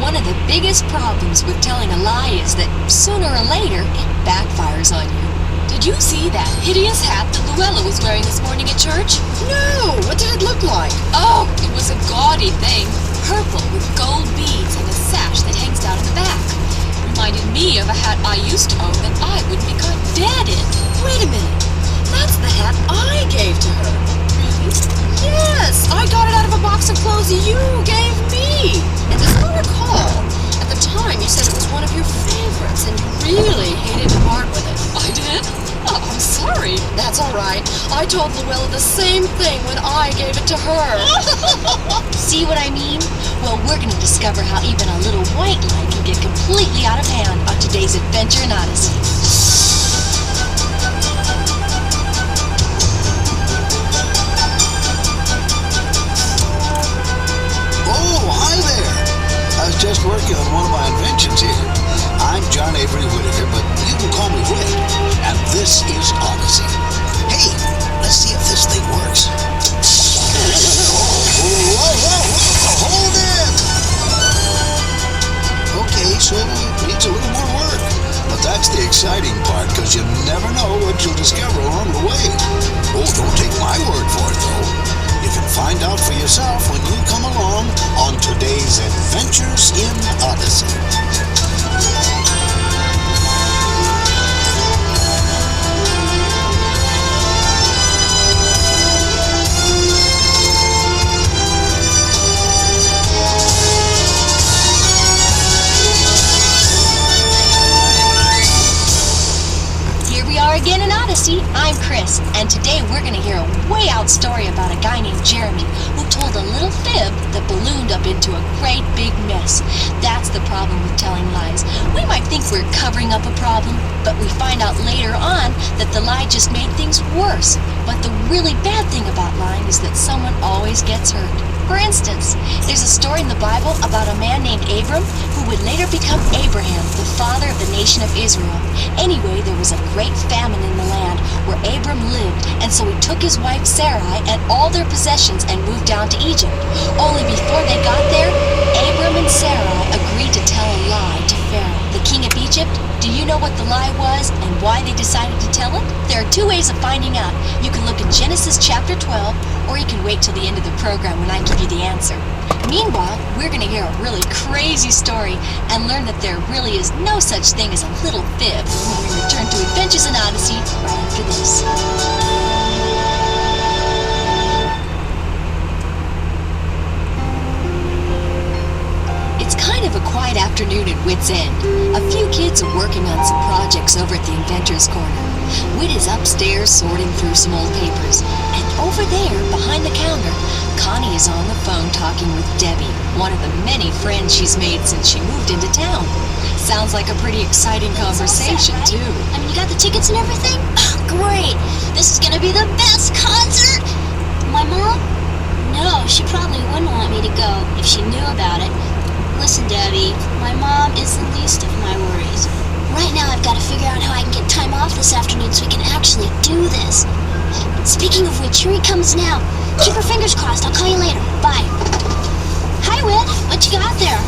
one of the biggest problems with telling a lie is that sooner or later it backfires on you. Did you see that hideous hat that Luella was wearing this morning at church? No! What did it look like? Oh, it was a gaudy thing. Purple with gold beads and a sash that hangs down in the back. Reminded me of a hat I used to own that I wouldn't be caught dead in. Wait a minute. That's the hat I gave to her. Really? Yes! I got it out of a box of clothes you gave me! And as I recall, at the time you said it was one of your favorites and you really hated to part with it. I did? Oh, I'm sorry. That's alright. I told Luella the same thing when I gave it to her. See what I mean? Well, we're gonna discover how even a little white lie can get completely out of hand on today's adventure in Odyssey. Oh, hi there. I was just working on one of my inventions here. I'm John Avery Whittaker, but you can call me Whit. And this is Odyssey. Hey, let's see if this thing works. Whoa, hold it! Okay, so it needs a little more work. But that's the exciting part, because you never know what you'll discover along the way. Oh, don't take my word for it, though. You can find out for yourself when you come along on today's Adventures in Odyssey. Jeremy, who told a little fib that ballooned up into a great big mess. That's the problem with telling lies. We might think we're covering up a problem, but we find out later on that the lie just made things worse. But the really bad thing about lying is that someone always gets hurt. For instance, there's a story in the Bible about a man named Abram who would later become Abraham, the father of the nation of Israel. Anyway, there was a great famine in the land where Abram lived, and so he took his wife Sarai and all their possessions and moved down to Egypt. Only before they got there, Abram and Sarai agreed to tell a lie to Pharaoh, the king of Egypt. Do you know what the lie was and why they decided to tell it? There are two ways of finding out. You can look at Genesis chapter 12, or you can wait till the end of the program when I give you the answer. Meanwhile, we're going to hear a really crazy story and learn that there really is no such thing as a little fib when we return to Adventures in Odyssey right after this. It's kind of a quiet afternoon at Wit's End. A few kids are working on some projects over at the Inventor's Corner. Wit is upstairs sorting through some old papers. And over there, behind the counter, Connie is on the phone talking with Debbie, one of the many friends she's made since she moved into town. Sounds like a pretty exciting conversation, too. I mean, you got the tickets and everything? Great! This is gonna be the best concert! My mom? No, she probably wouldn't want me to go if she knew about it. Listen, Debbie, my mom is the least of my worries. Right now, I've got to figure out how I can get time off this afternoon so we can actually do this. Speaking of which, here he comes now. Keep your fingers crossed. I'll call you later. Bye. Hi, Whit. What you got there?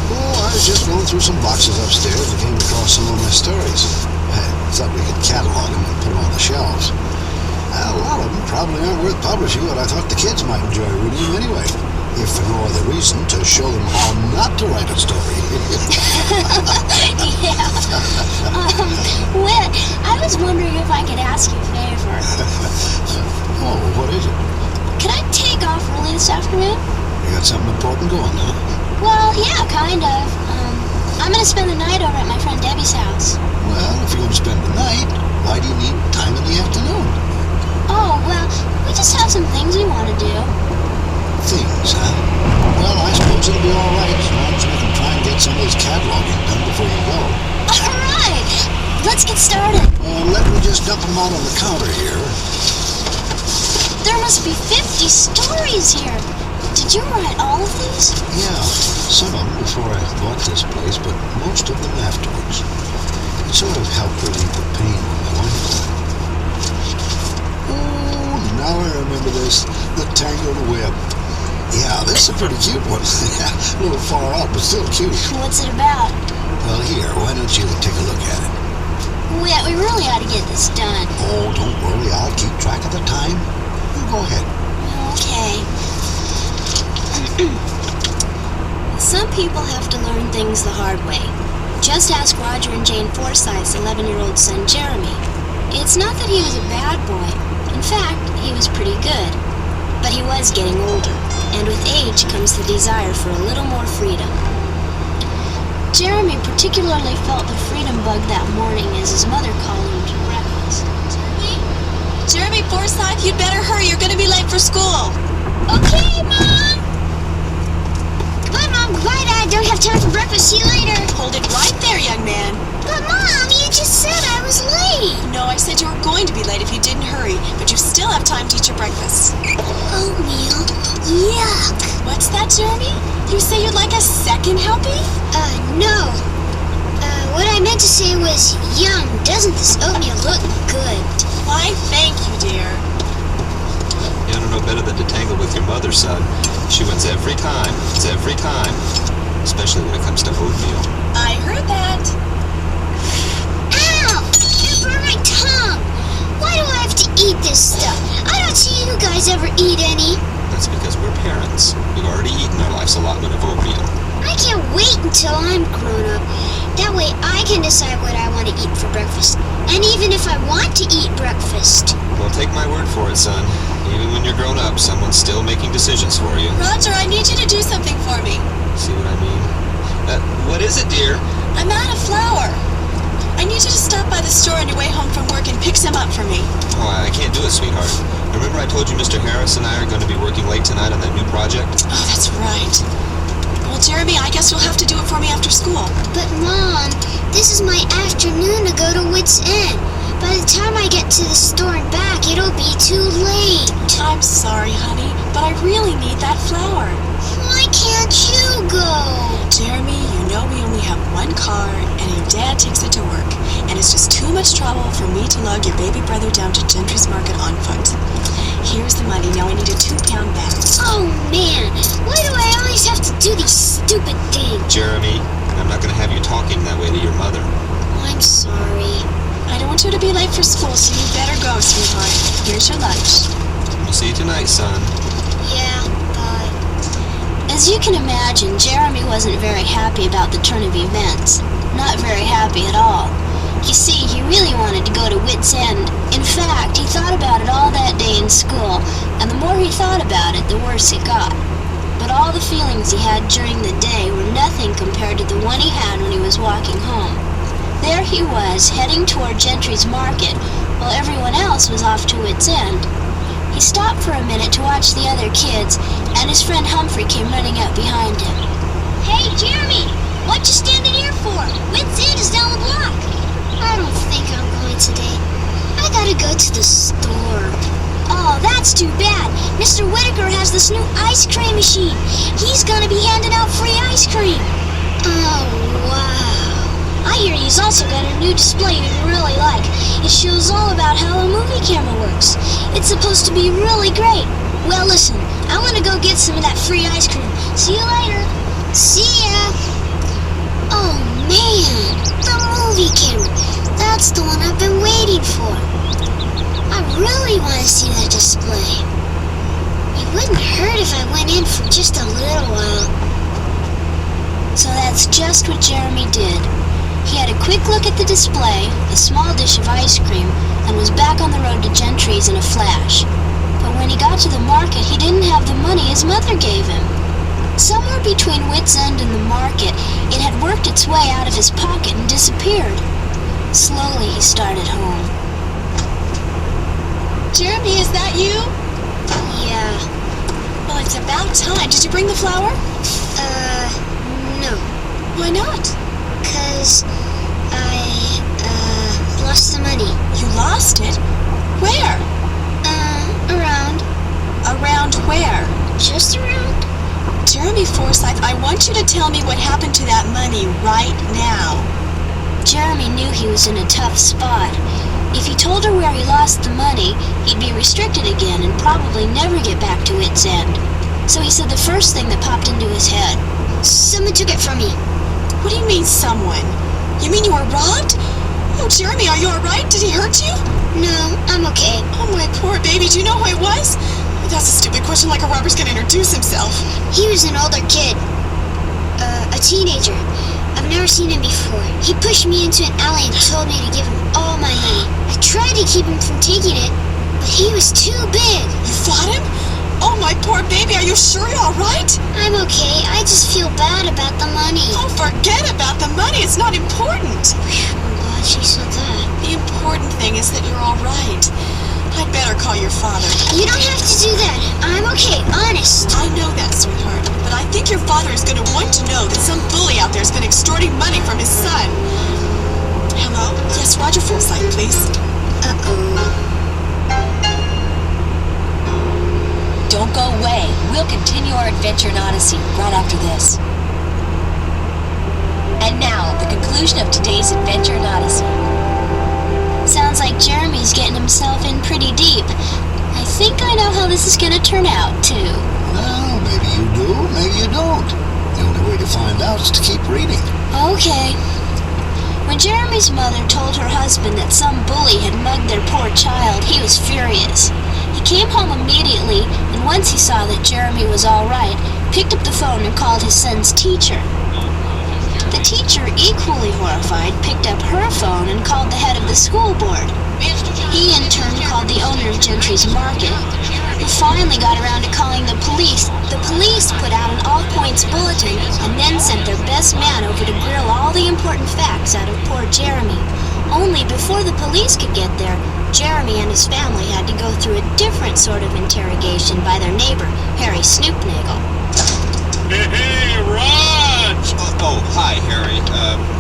Oh, I was just going through some boxes upstairs and came across some of my stories. I thought we could catalog them and put them on the shelves. A lot of them probably aren't worth publishing, but I thought the kids might enjoy reading them anyway. If for no other reason, to show them how not to write a story. Yeah. Whit, I was wondering if I could ask you a favor. Oh, what is it? Could I take off early this afternoon? You got something important going, huh? Well, yeah, kind of. I'm gonna spend the night over at my friend Debbie's house. Well, if you're going to spend the night, why do you need time in the afternoon? Oh, well, we just have some things we want to do. Things, huh? Well, I suppose it'll be all right as long as we can try and get some of this cataloging done before you go. All right, let's get started. Let me just dump them out on the counter here. There must be 50 stories here. Did you write all of these? Yeah, some of them before I bought this place, but most of them afterwards. It sort of helped relieve the pain when my wife died. Oh, now I remember this. The Tangled Web. Yeah, this is a pretty cute one. A little far out, but still cute. What's it about? Well, here, why don't you take a look at it? Whit, we really ought to get this done. Oh, don't worry. I'll keep track of the time. You go ahead. Okay. Some people have to learn things the hard way. Just ask Roger and Jane Forsythe's 11-year-old son, Jeremy. It's not that he was a bad boy. In fact, he was pretty good. But he was getting older, and with age comes the desire for a little more freedom. Jeremy particularly felt the freedom bug that morning as his mother called him to breakfast. Jeremy Forsythe, you'd better hurry. You're going to be late for school. Okay, Mom! Goodbye, Mom. Goodbye, Dad. Don't have time for breakfast. See you later. Hold it right there, young man. But, Mom, you just said I was late. No, I said you were going to be late if you didn't hurry, but you still have time to eat your breakfast. Oatmeal? Yuck. What's that, Jeremy? You say you'd like a second helping? No. What I meant to say was, yum, doesn't this oatmeal look good? Why, thank you, dear. You don't know better than to tangle with your mother, son. She wins every time. It's every time. Especially when it comes to oatmeal. I heard that. Ow! It burned my tongue. Why do I have to eat this stuff? I don't see you guys ever eat any. That's because we're parents. We've already eaten our life's allotment of oatmeal. I can't wait until I'm grown up. That way I can decide what I want to eat for breakfast. And even if I want to eat breakfast. Well, take my word for it, son. Even when you're grown up, someone's still making decisions for you. Roger, I need you to do something for me. See what I mean? What is it, dear? I'm out of flour. I need you to stop by the store on your way home from work and pick some up for me. Oh, I can't do it, sweetheart. Remember I told you Mr. Harris and I are going to be working late tonight on that new project? Oh, that's right. Well, Jeremy, I guess you'll have to do it for me after school. But Mom, this is my afternoon to go to Wits End. By the time I get to the store and back, it'll be too late. I'm sorry, honey, but I really need that flour. Why can't you go? Jeremy, you know we only have one car, and your dad takes it to work. And it's just too much trouble for me to lug your baby brother down to Gentry's Market on foot. Here's the money. Now I need a 2-pound bag. Oh, man. Why do I always have to do these stupid things? Jeremy, I'm not going to have you talking that way to your mother. I'm sorry. I don't want you to be late for school, so you better go, sweetheart. Here's your lunch. We'll see you tonight, son. Yeah, bye. As you can imagine, Jeremy wasn't very happy about the turn of events. Not very happy at all. You see, he really wanted to go to Wits End. In fact, he thought about it all that day in school, and the more he thought about it, the worse it got. But all the feelings he had during the day were nothing compared to the one he had when he was walking home. There he was, heading toward Gentry's Market, while everyone else was off to Wits End. He stopped for a minute to watch the other kids, and his friend Humphrey came running up behind him. Hey, Jeremy! What you standing here for? Wits End is down the block. I don't think I'm going today. I gotta go to the store. Oh, that's too bad. Mr. Whitaker has this new ice cream machine. He's gonna be handing out free ice cream. Oh, wow. I hear he's also got a new display you really like. It shows all about how a movie camera works. It's supposed to be really great. Well, listen, I want to go get some of that free ice cream. See you later. See ya. Oh, man, the movie camera. That's the one I've been waiting for. I really want to see that display. It wouldn't hurt if I went in for just a little while. So that's just what Jeremy did. He had a quick look at the display, a small dish of ice cream, and was back on the road to Gentry's in a flash. But when he got to the market, he didn't have the money his mother gave him. Somewhere between Wits End and the market, it had worked its way out of his pocket and disappeared. Slowly, he started home. Jeremy, is that you? Yeah. Well, it's about time. Did you bring the flour? No. Why not? 'Cause I, lost the money. You lost it? Where? Around. Around where? Just around. Jeremy Forsythe, I want you to tell me what happened to that money right now. Jeremy knew he was in a tough spot. If he told her where he lost the money, he'd be restricted again and probably never get back to Wits End. So he said the first thing that popped into his head. Someone took it from me. What do you mean, someone? You mean you were robbed? Oh, Jeremy, are you alright? Did he hurt you? No, I'm okay. Oh, my poor baby. Do you know who it was? That's a stupid question, like a robber's gonna introduce himself. He was an older kid. A teenager. I've never seen him before. He pushed me into an alley and told me to give him all my money. I tried to keep him from taking it, but he was too big. You fought him? Oh, my poor baby, are you sure you're alright? I'm okay. I just feel bad about the money. Oh, forget about the money. It's not important. I'm glad she said that. The important thing is that you're alright. I'd better call your father. You don't have to do that. I'm okay, honest. I know that, sweetheart. But I think your father is going to want to know that some bully out there has been extorting money from his son. Hello? Yes, Roger Forsythe, please. Uh-oh. Don't go away. We'll continue our adventure in Odyssey right after this. And now, the conclusion of today's adventure in Odyssey. Sounds like Jeremy's getting himself in pretty deep. I think I know how this is gonna turn out, too. Well, maybe you do, maybe you don't. The only way to find out is to keep reading. Okay. When Jeremy's mother told her husband that some bully had mugged their poor child, he was furious. He came home immediately, and once he saw that Jeremy was all right, picked up the phone and called his son's teacher. The teacher, equally horrified, picked up her phone and called the head of the school board. He, in turn, called the owner of Gentry's Market, who finally got around to calling the police. The police put out an all-points bulletin and then sent their best man over to grill all the important facts out of poor Jeremy. Only before the police could get there, Jeremy and his family had to go through a different sort of interrogation by their neighbor, Harry Snoopnagel. Hey, Raj! Oh, hi, Harry.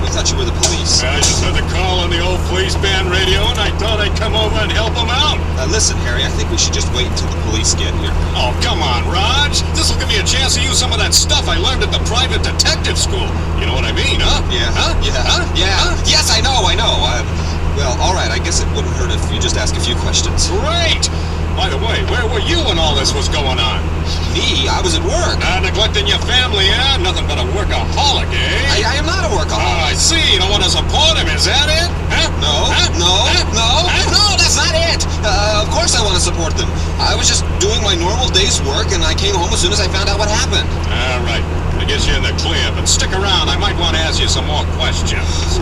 We thought you were the police. I just heard the call on the old police band radio, and I thought I'd come over and help them out. Listen, Harry, I think we should just wait until the police get here. Oh, come on, Raj. This will give me a chance to use some of that stuff I learned at the private detective school. You know what I mean, huh? Yeah. Huh? Yeah. Huh? Yeah. Huh? Yes, I know. Well, all right. I guess it wouldn't hurt if you just ask a few questions. Great! By the way, where were you when all this was going on? Me? I was at work. Neglecting your family, eh? Nothing but a workaholic, eh? I am not a workaholic. Oh, I see. You don't want to support him, is that it? Huh? No, huh? no, huh? no, huh? no, that's not it. Of course I want to support them. I was just doing my normal day's work, and I came home as soon as I found out what happened. All right. I guess you're in the clear, but stick around. I might want to ask you some more questions.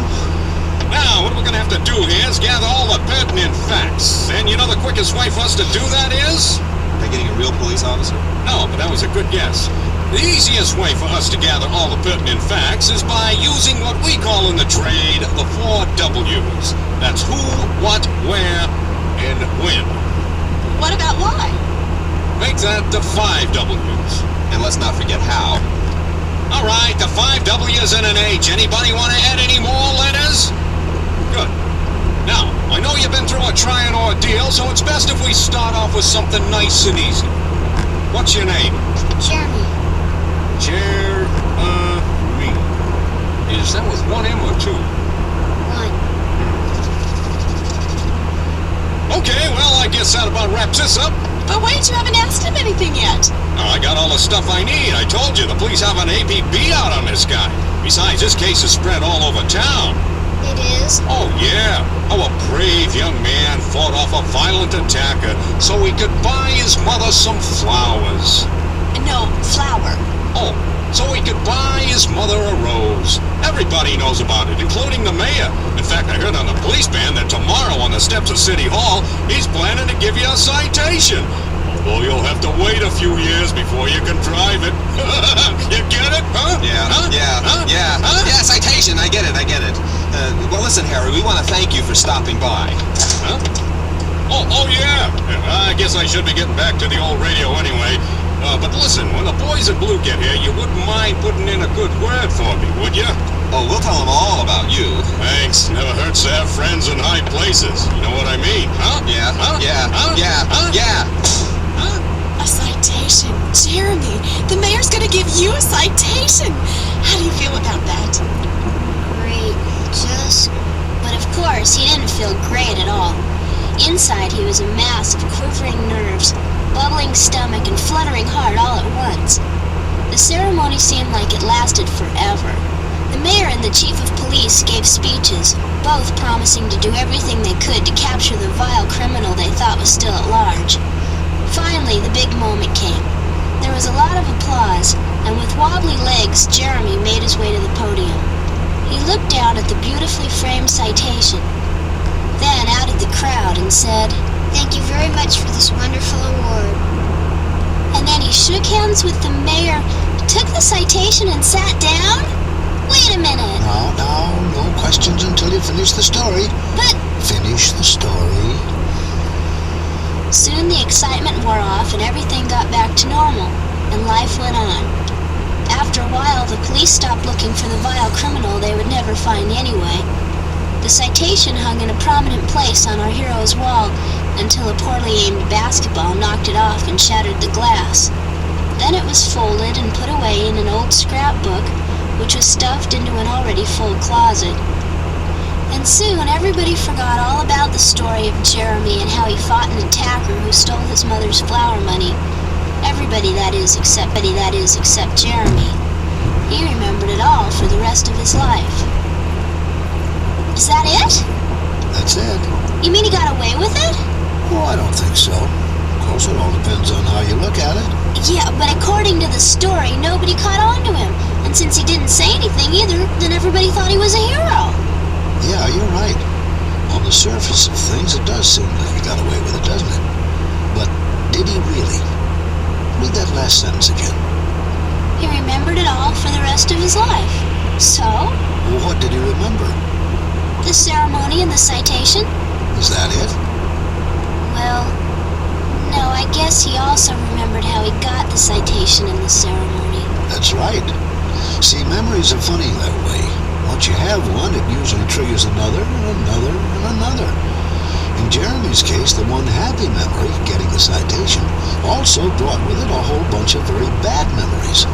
Now, what we're going to have to do here is gather all the pertinent facts. And you know the quickest way for us to do that is? By getting a real police officer? No, but that was a good guess. The easiest way for us to gather all the pertinent facts is by using what we call in the trade the 4 W's. That's who, what, where, and when. What about why? Make that the 5 W's. And let's not forget how. All right, the 5 W's and an H. Anybody want to add any more letters? Good. Now, I know you've been through a trying ordeal, so it's best if we start off with something nice and easy. What's your name? Jeremy. Jeremy. Is that with 1 M or 2? 1. Okay, well, I guess that about wraps this up. But wait, you haven't asked him anything yet. I got all the stuff I need. I told you, the police have an APB out on this guy. Besides, this case is spread all over town. It is? Oh, yeah. How a brave young man fought off a violent attacker so he could buy his mother some flowers. No, flower. Oh, so he could buy his mother a rose. Everybody knows about it, including the mayor. In fact, I heard on the police band that tomorrow on the steps of City Hall, he's planning to give you a citation. Although you'll have to wait a few years before you can drive it. You get it, huh? Yeah, huh? Yeah. Huh? Yeah, citation, I get it. Well, listen, Harry, we want to thank you for stopping by. Huh? Oh, yeah. I guess I should be getting back to the old radio anyway. But listen, when the boys in blue get here, you wouldn't mind putting in a good word for me, would you? Oh, we'll tell them all about you. Thanks. Never hurts to have friends in high places. You know what I mean, huh? Yeah, huh? Yeah, huh? yeah, huh? yeah. A citation. Jeremy, the mayor's gonna give you a citation. How do you feel about that? Great. But of course, he didn't feel great at all. Inside, he was a mass of quivering nerves, bubbling stomach, and fluttering heart all at once. The ceremony seemed like it lasted forever. The mayor and the chief of police gave speeches, both promising to do everything they could to capture the vile criminal they thought was still at large. Finally, the big moment came. There was a lot of applause, and with wobbly legs, Jeremy made his way to the podium. He looked down at the beautifully framed citation, then out at the crowd and said, "Thank you very much for this wonderful award." And then he shook hands with the mayor, took the citation and sat down? Wait a minute. Now, no questions until you finish the story. But... Finish the story. Soon the excitement wore off and everything got back to normal, and life went on. After a while, the police stopped looking for the vile criminal they would never find anyway. The citation hung in a prominent place on our hero's wall until a poorly aimed basketball knocked it off and shattered the glass. Then it was folded and put away in an old scrapbook, which was stuffed into an already full closet. And soon everybody forgot all about the story of Jeremy and how he fought an attacker who stole his mother's flower money. Everybody, that is, except Jeremy. He remembered it all for the rest of his life. Is that it? That's it. You mean he got away with it? Oh, I don't think so. Of course, it all depends on how you look at it. Yeah, but according to the story, nobody caught on to him. And since he didn't say anything either, then everybody thought he was a hero. Yeah, you're right. On the surface of things, it does seem like he got away with it, doesn't it? But did he really? Read that last sentence again. He remembered it all for the rest of his life. So? Well, what did he remember? The ceremony and the citation? Is that it? Well, no, I guess he also remembered how he got the citation and the ceremony. That's right. See, memories are funny that way. Once you have one, it usually triggers another, and another, and another. In Jeremy's case, the one happy memory, getting the citation, also brought with it a whole bunch of very bad memories.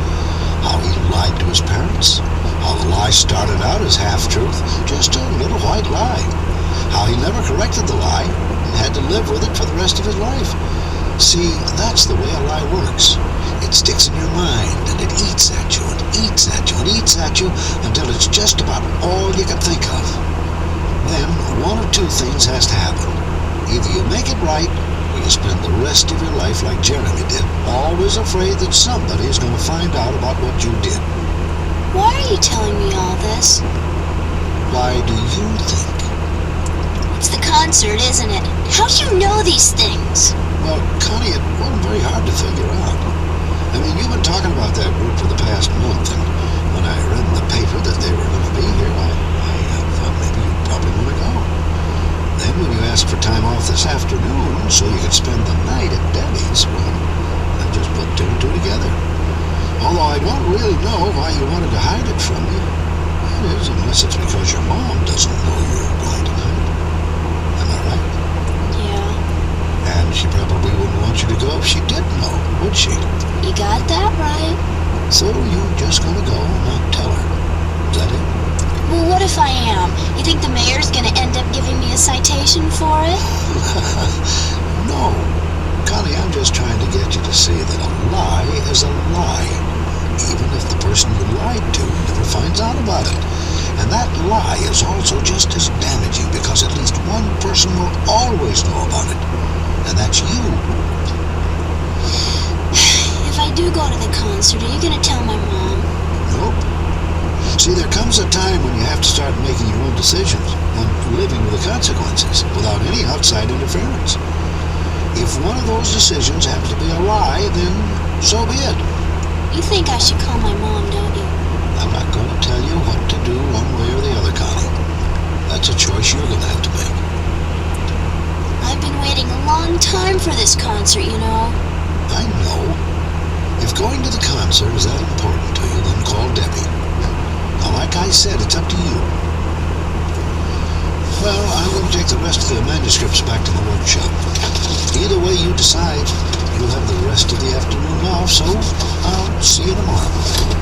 How he lied to his parents. How the lie started out as half-truth, just a little white lie. How he never corrected the lie and had to live with it for the rest of his life. See, that's the way a lie works. It sticks in your mind, and it eats at you, and eats at you, and eats at you, until it's just about all you can think of. Then, one of two things has to happen. Either you make it right, or you spend the rest of your life like Jeremy did, always afraid that somebody is going to find out about what you did. Why are you telling me all this? Why do you think? It's the concert, isn't it? How do you know these things? Well, Connie, it wasn't very hard to figure out. I mean, you've been talking about that group for the past month, and when I read in the paper that they were going to be here, I thought maybe you'd probably want to go. Then when you asked for time off this afternoon so you could spend the night at Debbie's, well, I just put two and two together. Although I don't really know why you wanted to hide it from me. That is, unless it's because your mom doesn't know you're going tonight. Am I right? Yeah. And she probably wouldn't want you to go if she did know, would she? You got that right. So you're just gonna go and not tell her. Is that it? Well, what if I am? You think the mayor's gonna end up giving me a citation for it? No. Connie, I'm just trying to get you to see that a lie is a lie, even if the person you lied to never finds out about it. And that lie is also just as damaging because at least one person will always know about it, and that's you. If I do go to the concert, are you gonna tell my mom? Nope. See, there comes a time when you have to start making your own decisions and living with the consequences without any outside interference. If one of those decisions happens to be a lie, then so be it. You think I should call my mom, don't you? I'm not going to tell you what to do one way or the other, Connie. That's a choice you're going to have to make. I've been waiting a long time for this concert, you know. I know. If going to the concert is that important to you, then call Debbie. Now, like I said, it's up to you. Well, I'm going to take the rest of the manuscripts back to the workshop. Either way you decide, you'll have the rest of the afternoon off, so I'll see you tomorrow.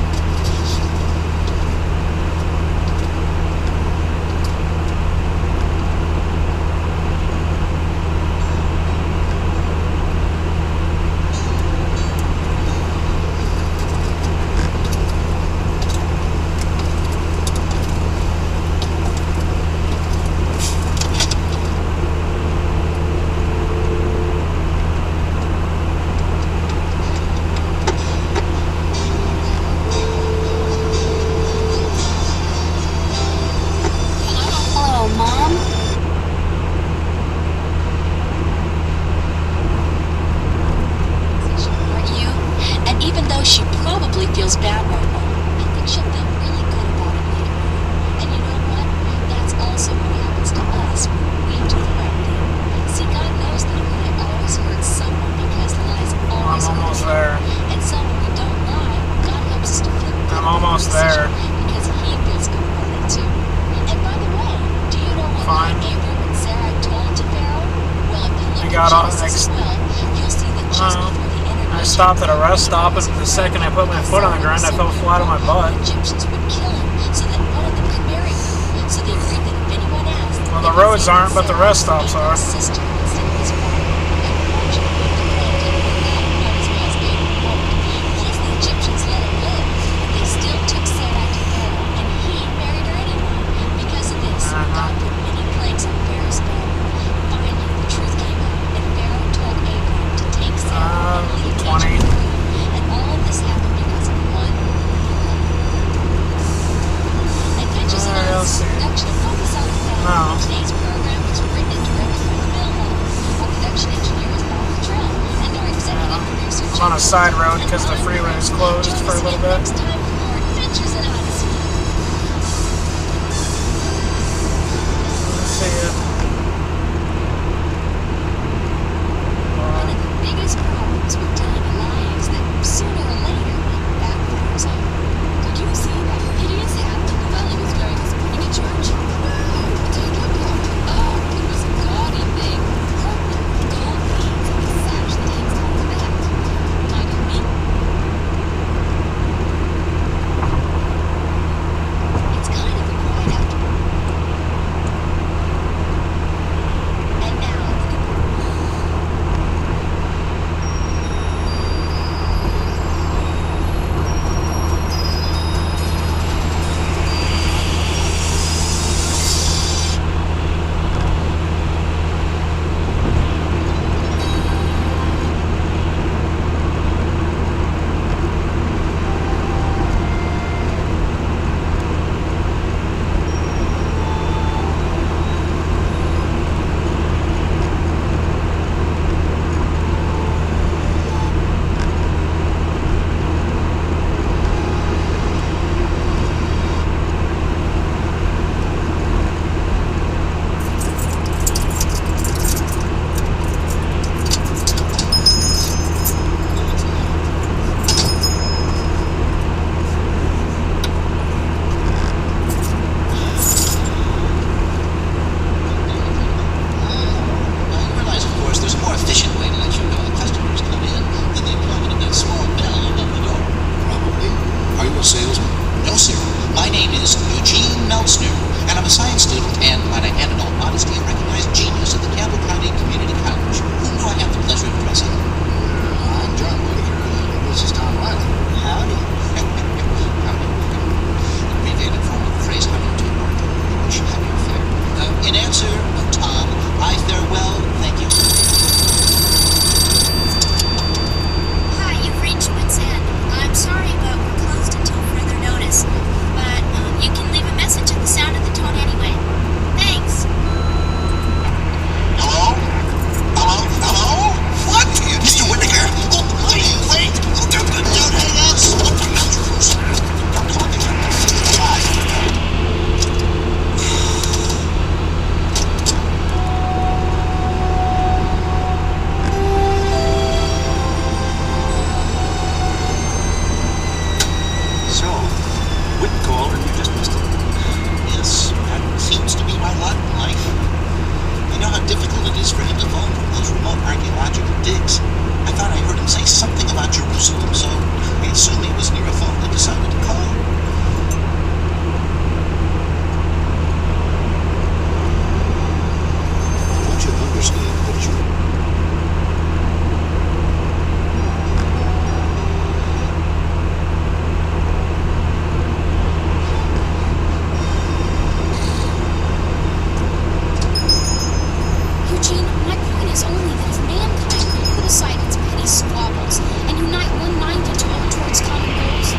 I stopped at a rest stop, and the second I put my foot on the ground, I fell flat on my butt. Well, the roads aren't, but the rest stops are. On a side road because the freeway is closed for a little bit. railroad salesman? No, sir. My name is Eugene Meltzner, and I'm a science student and, might I add in all modesty, a recognized genius of the Campbell County Community College. Whom do I have the pleasure of addressing? I'm John Whitaker. This is Tom Riley. Howdy. Howdy. Abbreviated form of the phrase, how do you do, Martha? We should have your affair. In answer, Tom, I farewell, thank you. Hi, you've reached Wits End. I'm sorry, but we're closed until further notice. But you can leave a message at the sound of the tone anyway. Thanks. Hello? Hello? Hello? What? Mr. Whitaker? Oh, wait! Don't hang up! So, Whit called and you just missed it. Yes, that seems to be my lot in life. I know how difficult it is for him to phone from those remote archaeological digs. I thought I heard him say something about Jerusalem, so I assumed he was near a phone and decided to call. I want you to understand what you... Eugene, my point is only that if mankind could put aside its petty squabbles and unite one mind and towards common goals,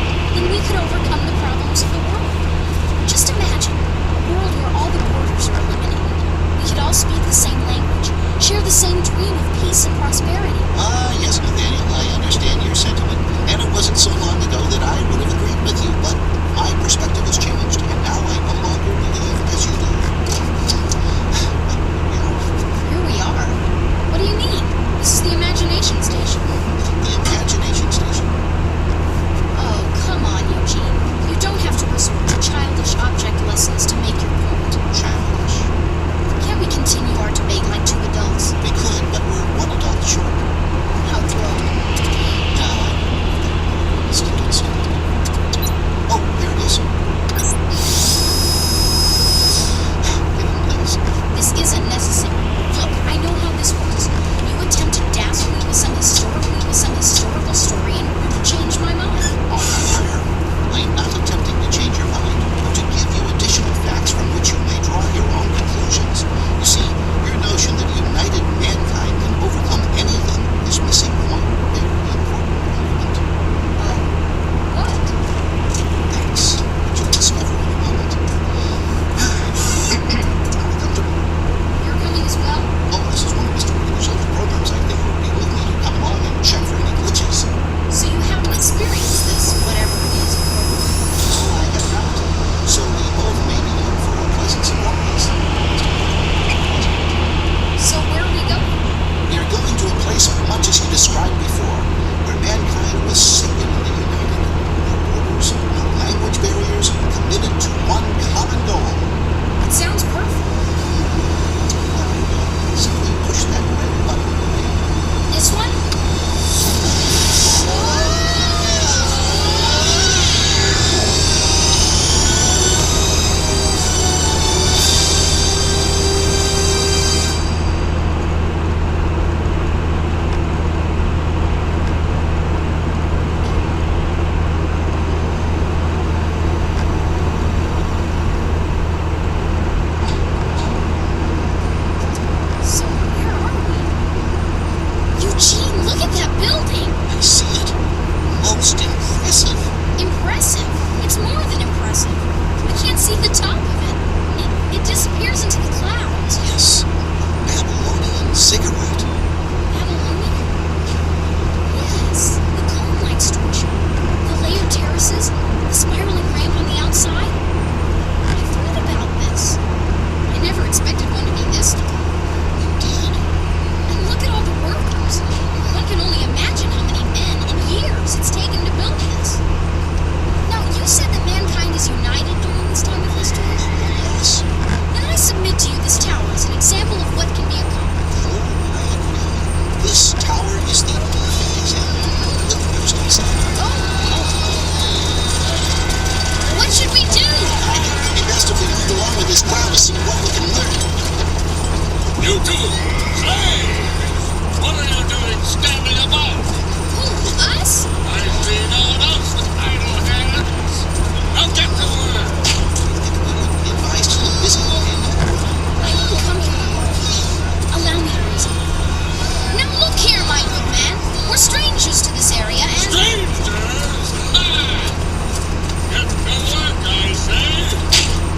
You two, slaves! What are you doing standing about? Who, us? I see no one else with idle hands. Now get to work! Advised to look busy. I didn't come here to work. Allow me to reason. Now look here, my good man. We're strangers to this area and... Strangers? Ha! Get to work, I say!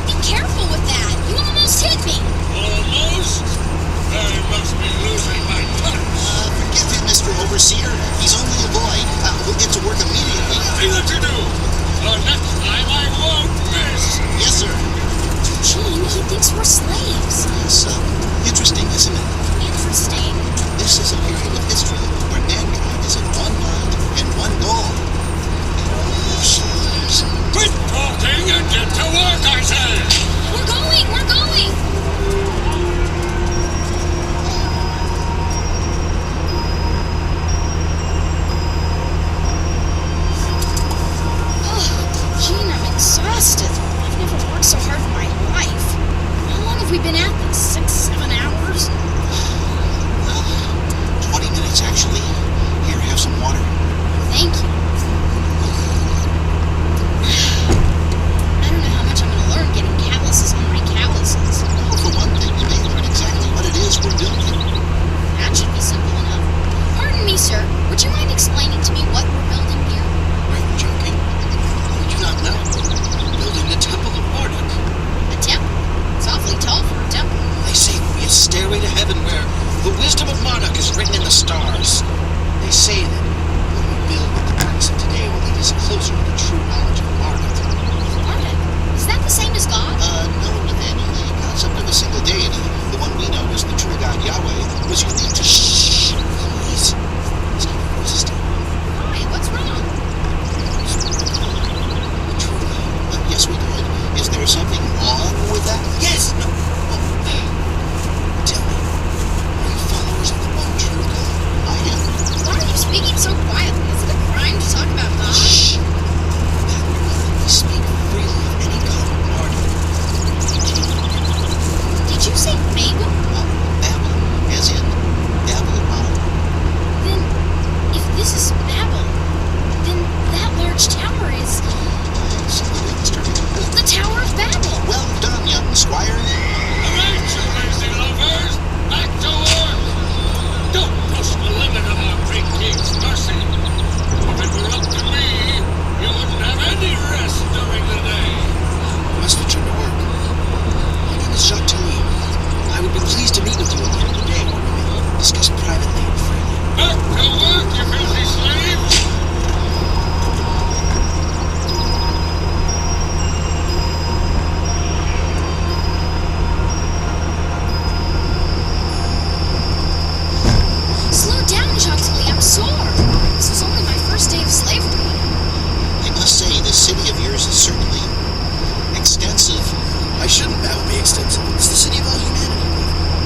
Be careful with that. You almost hit me. Almost? I must be losing my touch. Forgive him, Mr. Overseer. He's only a boy. We'll get to work immediately. See what you do. Next time I won't miss. Yes, sir. Gene, he thinks we're slaves. Yes, interesting, isn't it? Interesting. This is a period of history where mankind is in one mind and one goal. Slaves. Quit talking and get to work, I say! We're going! We're going! Gene, I'm exhausted. I've never worked so hard in my life. How long have we been at this? 6, 7 hours? 20 minutes, actually. Here, have some water. Thank you. I don't know how much I'm going to learn getting calluses on my calluses. Well, for one thing, you may learn exactly what it is we're building. That should be simple enough. Pardon me, sir. Would you mind explaining to me what we're building here? Are you joking? You do not know. Building the Temple of Marduk. A temple? It's awfully tall for a temple. They say it will be a stairway to heaven where the wisdom of Marduk is written in the stars. They say that when we build what the practice of today will lead us closer to the true knowledge of Marduk. Marduk? Is that the same as God? No, Nathaniel. The concept of a single deity, the one we know as the true God Yahweh, was unique to... Shh! Please. Stop resisting. Why? What's wrong? Truly. Yes, we could. Is there something wrong with that? Yes! No. Tell me, are you followers of the one true God? I am. Why are you speaking so quietly? Is it a crime to talk about God? Shh! We speak freely of any God of Marduk. Did you say Mabel? Babel, as in Babylon. Then, if this is Babel, then that large tower is... the Tower of Babel! Well done, young squire. All right, you lazy lovers, back to work! Don't push the limit of our great king's mercy. If it were up to me, you wouldn't have any rest during the day. I must return to work. My name is Jacques Tilly. I would be pleased to meet with you at the end of the day where we may discuss privately and freely. Back to work, you filthy slaves! Slow down, Jacques Tilly, I'm sore. This is only my first day of slavery. I must say, this city of yours is certainly extensive. I shouldn't bow be extensive. It's the city of all humanity.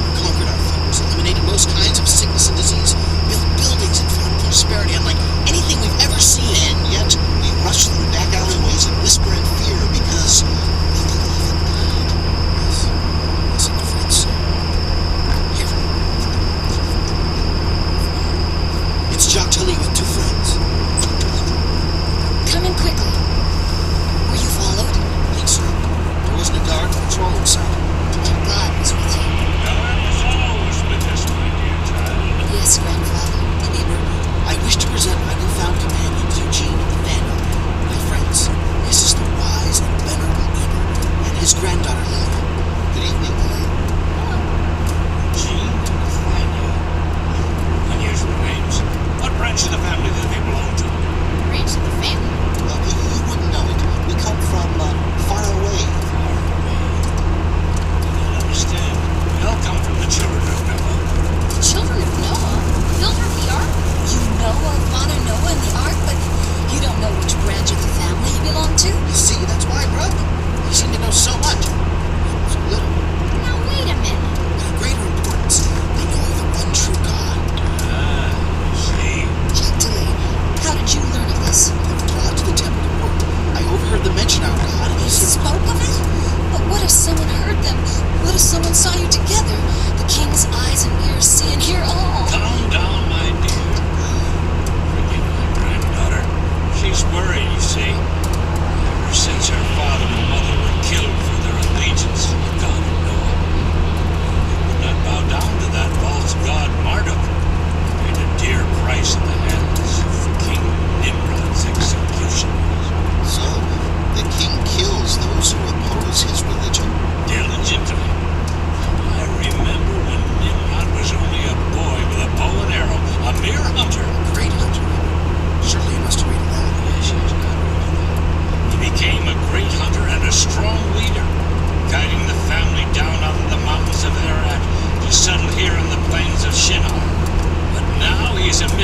We conquered our foes, eliminated most kinds of sickness and disease, built buildings and found prosperity unlike anything we've ever seen. And yet, we rush through back alleyways and whisper in fear because we believe in God. Yes, listen, friends. Here. It's Jacques Tilly with 2 friends. Come in quickly. Were you followed? I think so. There wasn't a guard to patrol inside. God was with you. God was always with us, my dear child. Yes, grandfather. Neighbor, I wish to present my newfound companions, Eugene and Nathaniel, my friends. This is the wise and venerable Eber, and his granddaughter Lily. Good evening, Lily. Gene, Nathaniel. Unusual names. What branch of the family do they belong to? Branch of the family? Well, you wouldn't know it. We come from far away. I don't understand. We all come from the children of Noah. The children of Noah? Builder of the ark? You know of Father Noah and the ark, but you don't know which branch of the family you belong to? You see, that's why, brother. You seem to know so much.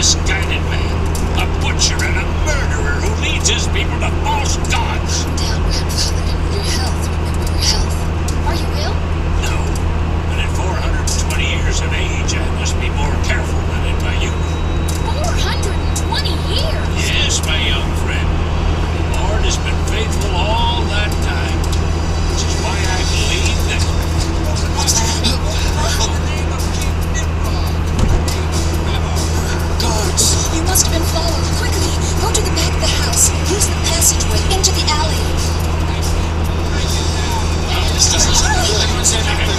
misguided man, a butcher and a murderer who leads his people to false gods. Down, grandfather. Your health. Remember your health. Are you ill? No, but at 420 years of age, I must be more careful than in my youth. 420 years? Yes, my young friend. The Lord has been faithful all that time, which is why I believe that... What's that? Guards! You must have been followed. Quickly, go to the back of the house. Use the passageway into the alley. This doesn't sound good. Everyone stand up. We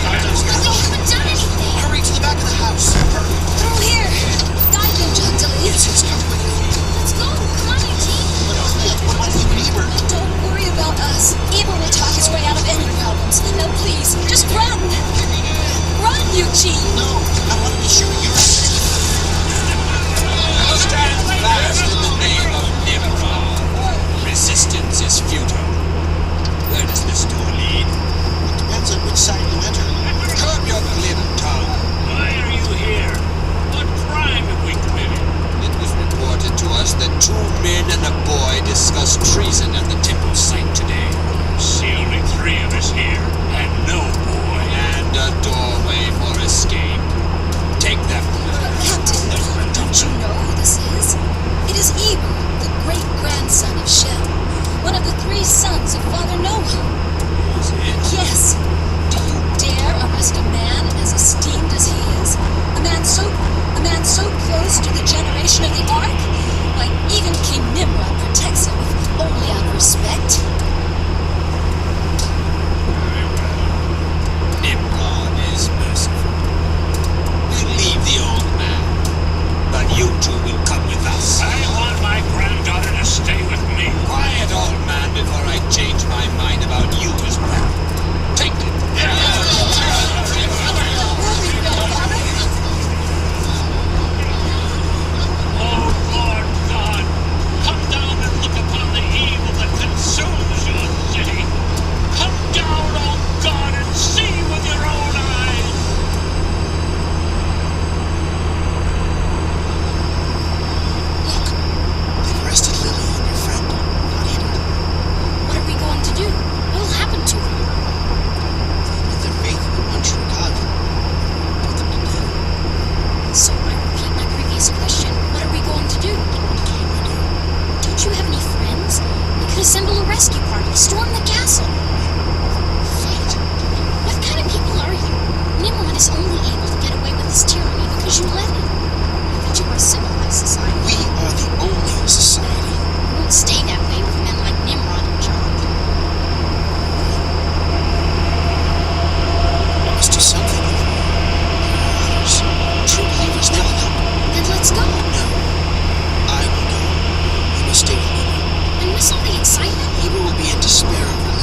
haven't done anything. Hurry to the back of the house. Hurry. Through here. Guide them, John Dilly. Yes, come quickly. Let's go. Come on, Eugene. What about you and Eber? Don't worry about us. Eber will talk his way out of any problems. Now, please, just run. Run, Eugene. No, I want to be sure you're safe. Stand fast in the name of Nimrod. Resistance is futile. Where does this door lead? Depends on which side you enter. Curb your glib tongue. Why are you here? What crime have we committed? It was reported to us that 2 men and a boy discussed treason at the temple site today. See only 3 of us here, and no boy. And a doorway for escape. Take them. Captain, don't you know who this is? It is Eber, the great-grandson of Shem, one of the 3 sons of Father Noah. Is it? Yes. Do you dare arrest a man as esteemed as he is? A man so close to the generation of the Ark? Why, even King Nimrod protects him, if only out of respect. Nimrod is merciful. We'll leave the old man, but you 2 will come with us. I want my granddaughter to stay with me. Quiet, old man, before I change my mind about you as well. Take it. Oh, Lord God, come down and look upon the evil that consumes your city. Come down, oh God, and see with your own eyes. Look, they've arrested Lily and your friend, not Eber. What are we going to do? What will happen to them? They admit their faith in the one true God. Put them to death. So I repeat my previous question. What are we going to do? What can we do? Don't you have any friends? We could assemble a rescue party, storm the castle. Fight. What kind of people are you? Nimrod is only able to get away with his tyranny because you let him. I thought you were a civilized society. We are the only society. We won't stay that way with men like Nimrod in charge. We must do something. There are others. True believers, they will help. Then let's go. No. I will go. You must stay with me. And miss all the excitement. Eber will be in despair over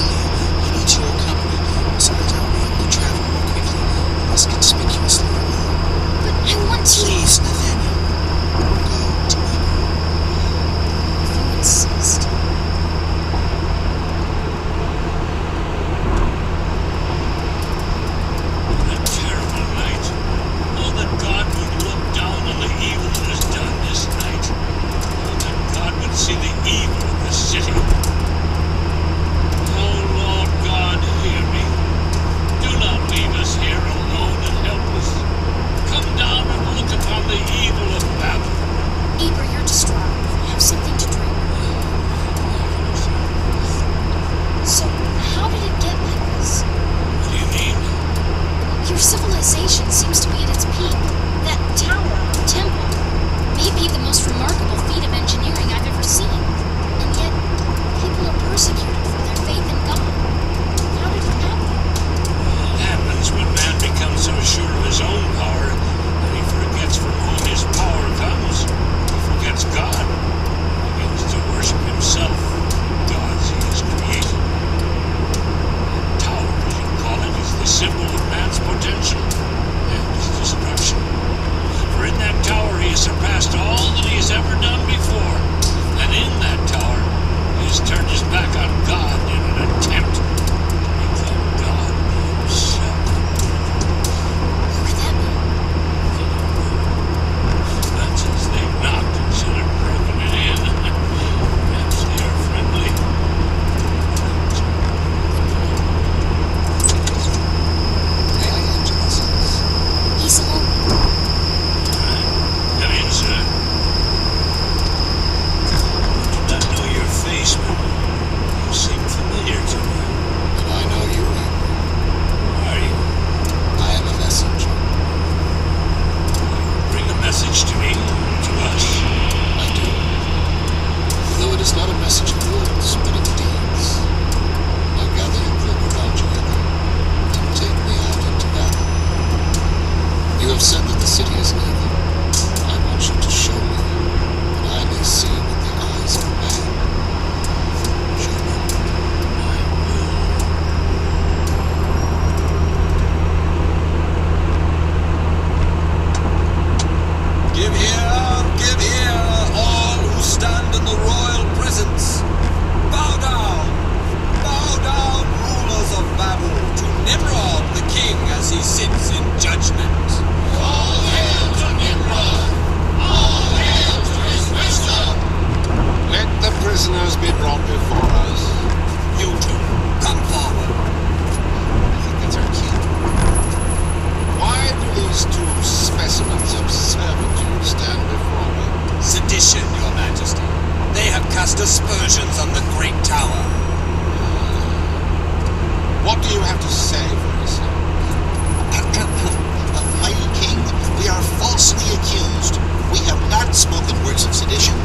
have to say for yourself? Mighty King, we are falsely accused. We have not spoken words of sedition.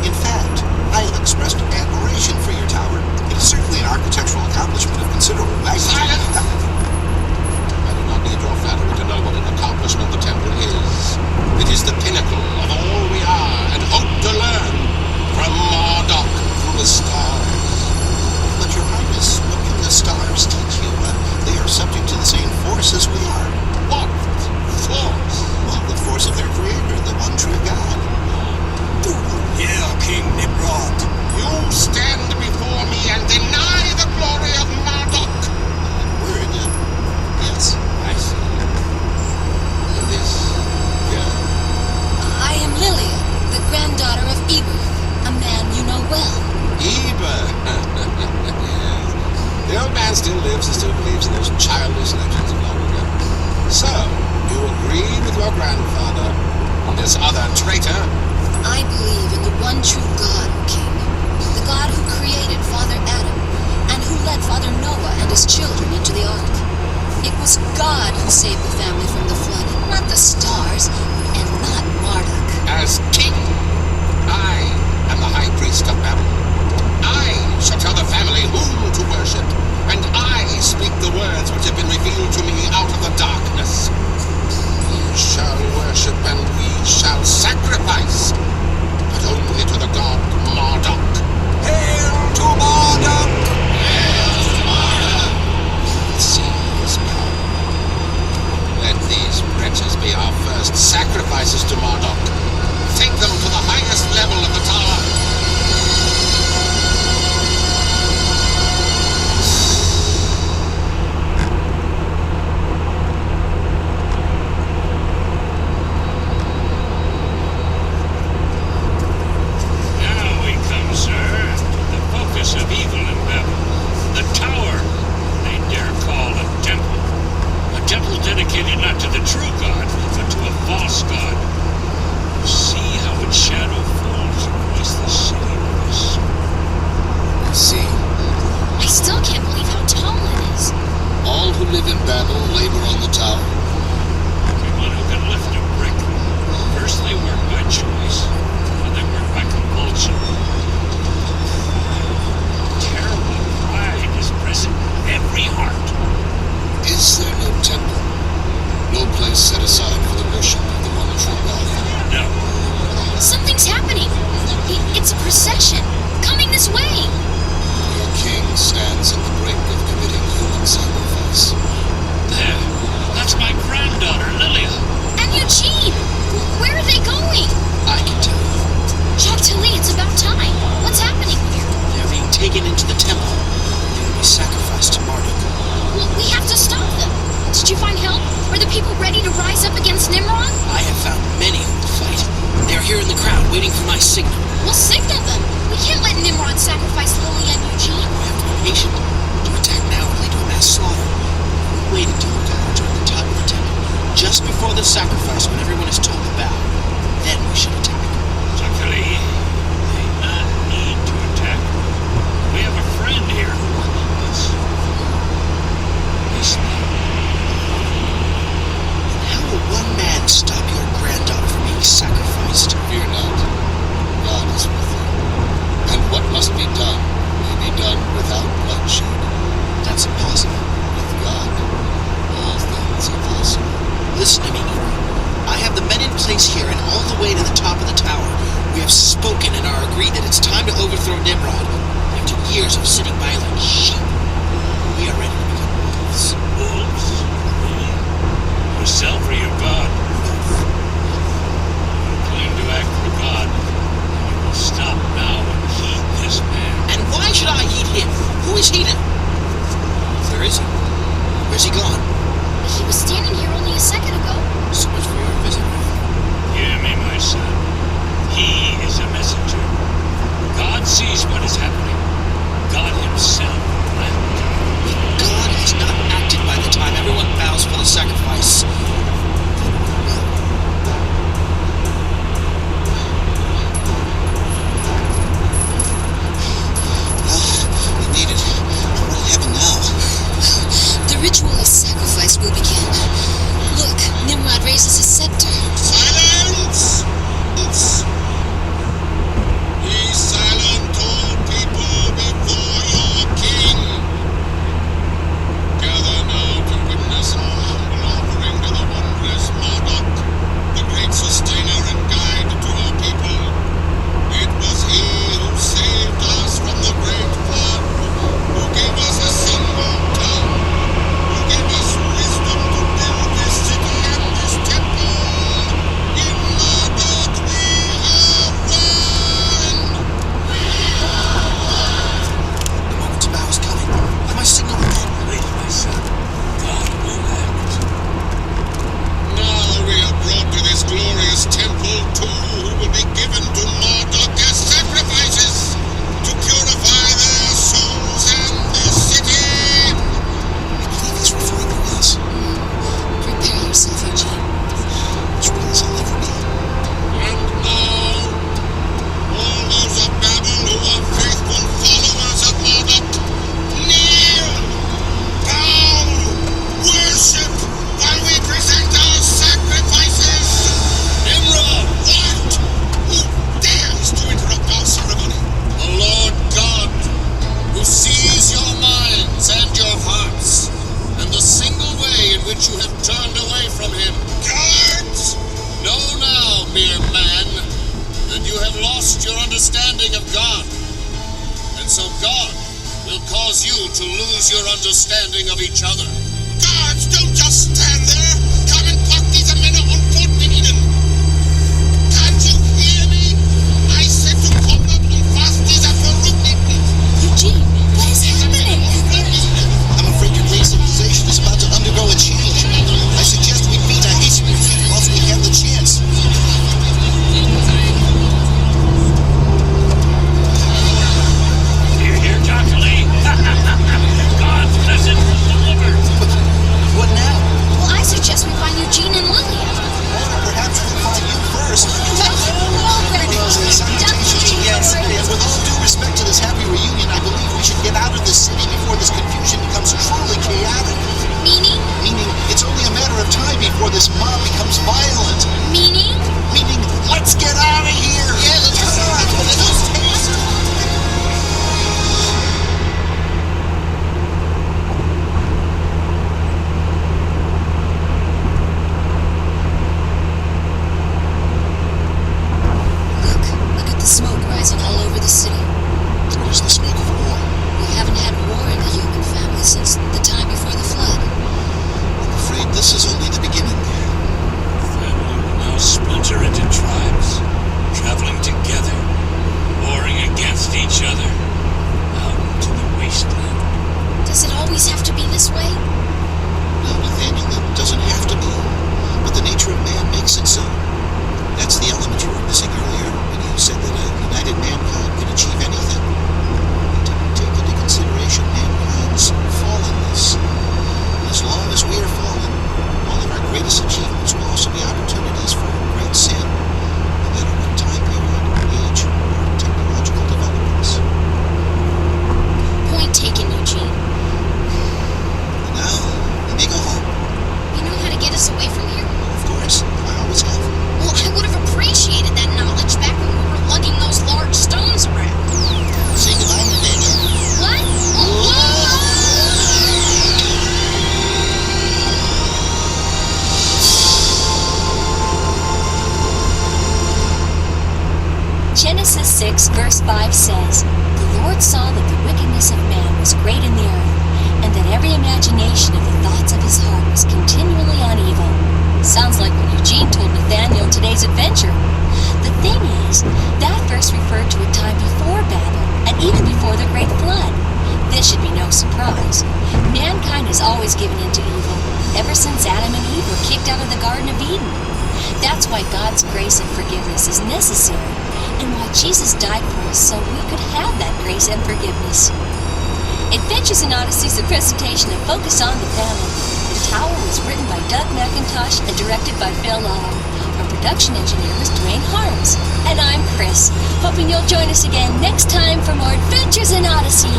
In fact, I have expressed admiration for your tower. It is certainly an architectural accomplishment of considerable magnitude. Silence! I do not need your flattery to know what an accomplishment the temple is. It is the pinnacle of all we are and hope to learn from Marduk through the stars. But your Highness, what can the stars teach you? They are subject to the same force as we are. What force? Well, the force of their creator, the one true God. Do you hear, King Nimrod? You stand before me and deny the glory of Marduk. Word, yes. I see. This girl. I am Lilia, the granddaughter of Eber, a man you know well. Eber. Yes. The old man still lives and still believes in those childish legends of long ago. So, you agree with your grandfather on this other traitor? I believe in the one true God, O King. The God who created Father Adam, and who led Father Noah and his children into the ark. It was God who saved the family from the flood, not the stars, and not Marduk. As king, I am the high priest of Babel. I shall tell the family whom to worship, and I speak the words which have been revealed to me out of the darkness. We shall worship and we shall sacrifice, but only to the god Marduk. Hail to Marduk! Hail to Marduk! Seize power. Let these wretches be our first sacrifices to Marduk. Take them to the highest level of the tower. Of evil in Babel. The tower they dare call a temple. A temple dedicated not to the true God, but to a false God. See how its shadow falls across the city of us. See, I still can't believe how tall it is. all who live in Babel labor on the tower. Everyone who can lift a brick. First they work by choice, and they work by compulsion. Terrible pride is present in every heart. Is there no temple? No place set aside for the worship of the one true God? No. Something's happening. It's a procession. Coming this way. Your king stands at the brink of committing human sacrifice. There. That's my granddaughter, Lilia. And Eugene. Where are they going? I can tell you. Jacques Tilly, it's about time. What's happening here? They're being taken into the temple. They will be sacrificed to Marduk. Well, we have to stop them. Did you find help? Are the people ready to rise up against Nimrod? I have found many who will fight. They are here in the crowd, waiting for my signal. We'll signal them. We can't let Nimrod sacrifice Lilia and Eugene. We have to be patient. To attack now will lead to a mass slaughter. We wait until the call during the time of the temple, just before the sacrifice, when everyone is told to bow. Then we should attack. Luckily, they not need to attack. We have a friend here who will help us. Listen. How will one man stop your granddaughter from being sacrificed? Fear not. God is with you. And what must be done may be done without you to lose your understanding of each other. Guards, don't just stand there! Come and put these men on foot, Ihnen! Can't you hear me? I said to come up and fast these verrückten. Eugene, what is happening? I'm afraid your great civilization is about to undergo a change. I suggest we beat a hasty retreat whilst we have the chance. Here, Dr. Lee. God's message was delivered. What now? Well, I suggest we find Eugene and Lily. Or perhaps we'll find you first. Yes. With all due respect to this happy reunion, I believe we should get out of this city before this confusion becomes truly chaotic. Meaning? Meaning, it's only a matter of time before this mob becomes violent. Meaning? Meaning, let's get out of here! Yeah, let's get out of here! Look at the smoke rising all over the city. It is the smoke of war. We haven't had war in the human family since the time before the flood. I'm afraid this is only the beginning. Family will now splinter into tribes, traveling together, warring against each other, out into the wasteland. Does it always have to be this way? No, Nathaniel, it doesn't have to be. But the nature of man makes it so. That's the element you were missing earlier when you said that a united mankind could achieve anything. You didn't take into consideration mankind's fallenness. As long as we are fallen, all of our greatest achievements will also be opportunities for great sin, no matter what time period, age, or technological developments. Point taken, Eugene. And now, we may go home. You know how to get us away from here? Of course, I always have. Well, I would have appreciated that knowledge back when we were lugging those large stones around. Say goodbye, Nathaniel. What? Genesis 6, verse 5 says, "The Lord saw that the wickedness of man was great in the earth, and that every imagination of the thoughts of his heart was continually on evil." Sounds like what Eugene told Nathaniel in today's adventure. The thing is, that verse referred to a time before Babel, and even before the Great Flood. This should be no surprise. Mankind has always given in to evil, ever since Adam and Eve were kicked out of the Garden of Eden. That's why God's grace and forgiveness is necessary, and why Jesus died for us so we could have that grace and forgiveness. Adventures in Odyssey is a presentation of Focus on the Family. The Tower was written by Doug McIntosh and directed by Phil Lawler. Our production engineer was Dwayne Harms. And I'm Chris, hoping you'll join us again next time for more Adventures in Odyssey.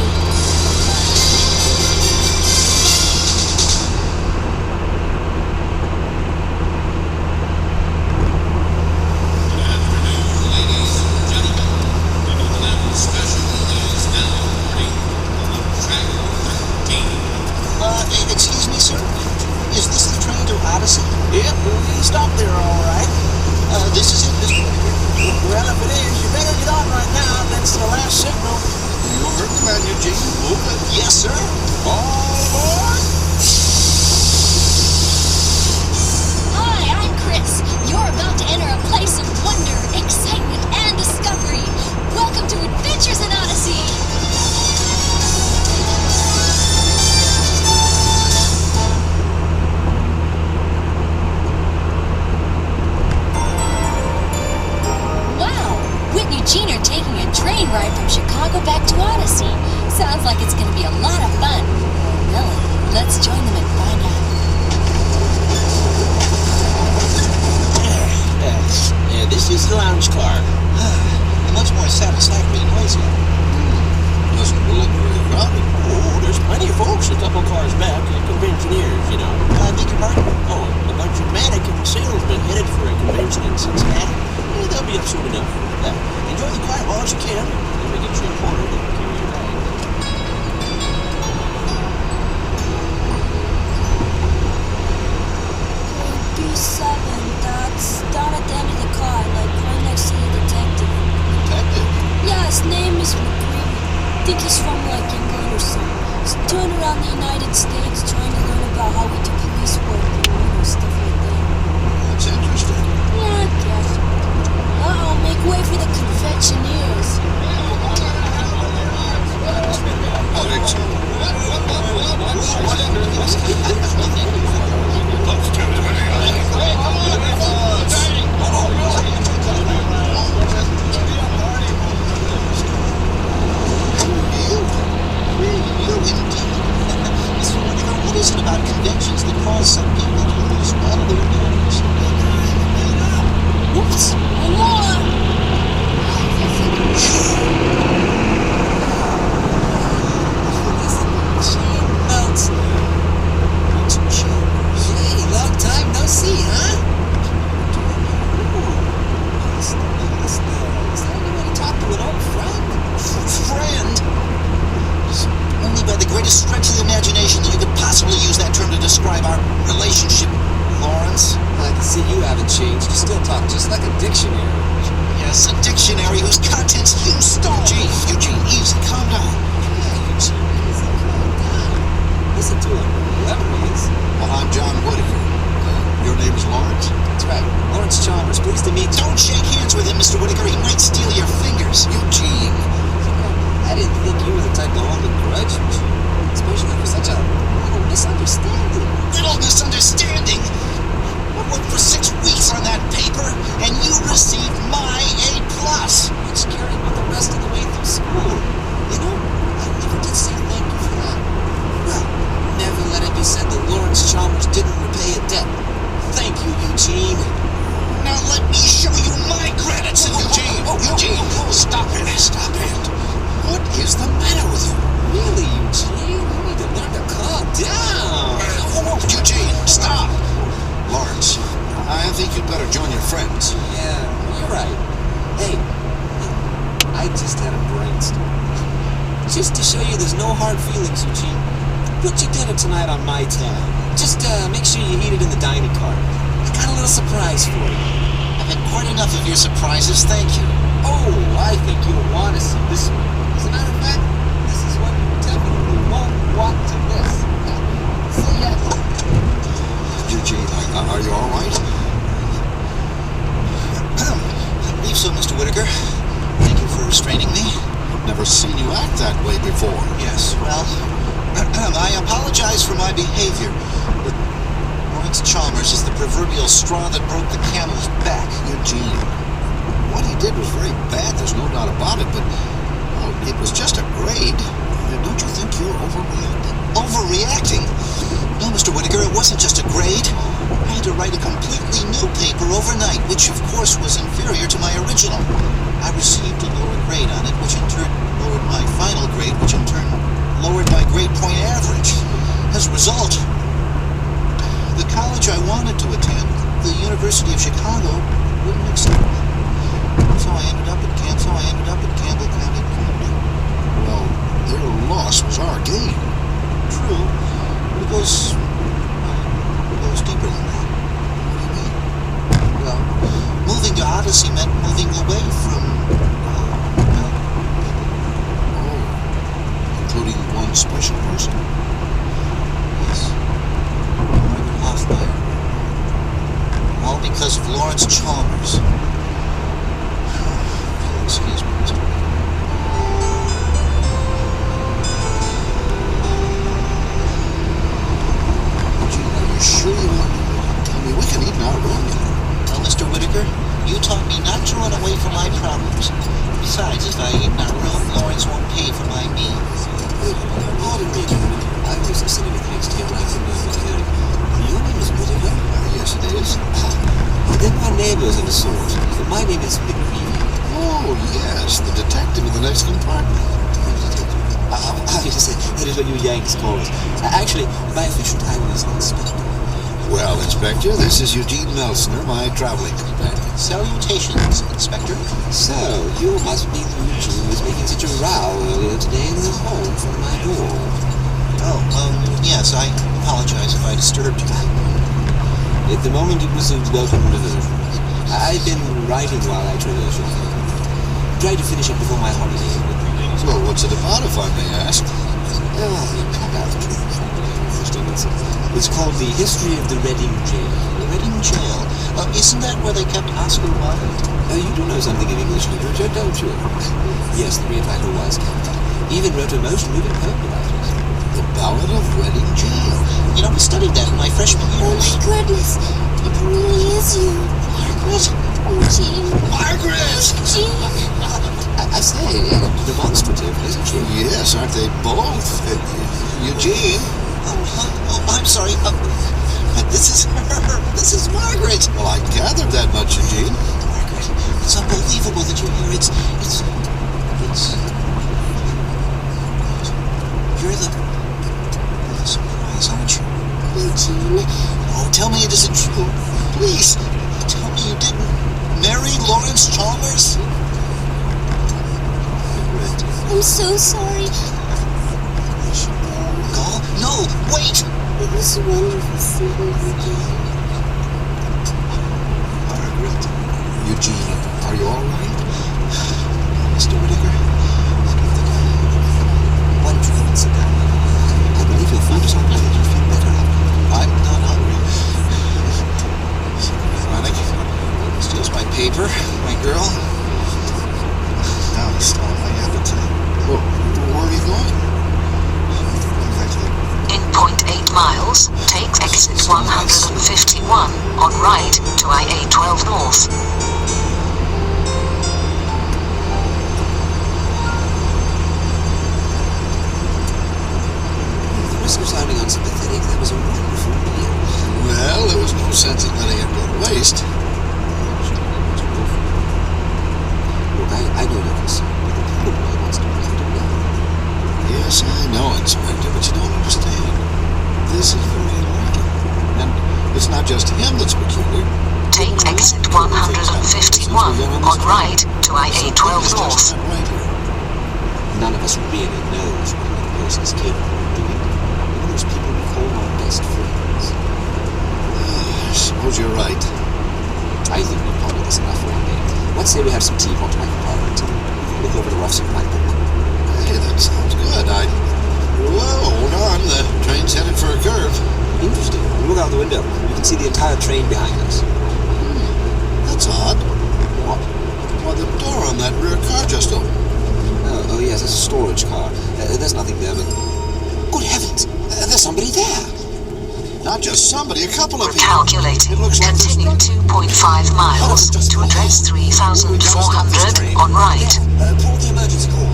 Excuse me, sir. Is this the train to Odyssey? Yep, we stopped there all right. This is it, Mr. Whittaker. Well, if it is, you better get on right now. That's the last signal. You heard the man, Eugene. Move it. Yes, sir. All aboard! Hi, I'm Chris. You're about to enter a place of wonder, excitement, and discovery. Welcome to Adventures in Odyssey. Eugene are taking a train ride from Chicago back to Odyssey. Sounds like it's going to be a lot of fun. Just touring around the United States trying to learn about how we do police work and stuff like that. That's interesting. Yeah, I guess. Uh-oh, make way for the conventioneers. What is it about conventions that cause some people to lose all their nerves? Oops, Hey, long time no see, huh? Is there any way to talk to an old friend? Friend? Only by the greatest stretch of the imagination that you could possibly use that term to describe our relationship, Lawrence. I can see you haven't changed. You still talk just like a dictionary. Yes, a dictionary whose contents you stole. Eugene, easy, calm down. Listen to him, whoever he is. Well, I'm John Whitaker. Your name is Lawrence? That's right. Lawrence Chalmers, pleased to meet you. Don't shake hands with him, Mr. Whitaker. He might steal your fingers. Eugene. I didn't think you were the type to hold a grudge, especially for such a little misunderstanding. Little misunderstanding? I worked for 6 weeks on that paper, and you received my A+. Which carried me the rest of the way through school. You know, I never did say thank you for that. Well, never let it be said that Lawrence Chalmers didn't repay a debt. Thank you, Eugene. Now let me show you my credits. Eugene, stop it. Stop it. What is the matter with you? Really, Eugene? You need to learn to calm down. Eugene, stop. Lawrence, I think you'd better join your friends. Yeah, you're right. Hey, I just had a brainstorm. Just to show you there's no hard feelings, Eugene. Put your dinner tonight on my tab. Just make sure you eat it in the dining car. I got a little surprise for you. I've had quite enough of your surprises, thank you. Oh, I think you'll want to see this one. As a matter of fact, this is one you definitely won't want to miss. See ya. Eugene, are you all right? I believe so, Mr. Whitaker. Thank you for restraining me. Never seen you act that way before. Yes, well, I apologize for my behavior, but Lawrence Chalmers is the proverbial straw that broke the camel's back. Eugene, what he did was very bad, there's no doubt about it, but it was just a grade. Don't you think you're overreacting? Overreacting? No, Mr. Whitaker, it wasn't just a grade. I had to write a completely new paper overnight, which of course was inferior to my original. I received a lower grade on it, which in turn lowered my final grade, which in turn lowered my grade point average. As a result, the college I wanted to attend, the University of Chicago, wouldn't accept me. So I ended up at Campbell County Community. Well, their loss was our gain. True, but it goes deeper than that. What do you mean? Well, moving to Odyssey meant moving away from, including one special person. Yes. I've lost my all because of Lawrence Chalmers. Excuse me, Mr. Sure you want to tell me we can even outrun you? Well, Mr. Whitaker, you taught me not to run away from my problems. Besides, if I eat not room, Lawrence won't pay for my meals. Pardon me, I was sitting at the next table. I couldn't hear it. Your name is Whitaker? Yes, it is. Then my neighbors of a sort. My name is McGreevy. Oh, yes, the detective in the next compartment. That is what you Yankees call us. Actually, my official title is Inspector. Well, Inspector, this is Eugene Meltzner, my traveling companion. Salutations, Inspector. So, you must be the Eugene who was making such a row earlier today in the hall from my door. Oh, yes, I apologize if I disturbed you. At the moment, it was a welcome diversion. I've been writing while I traverse your home. Try to finish it before my holiday. So, what's it about, if I may ask? It's called The History of the Reading Jail. The Reading Jail? Isn't that where they kept Oscar Wilde? You do know something of English literature, don't you? Yes, the great writer was. He even wrote a most moving poem about it. The Ballad of Reading Jail. You know, we studied that in my freshman year. Oh my goodness, it really is you. Margaret? Eugene. Margaret! Eugene. I say, demonstrative, isn't she? Yes, aren't they both? Eugene? Oh, I'm sorry. This is her. This is Margaret. Well, I gathered that much, Eugene. Margaret, it's unbelievable that you're here. It's... You're the surprise, aren't you? Eugene. Oh, tell me it isn't true. Please, tell me you didn't marry Lawrence Chalmers. Margaret. I'm so sorry. No, wait! It was wonderful seeing you again. Margaret. Eugene, are you all right? Mr. Whittaker? Why don't you come and sit down? I believe your food is on ready. You feel better after. I'm not hungry. Ironic. Steals my paper, my girl. Now he's stolen my appetite. Well, where are you going? In 0.8 miles, take exit 151 on right to IA-12 North. At the risk of sounding unsympathetic, that was a wonderful meal. Well, there was no sense in letting it go to waste. Look, I know you're concerned, but the poor boy wants to be left alone. Yes, I know, Inspector, but you don't understand. This is very unlucky. And it's not just him that's peculiar. Take exit 151 on right to IA-12 North. None of us really knows what another person is capable of doing. Even those people we call our best friends. I suppose you're right. I think we've pondered this enough for one day. Let's say we have some tea brought to my compartment and look over the roughs of my book. Hey, that sounds good. Whoa, hold on. The train's headed for a curve. Interesting. Look out the window. You can see the entire train behind us. That's odd. What? Why, the door on that rear car just opened. Oh yes, it's a storage car. There's nothing there, but... Good heavens! There's somebody there! Not just somebody, a couple of people. Recalculating. It looks like continue 2.5 miles to address 3400 on right. Pull the emergency call.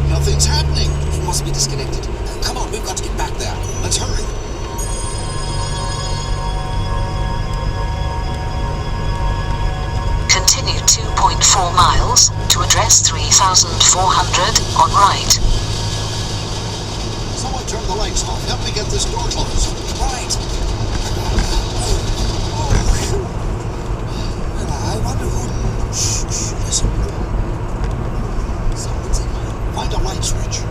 Nothing's happening. It must be disconnected. Come on, we've got to get back there. Let's hurry. Continue 2.4 miles to address 3400 on right. Someone turn the lights off. Help me get this door closed. Right. I wonder who... Shh, listen. Someone's in here. Find a light switch.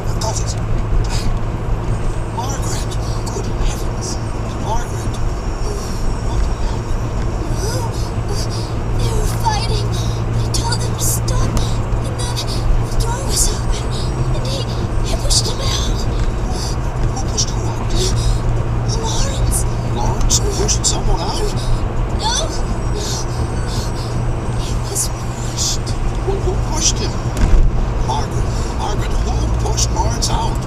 I've got it. Margaret. Good heavens. Margaret. What happened? They were fighting. I told them to stop, and then the door was open, and he pushed him out. Who pushed who out? Lawrence. Lawrence pushed someone out? No. He was pushed. Who pushed him? Margaret. Margaret, who pushed Lawrence out?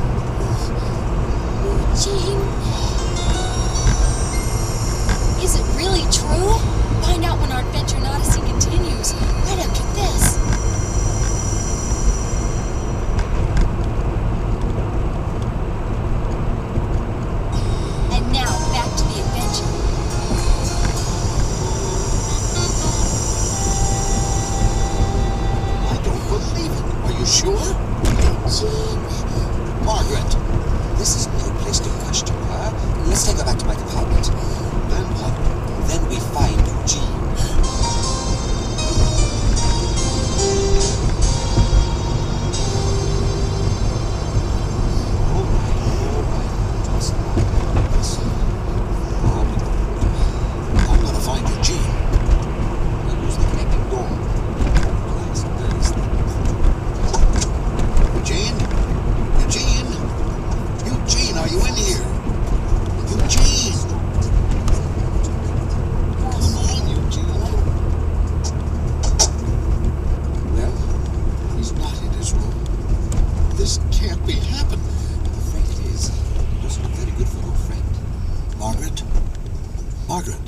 Margaret,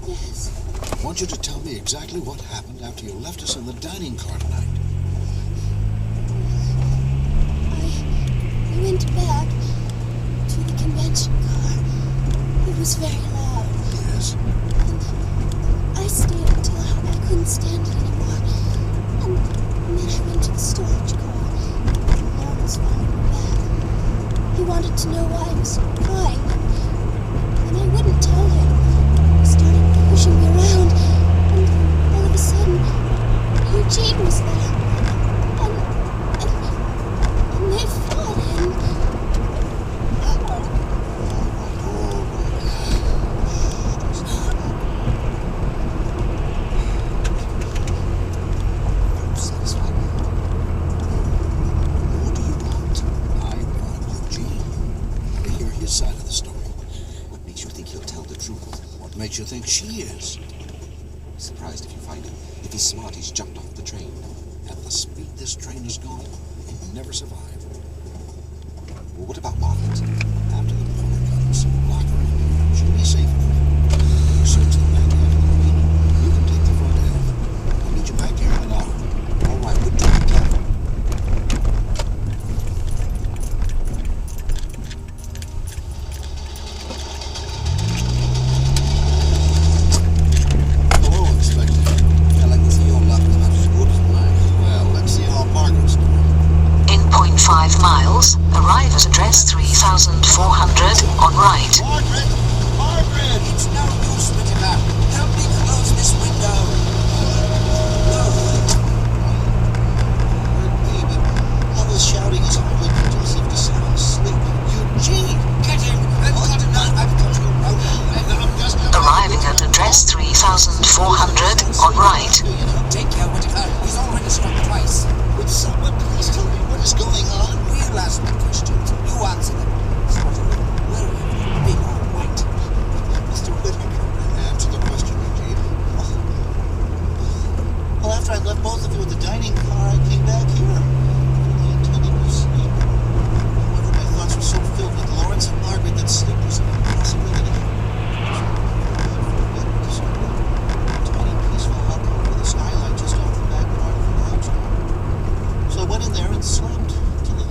Yes. I want you to tell me exactly what happened after you left us in the dining car tonight. I went back to the convention car. It was very loud. Yes? I stayed until I couldn't stand it anymore. And then I went to the storage car. Lord was following me back. He wanted to know why I was crying. And I wouldn't tell him. He started pushing me around. And all of a sudden, Eugene was there. And they fought him. Makes you think she is? Be surprised if you find him. If he's smart, he's jumped off the train. At the speed this train is going, he'd never survive. Well, what about Margaret? After the porter comes, lock her in here. She'll be safe enough. Search the back half of the meeting. You can take the front half. I'll meet you back here in an hour. All right, but do be careful. Arrive at address 3400 on right. Margaret! Margaret! It's no use, Whittaker. Help me close this window. No. Baby, I was shouting as hard as I could as if to sound asleep. Eugene! Get him! I've got him now. I've got you. I'm just... Arriving at address 3400 on right. Take care, Whittaker. He's already struck twice. Would someone please tell me what is going on? We'll ask the questions. You answer them. Where are you? Big or white? Mr. Whittaker. Answer the question, Eugene. Well, after I left both of you at the dining car, I came back here. I intended to sleep. However, my thoughts were so filled with Lawrence and Margaret that sleep was an impossibility. Tiny, peaceful alcove with a skylight just off the back part of the lounge. So I went in there and slept till the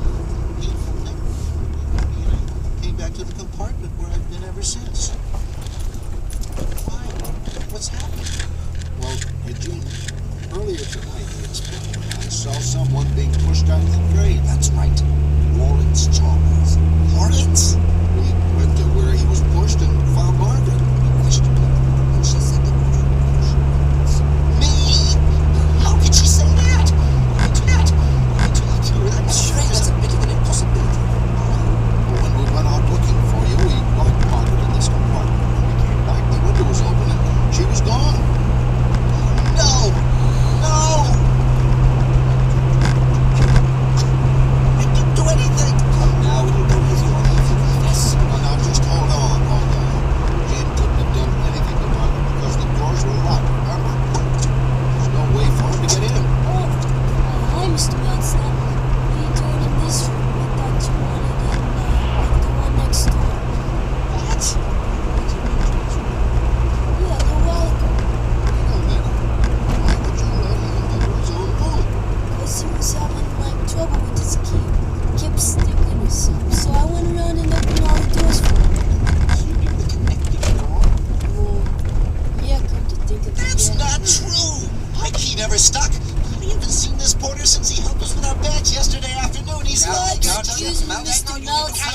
painful neck. I came back to the compartment where I've been ever since. Why? What's happened? Well, Eugene, earlier tonight, the inspector and I saw someone being pushed out of the train. That's right. Lawrence Chalmers. Lawrence? We went to where he was pushed and found Margaret. We questioned her, and she said that you pushed. Me? How could she say that? I'm afraid that's a bit of an impossibility. When we went out looking for you, we locked Margaret in this compartment. When we came back, the window was open and she was gone. No! No! I didn't do anything! Now it'll go easy on you if you confess. Now just hold on. Eugene couldn't have done anything to Margaret because the doors were locked, remember? There's no way for him to get in. Hi, Mr. Manson. What are you doing in this room? I thought you wanted in the one next door. What? Yeah, a little while ago. Wait a minute. Why would you let him into his own room? Because he was having, trouble with his key. Kept sticking or something. So I went around and opened all the doors for him. Keeping the connecting door? Well, yeah, come to think of it. That's yeah. not true! My key never stuck! I haven't seen this porter since he helped us with our bags yesterday afternoon. He's lied! Excuse me, Mr. Nelson.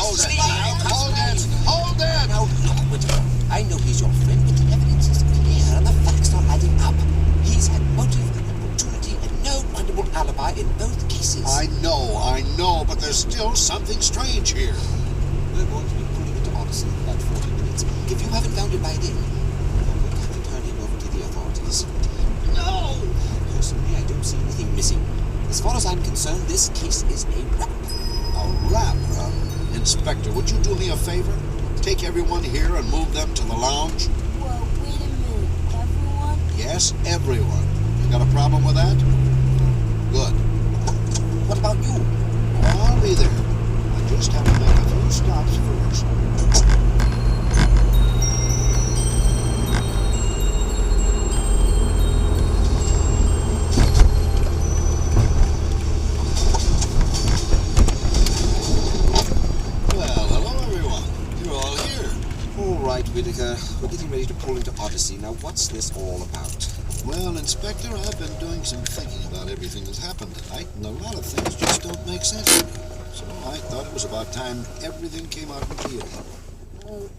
Hold it! Now, look, Whittaker. I know he's your friend, but the evidence is clear and the facts are adding up. He's had motive and opportunity and no credible alibi in both cases. I know, but there's still something strange here. We're going to be putting into Odyssey in about 40 minutes. If you haven't found it by then, we'll have to turn him over to the authorities. No! Personally, I don't see anything missing. As far as I'm concerned, this case is a wrap. A wrap, huh? Inspector, would you do me a favor? Take everyone here and move them to the lounge? Well, wait a minute. Everyone? Yes, everyone. You got a problem with that? Good. What about you? I'll be there. I just have to make a few stops first. Whitaker, we're getting ready to pull into Odyssey. Now, what's this all about? Well, Inspector, I've been doing some thinking about everything that's happened tonight, and a lot of things just don't make sense to me. So I thought it was about time everything came out in the open.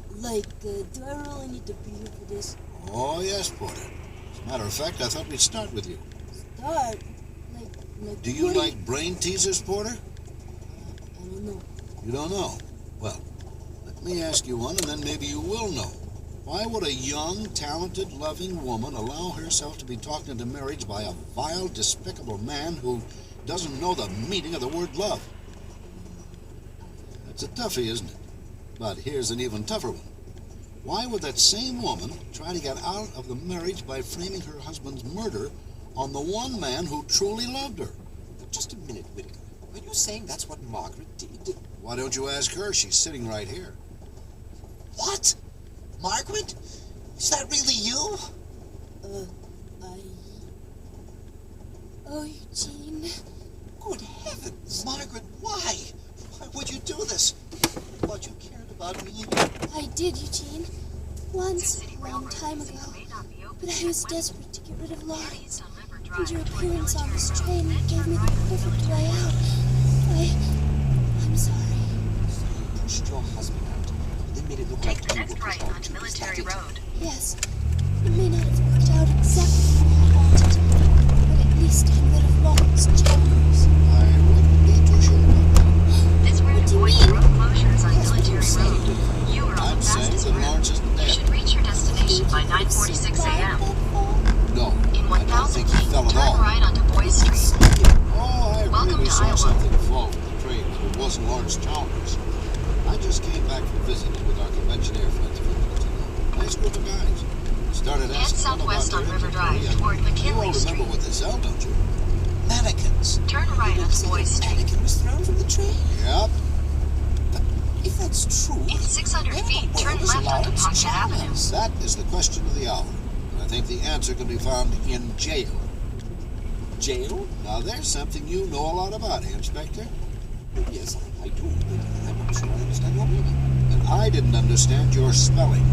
Do I really need to be here for this? Oh, yes, Porter. As a matter of fact, I thought we'd start with you. Start? Do you like brain teasers, Porter? I don't know. You don't know? Well, let me ask you one, and then maybe you will know. Why would a young, talented, loving woman allow herself to be talked into marriage by a vile, despicable man who doesn't know the meaning of the word love? That's a toughie, isn't it? But here's an even tougher one. Why would that same woman try to get out of the marriage by framing her husband's murder on the one man who truly loved her? Just a minute, Whitaker. Are you saying that's what Margaret did? Why don't you ask her? She's sitting right here. What? Margaret? Is that really you? Oh, Eugene. Good heavens, Margaret, why? Why would you do this? I thought you cared about me. I did, Eugene. Once, a long time ago. But I was desperate to get rid of Lawrence. And your appearance on this train gave me the perfect way out. I'm sorry. So you pushed your husband out, and then made it look like you were pushed out too. Military Road. Yes. It may not have worked out exactly the way I wanted, but at least I'm rid of Lawrence Chalmers. I wouldn't be too sure about that. This route avoids road closures on Military Road. You are on I'm the saying fastest that route. Lawrence isn't You dead. should reach your destination by 9:46 a.m. No, In I don't 1,000 think he feet, fell at turn all. right onto Boys Street. Oh, I Welcome really to saw Iowa. something fall with the train, but it wasn't Lawrence Chalmers. I just came back from visiting with our convention air friends a few minutes ago. Nice group of guys. Started Head asking them about southwest their on River inventory, Drive and toward you McKinley all Street. remember what they sell, don't you? Mannequins. Turn right onto Boys Street. Mannequin was thrown from the train. Yep. If that's true, In 600 feet, turn is left onto Lawrence Pocket Avenue. That is the question of the hour. And I think the answer can be found in jail. Jail? Now, there's something you know a lot about, eh, Inspector? Yes, I do, but I'm not sure I understand your meaning. And I didn't understand your spelling.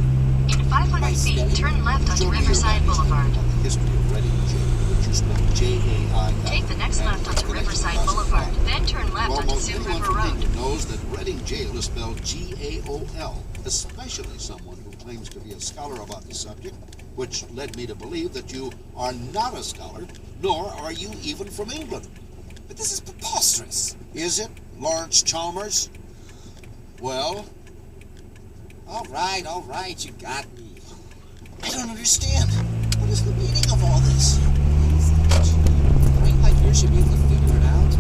In 500 feet, turn left onto Riverside Boulevard. The history of Reading Jail, which you spell J-A-I-L. Take the next left onto Riverside Boulevard, then turn left onto Almost Sioux anyone River from Road. England knows that Reading Jail is spelled G-A-O-L, especially someone who claims to be a scholar about the subject, which led me to believe that you are not a scholar, nor are you even from England. But this is preposterous. Is it, Lawrence Chalmers? Well, All right, you got me. I don't understand. What is the meaning of all this? A brain like yours should be able to figure it out.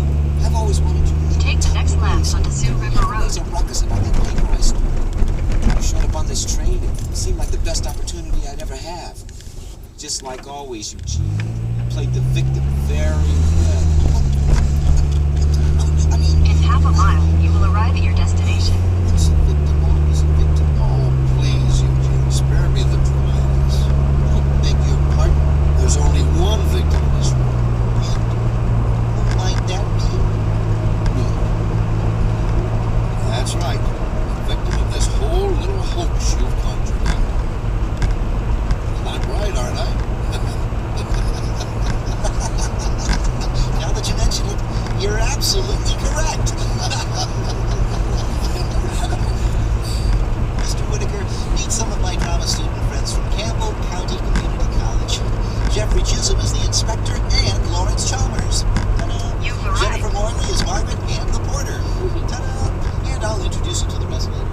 I've always wanted to Take the next left onto Sioux River Road. There's a ruckus about the paper I stole. I showed up on this train. It seemed like the best opportunity I'd ever have. Just like always, Eugene. You played the victim very well. In half a mile, you will arrive at your destination. it's a victim, always a victim. Oh, please, Eugene, spare me the trials. I beg your pardon. There's only one victim in this world. Who might that be? No. That's right. The victim of this whole little hoax you've conjured up. I'm right, aren't I? Now that you mention it, you're absolutely correct. Mr. Whitaker, meet some of my drama student friends from Campbell County Community College. Jeffrey Chisholm is the inspector and Lawrence Chalmers. Ta-da. You've arrived. Jennifer Morley is Margaret and the porter. Ta-da. And I'll introduce you to the rest later.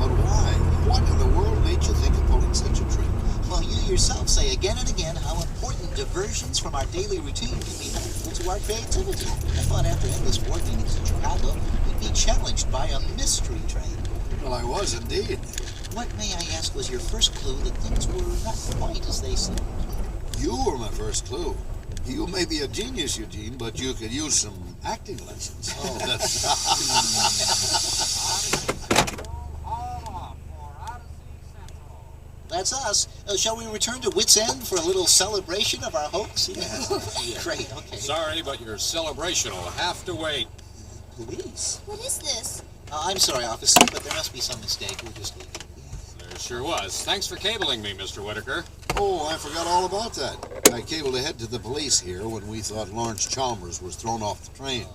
But why? What in the world made you think of pulling such a trick? Well, you yourself say again and again how important diversions from our daily routine can be helpful to our creativity. I thought after endless board meetings in Chicago, you'd be challenged by a mystery train. Well, I was indeed. What, may I ask, was your first clue that things were not quite as they seemed? You were my first clue. You may be a genius, Eugene, but you could use some acting lessons. Oh, That's us. Shall we return to Wits End for a little celebration of our hoax? Yes. Great, okay. Sorry, but your celebration will have to wait. Police? What is this? I'm sorry, officer, but there must be some mistake. We'll just leave. There's It sure was. Thanks for cabling me, Mr. Whitaker. Oh, I forgot all about that. I cabled ahead to the police here when we thought Lawrence Chalmers was thrown off the train.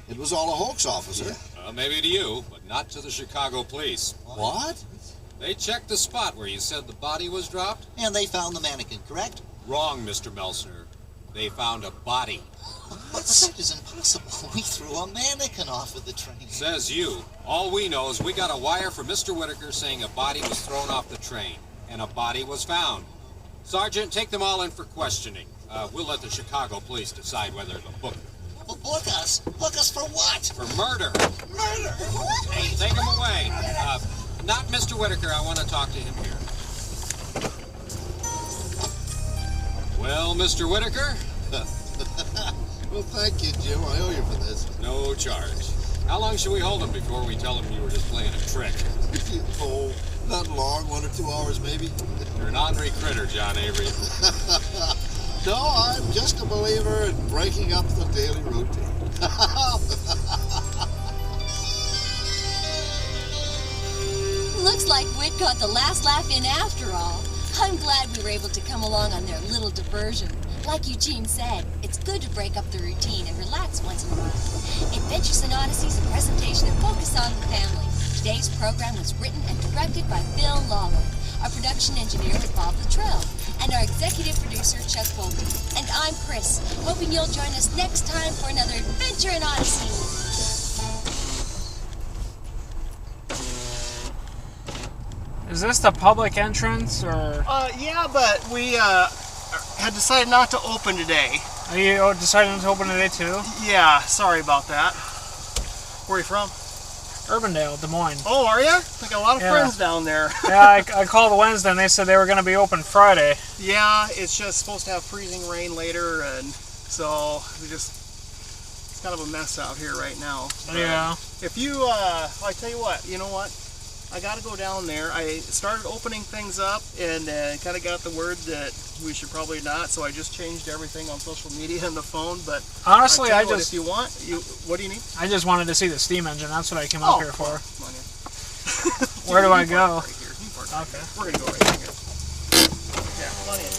It was all a hoax, officer. Maybe to you, but not to the Chicago police. What? They checked the spot where you said the body was dropped. And they found the mannequin, correct? Wrong, Mr. Meltzner. They found a body. But that is impossible. We threw a mannequin off of the train. Says you. All we know is we got a wire from Mr. Whitaker saying a body was thrown off the train, and a body was found. Sergeant, take them all in for questioning. We'll let the Chicago police decide whether to book them. Well, book us? Book us for what? For murder. Murder? Hey, take them away. Not Mr. Whitaker. I want to talk to him here. Well, Mr. Whitaker? Well, thank you, Jim. I owe you for this. No charge. How long should we hold him before we tell him you were just playing a trick? Oh, not long. 1 or 2 hours, maybe. You're an ornery critter, John Avery. No, I'm just a believer in breaking up the daily routine. Looks like Whit got the last laugh in after all. I'm glad we were able to come along on their little diversion. Like Eugene said, it's good to break up the routine and relax once in a while. Adventures in Odyssey is a presentation and focus on the family. Today's program was written and directed by Phil Lawler. Our production engineer was Bob Luttrell, and our executive producer, Chuck Bolton. And I'm Chris, hoping you'll join us next time for another Adventure in Odyssey. Is this the public entrance, or? Yeah, but we had decided not to open today. Are you deciding to open today too? Yeah, sorry about that. Where are you from? Urbandale, Des Moines. Oh, are you? I got a lot of friends down there. Yeah, I called Wednesday and they said they were going to be open Friday. Yeah, it's just supposed to have freezing rain later, and so it's kind of a mess out here right now. Yeah. If you, I tell you what, you know what? I got to go down there. I started opening things up and kind of got the word that we should probably not, so I just changed everything on social media and the phone. But honestly, if you want, what do you need? I just wanted to see the steam engine. That's what I came up here for. Come on in. Where do I go? Right here. Okay. We're gonna go right here. Yeah, come on in.